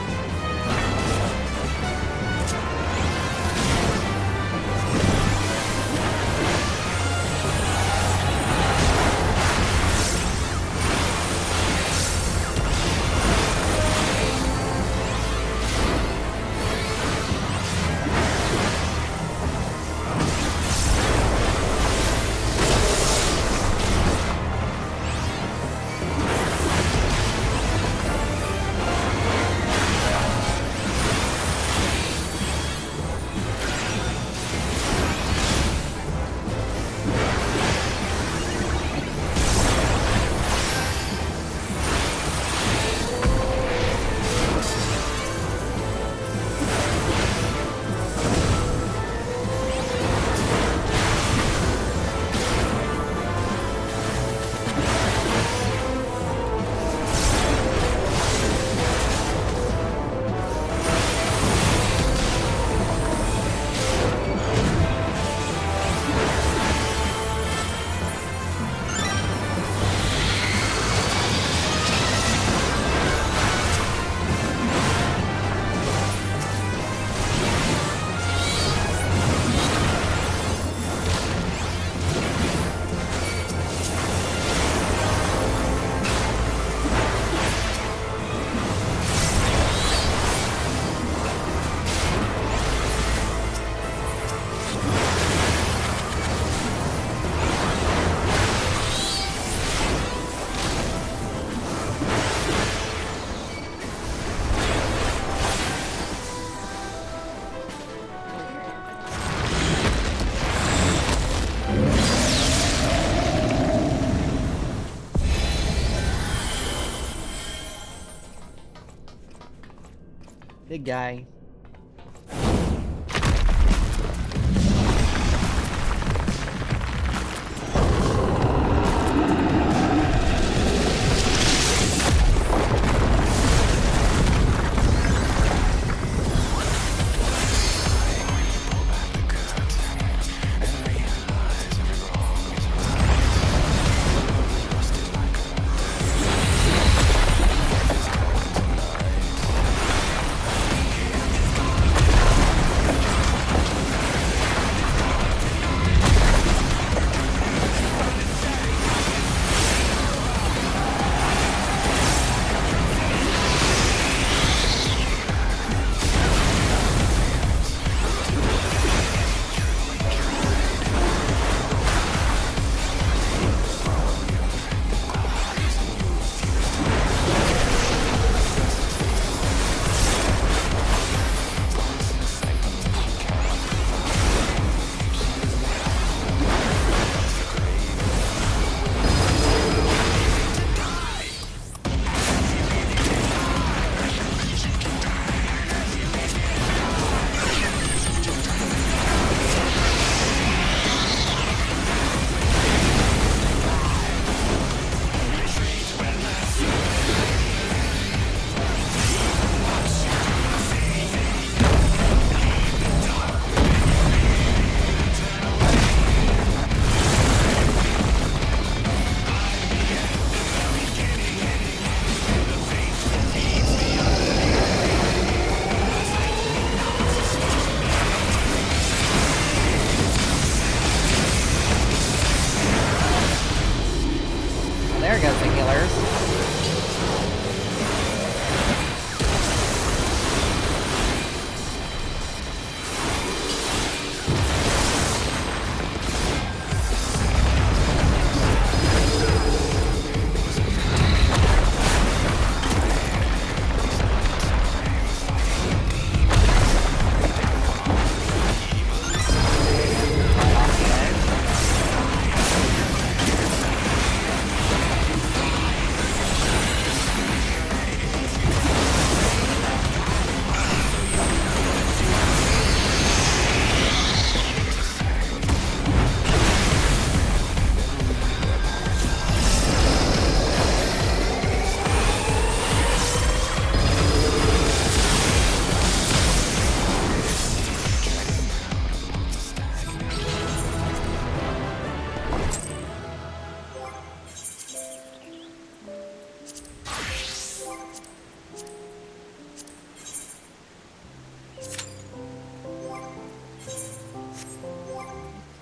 Big guy.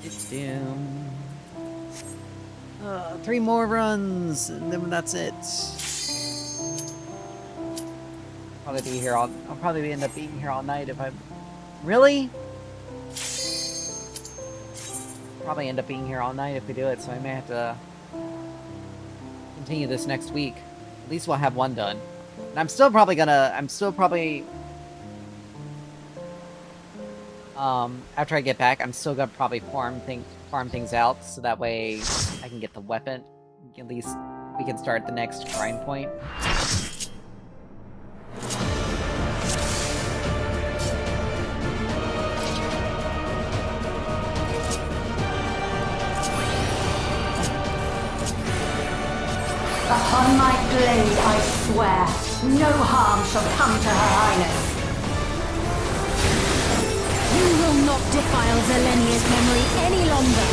It's doom. 3 more runs, and then that's it. I'll probably end up being here all night if I'm... Really? Probably end up being here all night if we do it, so I may have to continue this next week. At least we'll have one done. And I'm still probably after I get back, I'm still gonna probably farm things out, so that way I can get the weapon. At least we can start the next grind point. Upon my blade, I swear, no harm shall come to Her Highness. You will not defile Zelenia's memory any longer.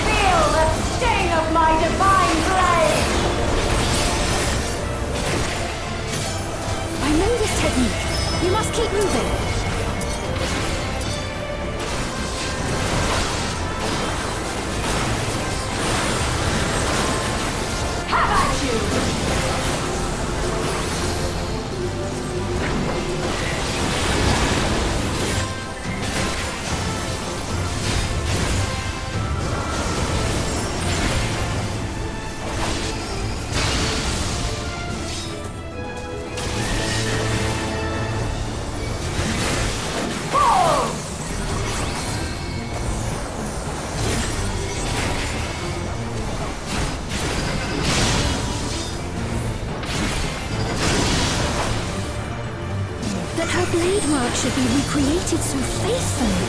Feel the sting of my divine blade! I know this technique. You must keep moving. Have at you! That her blade work should be recreated so faithfully.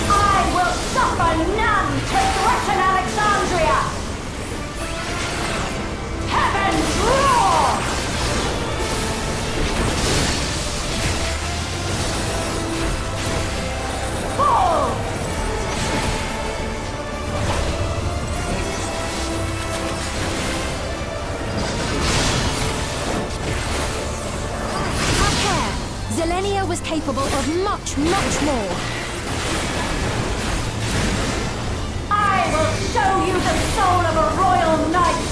I will suffer none to threaten Alexandria! Heaven's roar! Fall! Have care. Zelenia was capable of much, much more. I will show you the soul of a royal knight!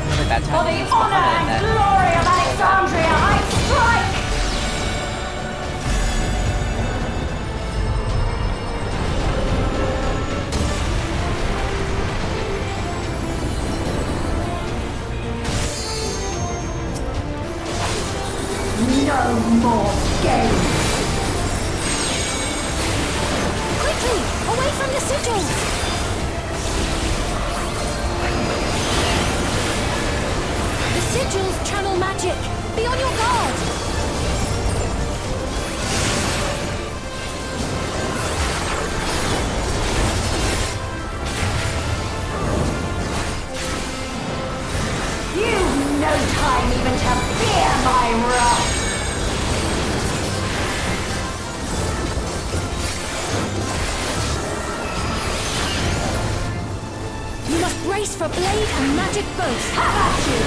Remember that For time the we used honor behind and that. glory of Alexandria, I strike! No more games! Quickly! Away from the sigils! The sigils channel magic! Be on your guard! You've no time even to fear my wrath! You must brace for blade and magic both. Have at you!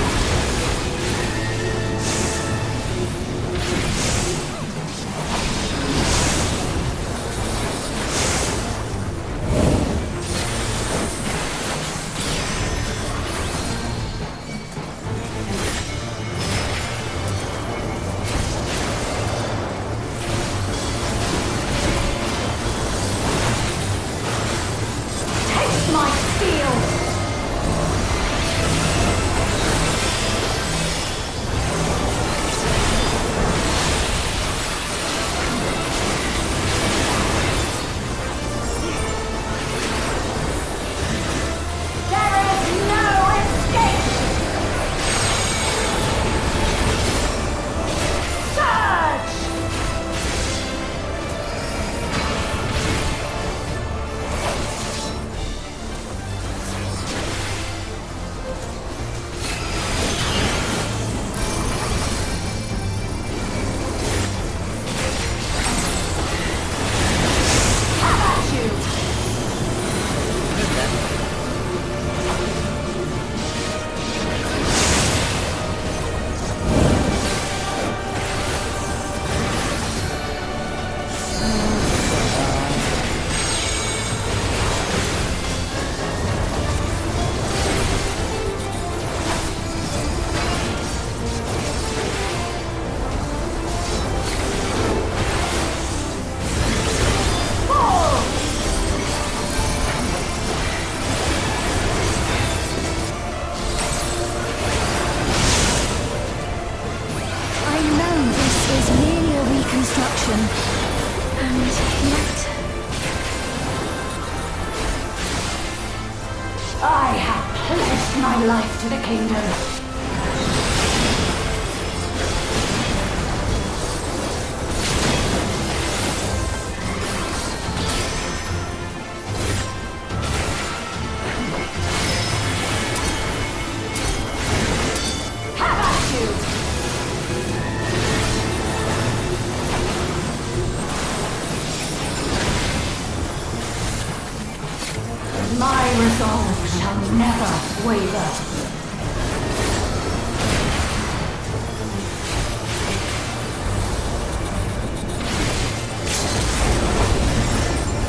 Taste my steel! There is no escape! Surge! I have pledged my life to the kingdom. Have at you! My resolve shall never waver.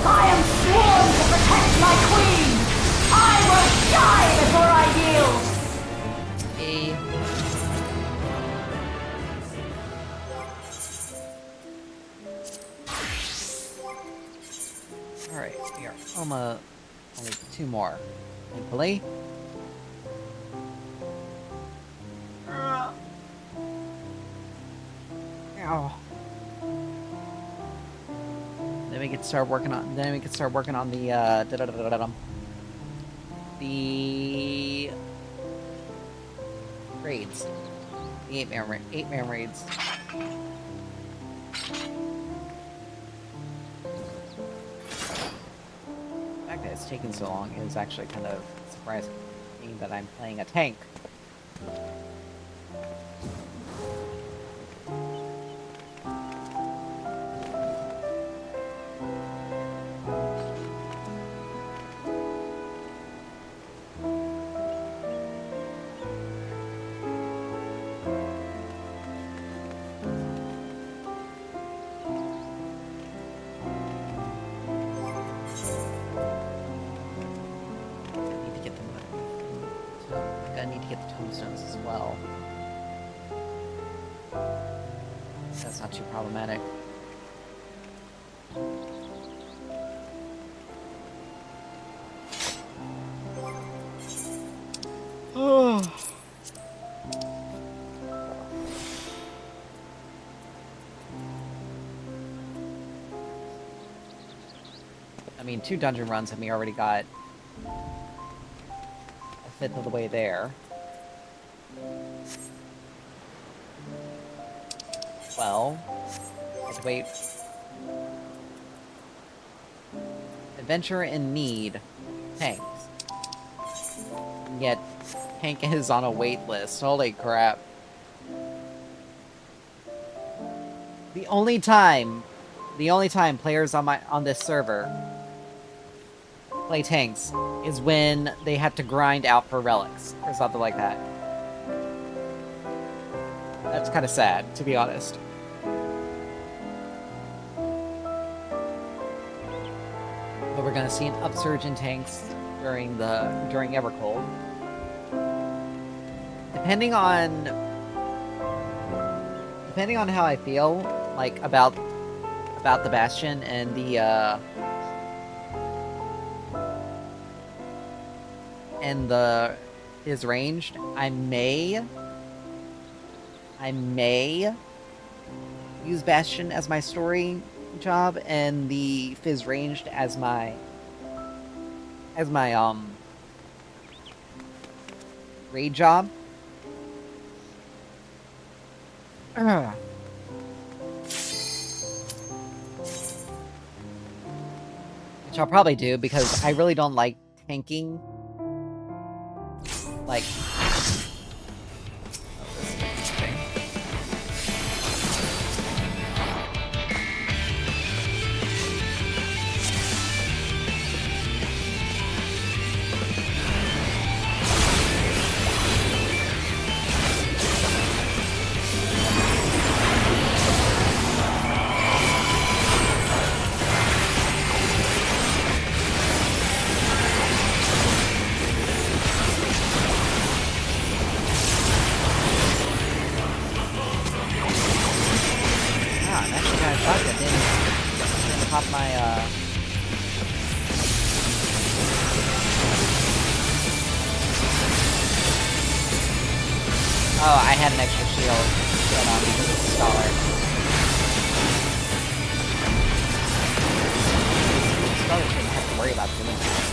I am sworn to protect my queen! I will die before I yield! Alright, we are almost only 2 more, thankfully. Ow. Then we can start working on. Then we can start working on the the raids, the 8-man raids. The fact that it's taking so long is actually kind of surprising, meaning that I'm playing a tank. I need to get the tombstones as well. That's not too problematic. I mean, 2 dungeon runs and we already got a 5th of the way there. Well, let's wait. Adventure in need. Tanks. And yet, Tank is on a wait list. Holy crap. The only time players on this server play tanks is when they have to grind out for relics or something like that. That's kind of sad, to be honest. But we're gonna see an upsurge in tanks during Evercold. Depending on how I feel, like about the Bastion and his ranged, I may use Bastion as my story job and the Fizz ranged as my raid job. Which I'll probably do because I really don't like tanking. Like, I'm actually kind of shocked I didn't pop my, Oh, I had an extra shield going on because of the Scholar. Scholar shouldn't have to worry about doing that.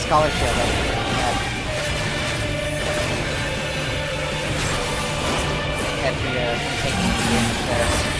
Scholar Shield. Head for your taking damage there.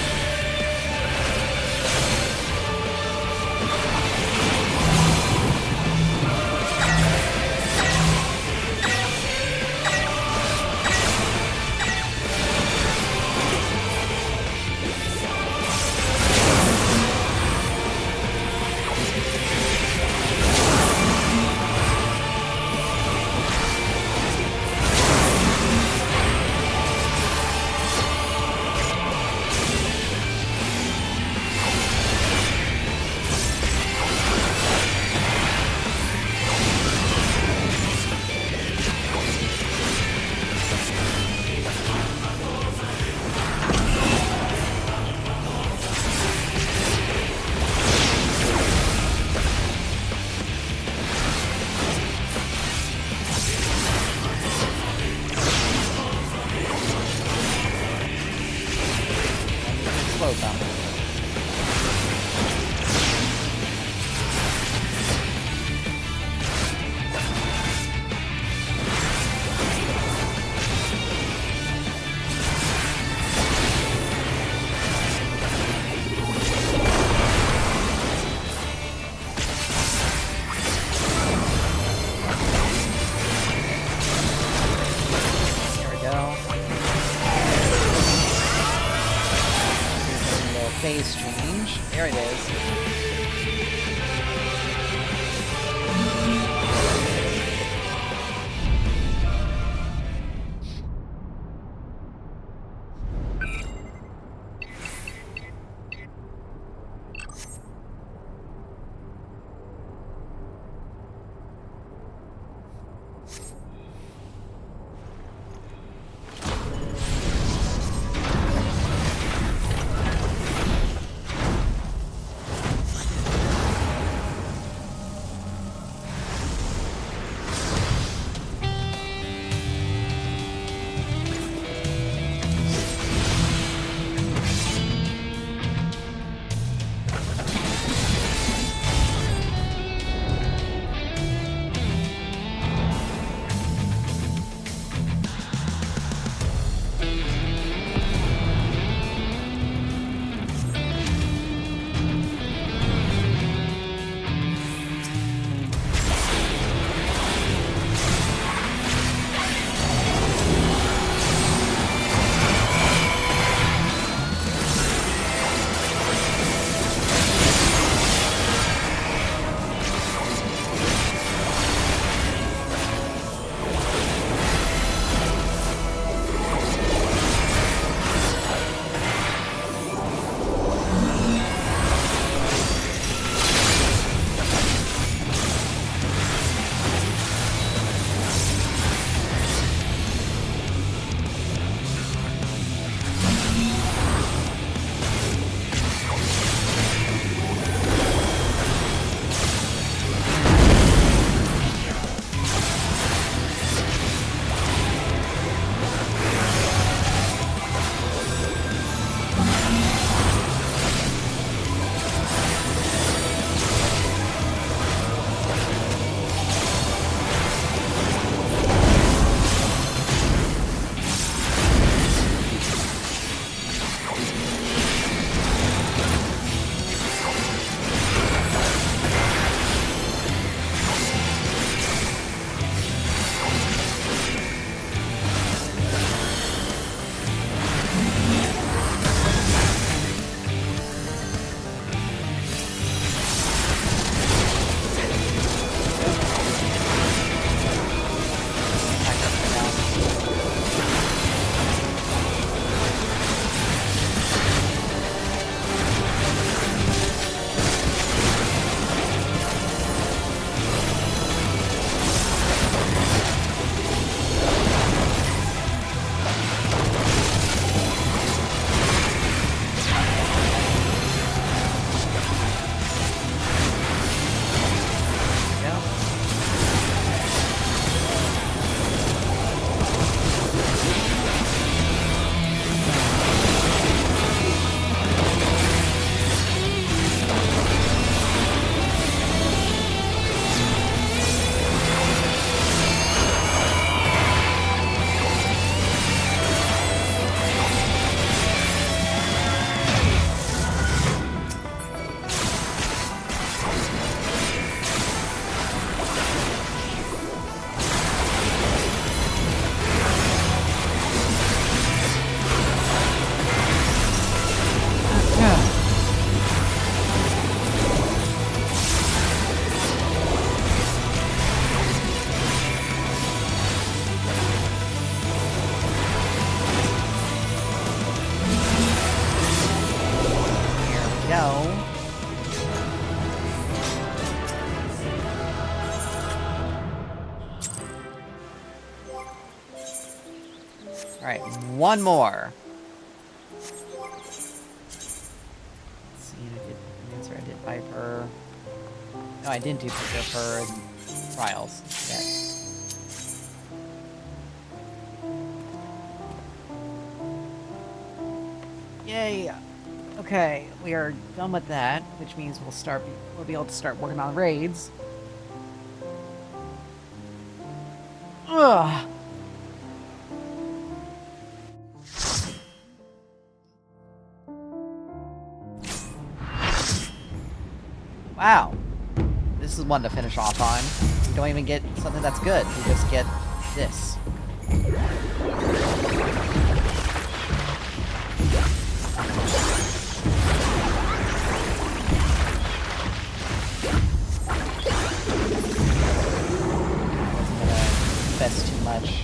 Slow down. There we go. The phase change. There it is. one more. Let's see, I did Viper. No, I didn't do Viper for Trials yet. Yay! Okay, we are done with that, which means we'll be able to start working on raids. Ugh! Wow. This is one to finish off on. We don't even get something that's good. We just get this. Invest too much.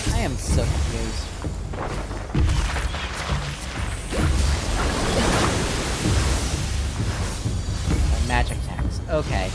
I am so confused. Magic attacks. Okay.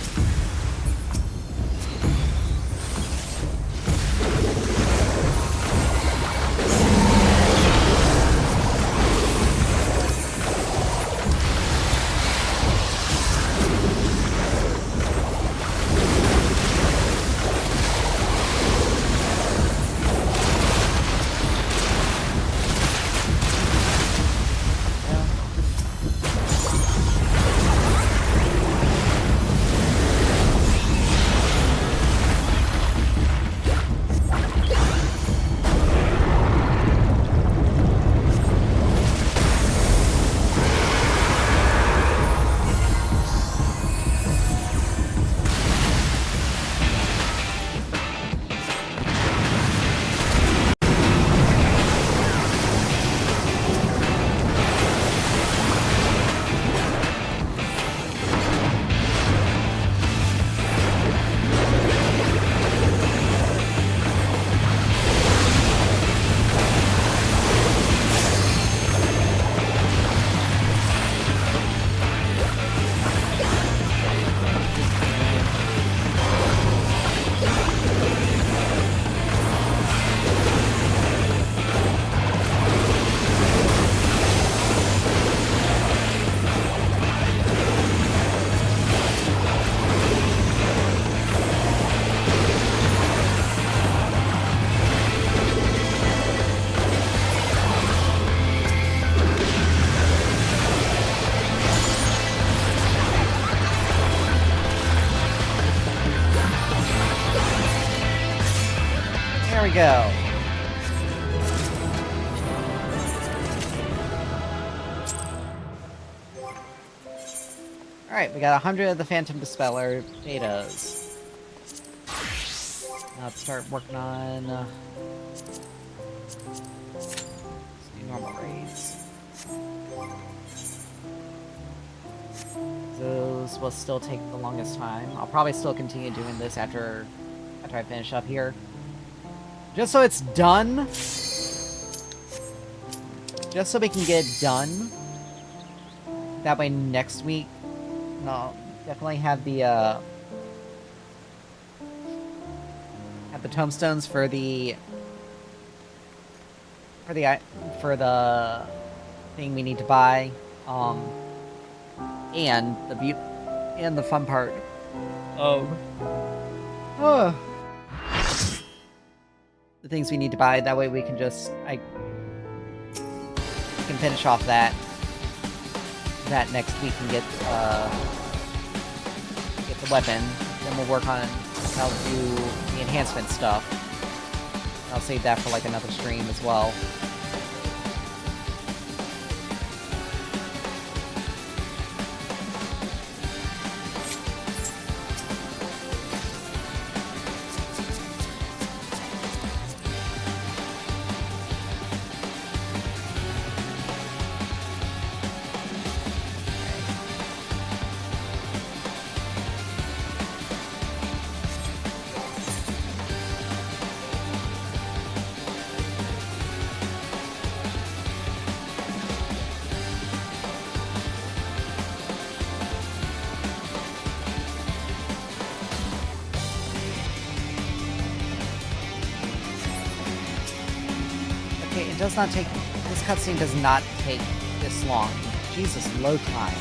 There we go. Alright, we got 100 of the Phantom Dispeller betas. Now let's start working on let's do normal raids. Those will still take the longest time. I'll probably still continue doing this after I finish up here. Just so it's done. Just so we can get it done. That way next week, no, definitely have the tomestones for the thing we need to buy. And the fun part of the things we need to buy. That way we can just we can finish off that next week and get the weapon. Then we'll work on how to do the enhancement stuff. I'll save that for like another stream as well. Okay, it does not take... This cutscene does not take this long. Jesus, low time.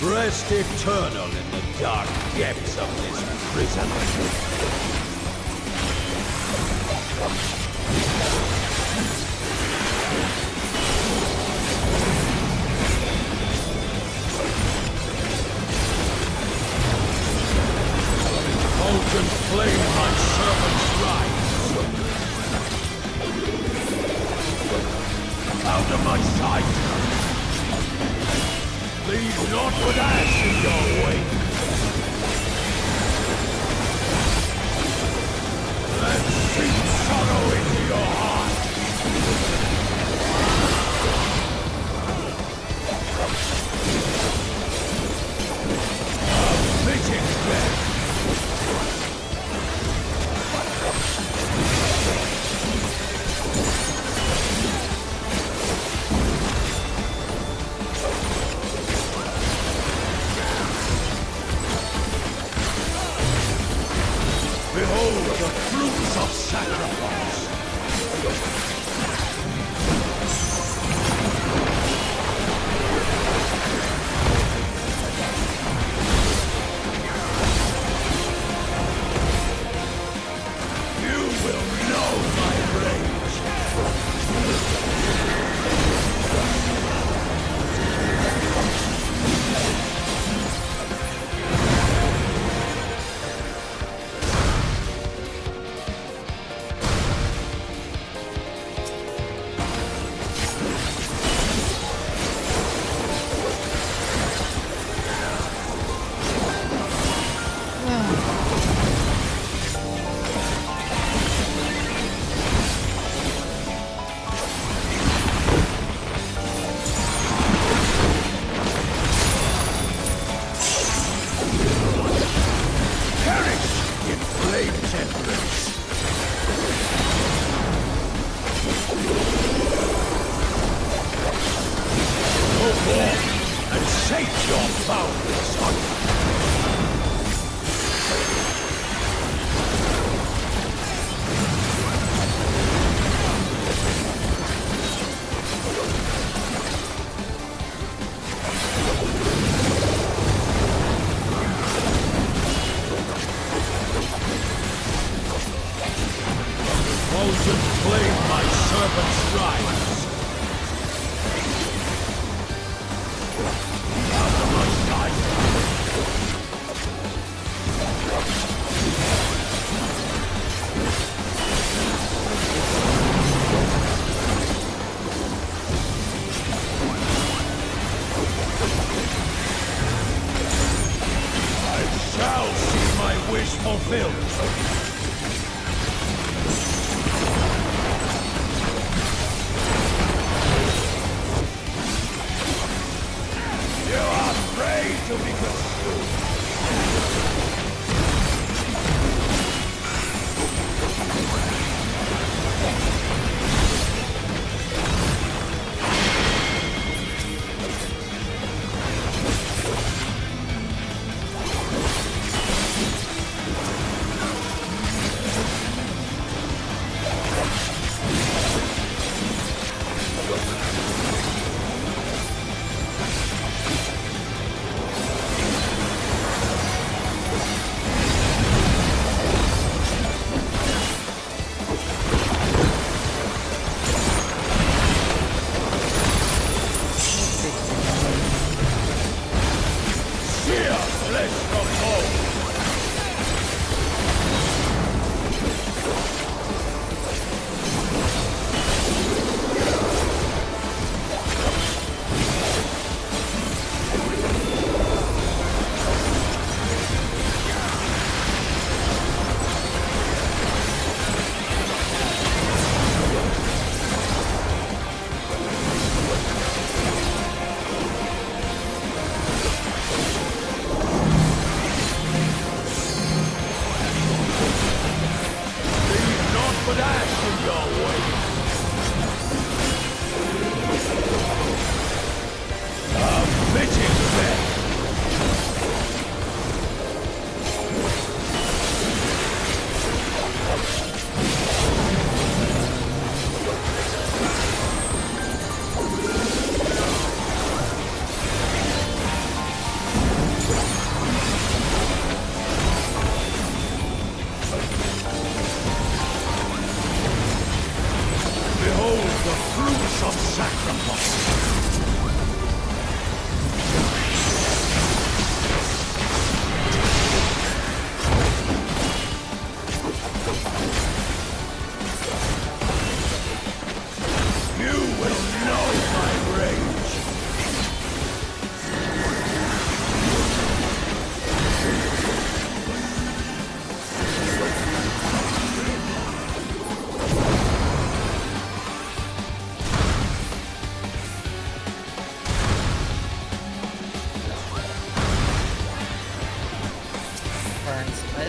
Rest eternal in the dark depths of this prison. Molten flame my servant's rise. Out of my sight! Leave not with ash in your wake! Let deep sorrow into your heart! A fitting death! Behold the fruits of sacrifice! You will know my rage! And shake your boundless hunger! Molten flame my servant strives! Out of my sight! I shall see my wish fulfilled! You are afraid to be consumed!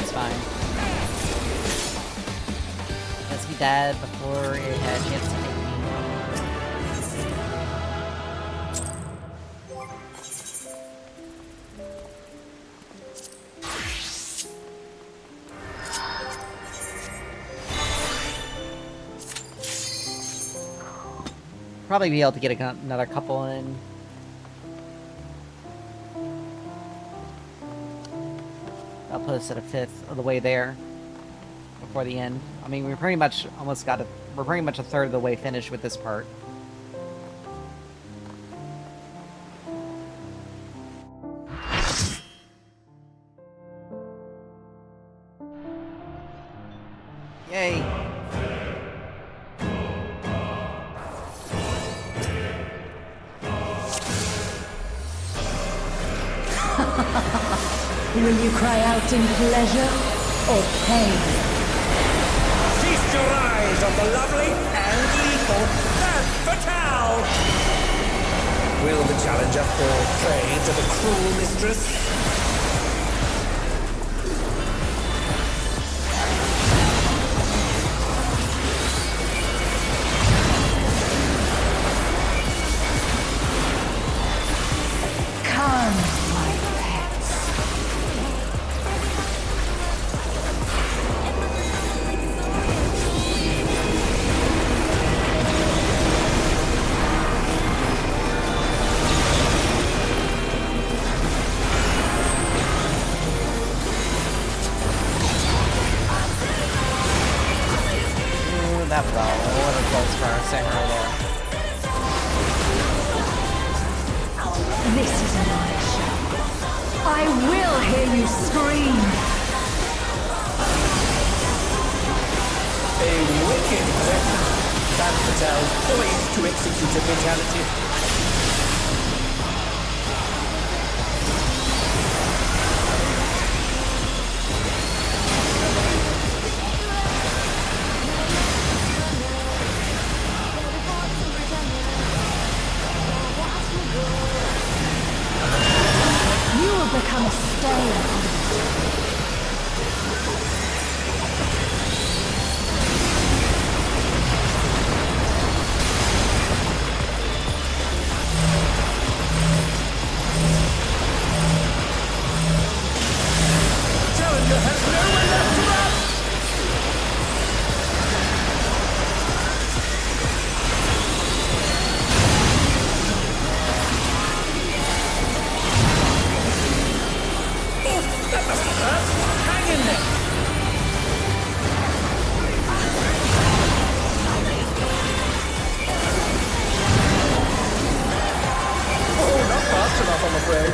It's fine. Let's be dead before it had a chance to take me. Probably be able to get another couple in. I'll put us at a fifth of the way there before the end. I mean, we pretty much almost got we're pretty much a third of the way finished with this part. Yay! Will you cry out in pleasure or pain? Feast your eyes on the lovely and lethal Femme Fatale! Will the challenger fall prey to the cruel mistress? Come, my pets. Ooh, that was a little close for our samurai there. This is my show. I will hear you scream. A wicked weapon. Femme Fatale poised to execute a fatality. You will become a stay. Challenger has nowhere left to run! Oof, that must have hurt. Hang in there. Oh, not fast enough, I'm afraid.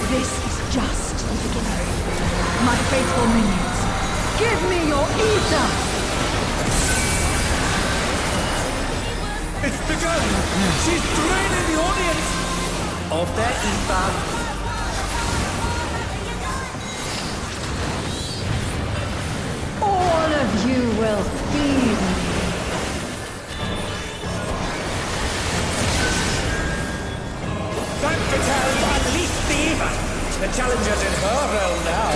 This is just the beginning. My faithful minions, give me your ether! It's begun! She's draining the audience of their ether. All of you will feed me. Femme Fatale unleashed the ether! The challenger's in her realm now.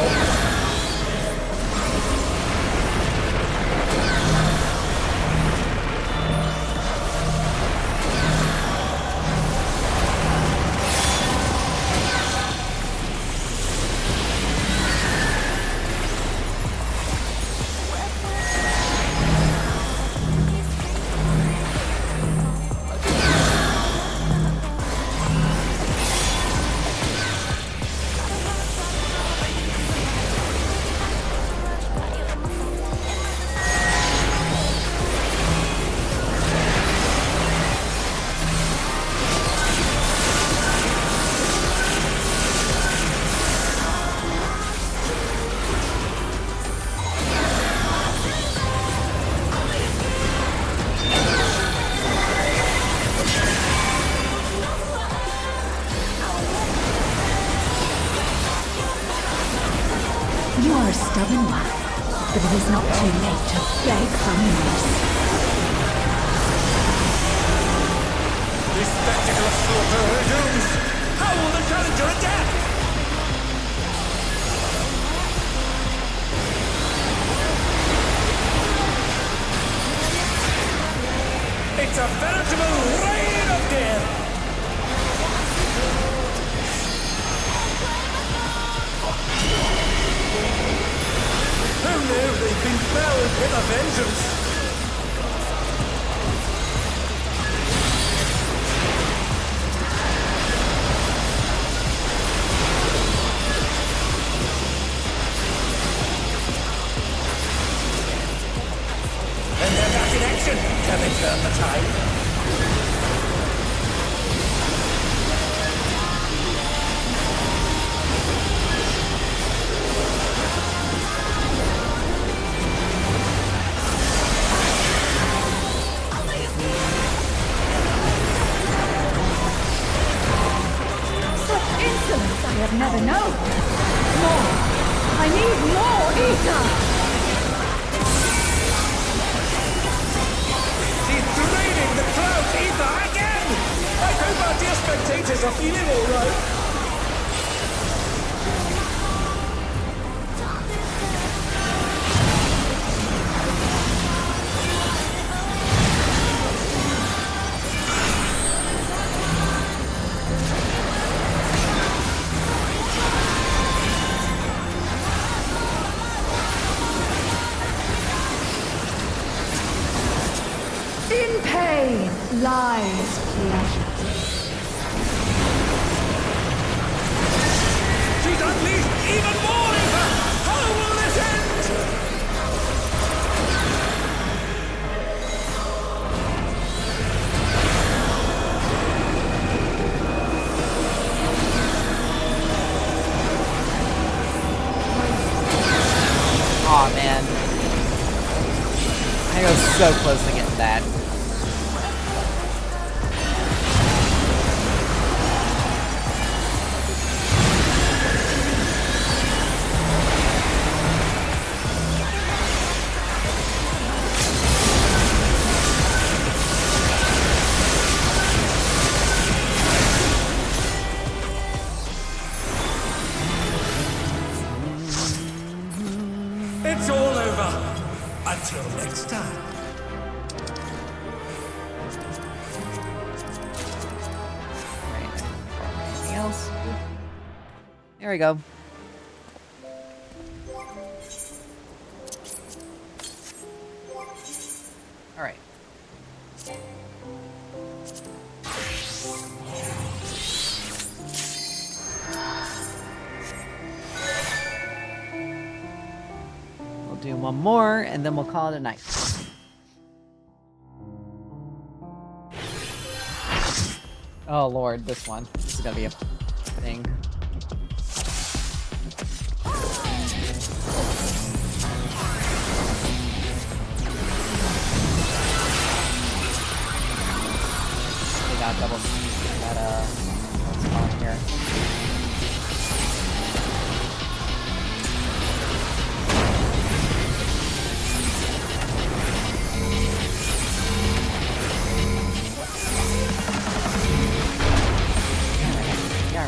You are a stubborn one, but it is not too late to beg for mercy. This spectacle of slaughter resumes! How will the challenger adapt? It's a veritable reign of death! Oh no, they've been felled with a vengeance! And they're back in action! Can they turn the tide? Such insolence I have never known. More. I need more ether. He's draining the cloud ether again! I hope our dear spectators are feeling alright. In pain lies pleasure. She's unleashed even more ether! How will this end? Aw, man. I was so close to getting that. It's all over. Until next time. Right. Anything else? There we go. Alright. We'll do one more, and then we'll call it a night. Oh lord, this one. This is gonna be a thing. They got double that what's it called here. Yeah,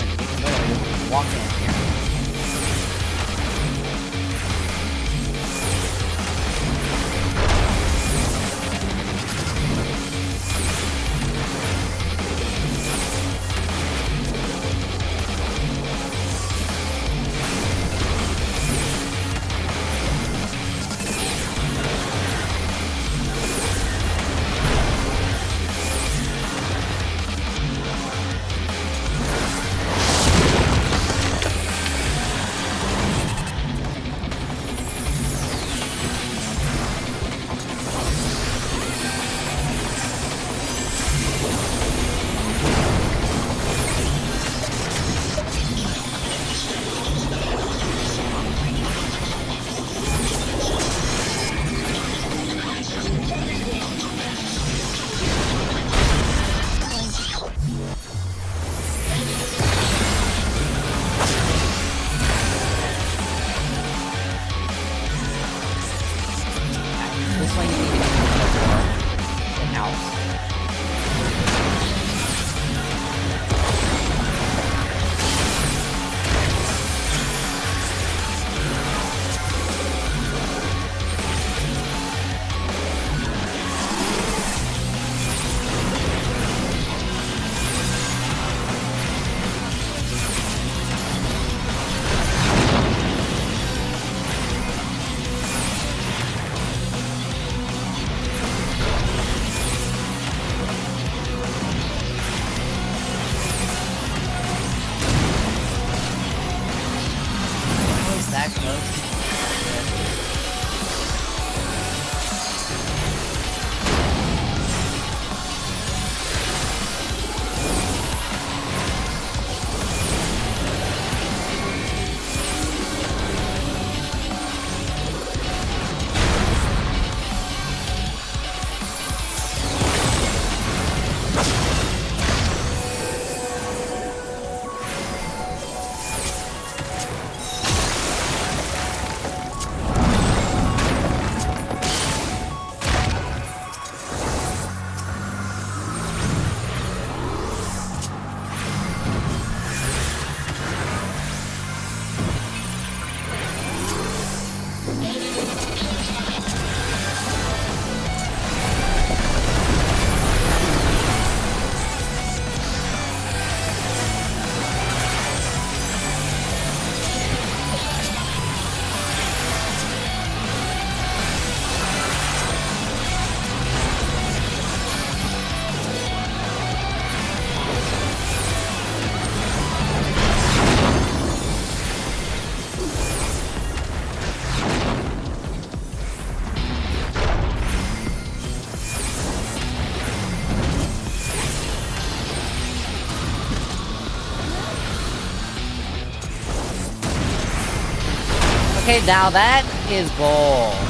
I suppose. Okay, now that is bold.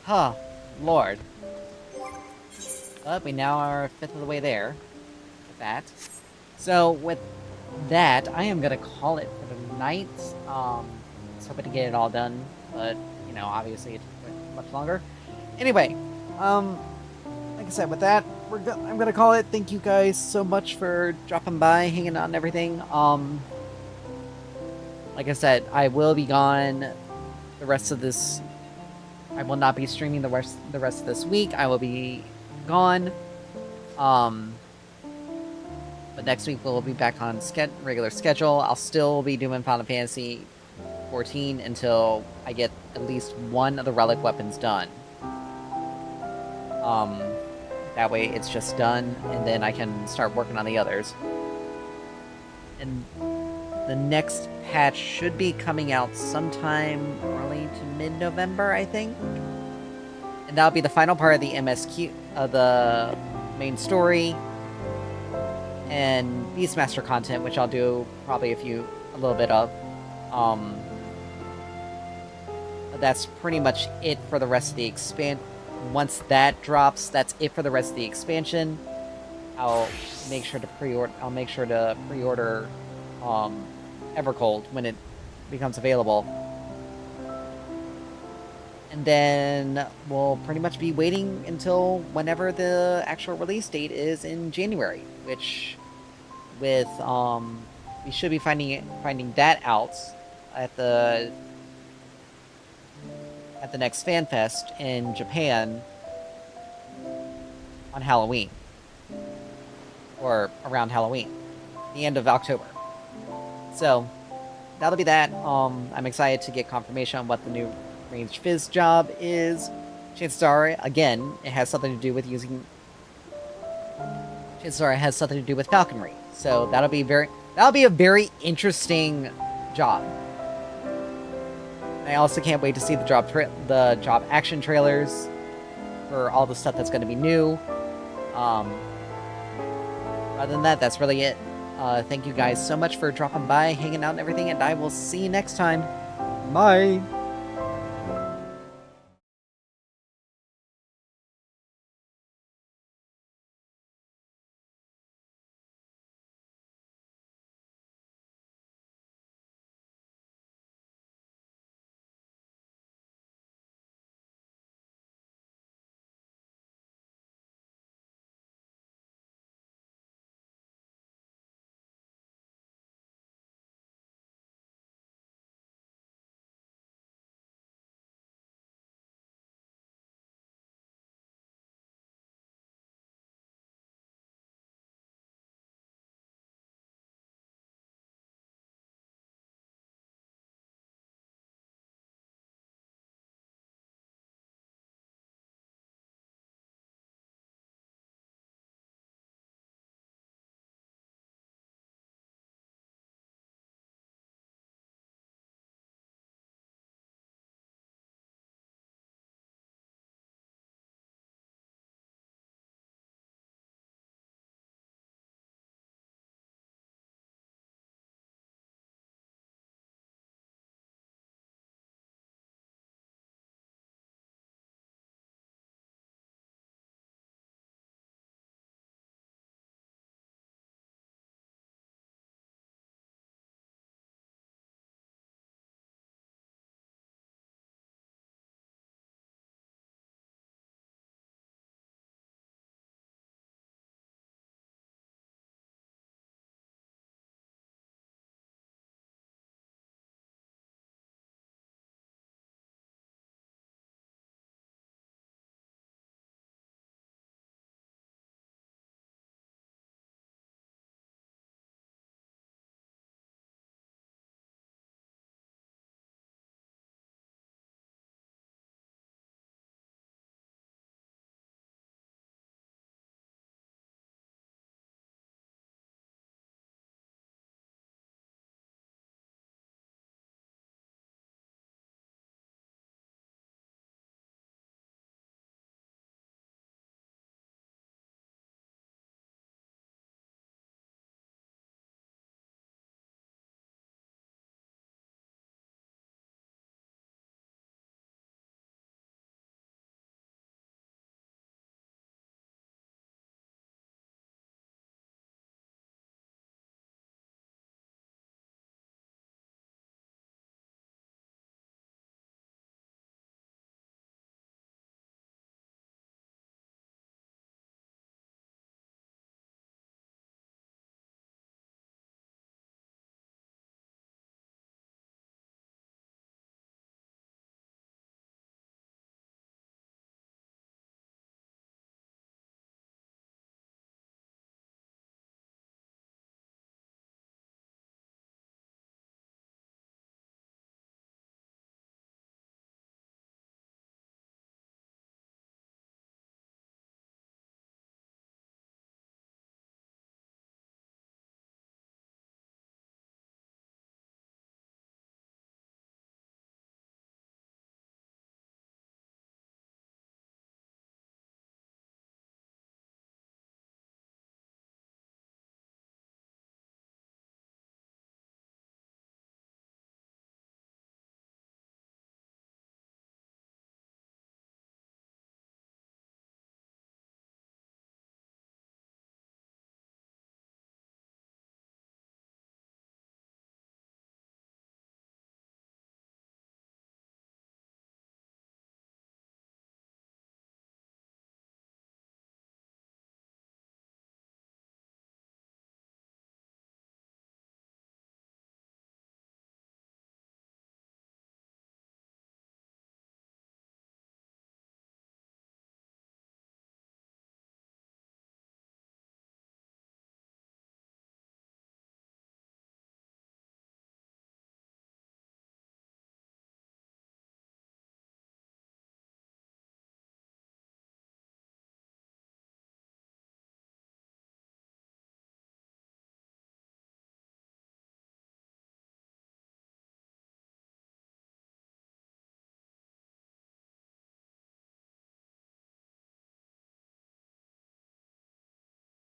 Huh, Lord. But we now are a fifth of the way there. With that. So, with that, I am gonna call it for the night. I was hoping to get it all done, but, you know, obviously it took much longer. Anyway, like I said, with that, I'm gonna call it. Thank you guys so much for dropping by, hanging out and everything. Like I said, I will be gone the rest of this. I will not be streaming the rest of this week. I will be gone. But next week we'll be back on regular schedule. I'll still be doing Final Fantasy 14 until I get at least one of the relic weapons done. That way it's just done, and then I can start working on the others. And the next patch should be coming out sometime early to mid-November, I think. And that'll be the final part of the MSQ, of the main story, and Beastmaster content, which I'll do probably a little bit of. But that's pretty much it for the rest of the Once that drops, that's it for the rest of the expansion. I'll make sure to pre-order Evercold when it becomes available. And then we'll pretty much be waiting until whenever the actual release date is in January, which with we should be finding that out at the next Fan Fest in Japan on Halloween. Or around Halloween. The end of October. So, that'll be that. I'm excited to get confirmation on what the new Ranged Fizz job is. Chances are, again, it has something to do with falconry. So that'll be a very interesting job. I also can't wait to see the job action trailers for all the stuff that's going to be new. Other than that, that's really it. Thank you guys so much for dropping by, hanging out and everything, and I will see you next time. Bye!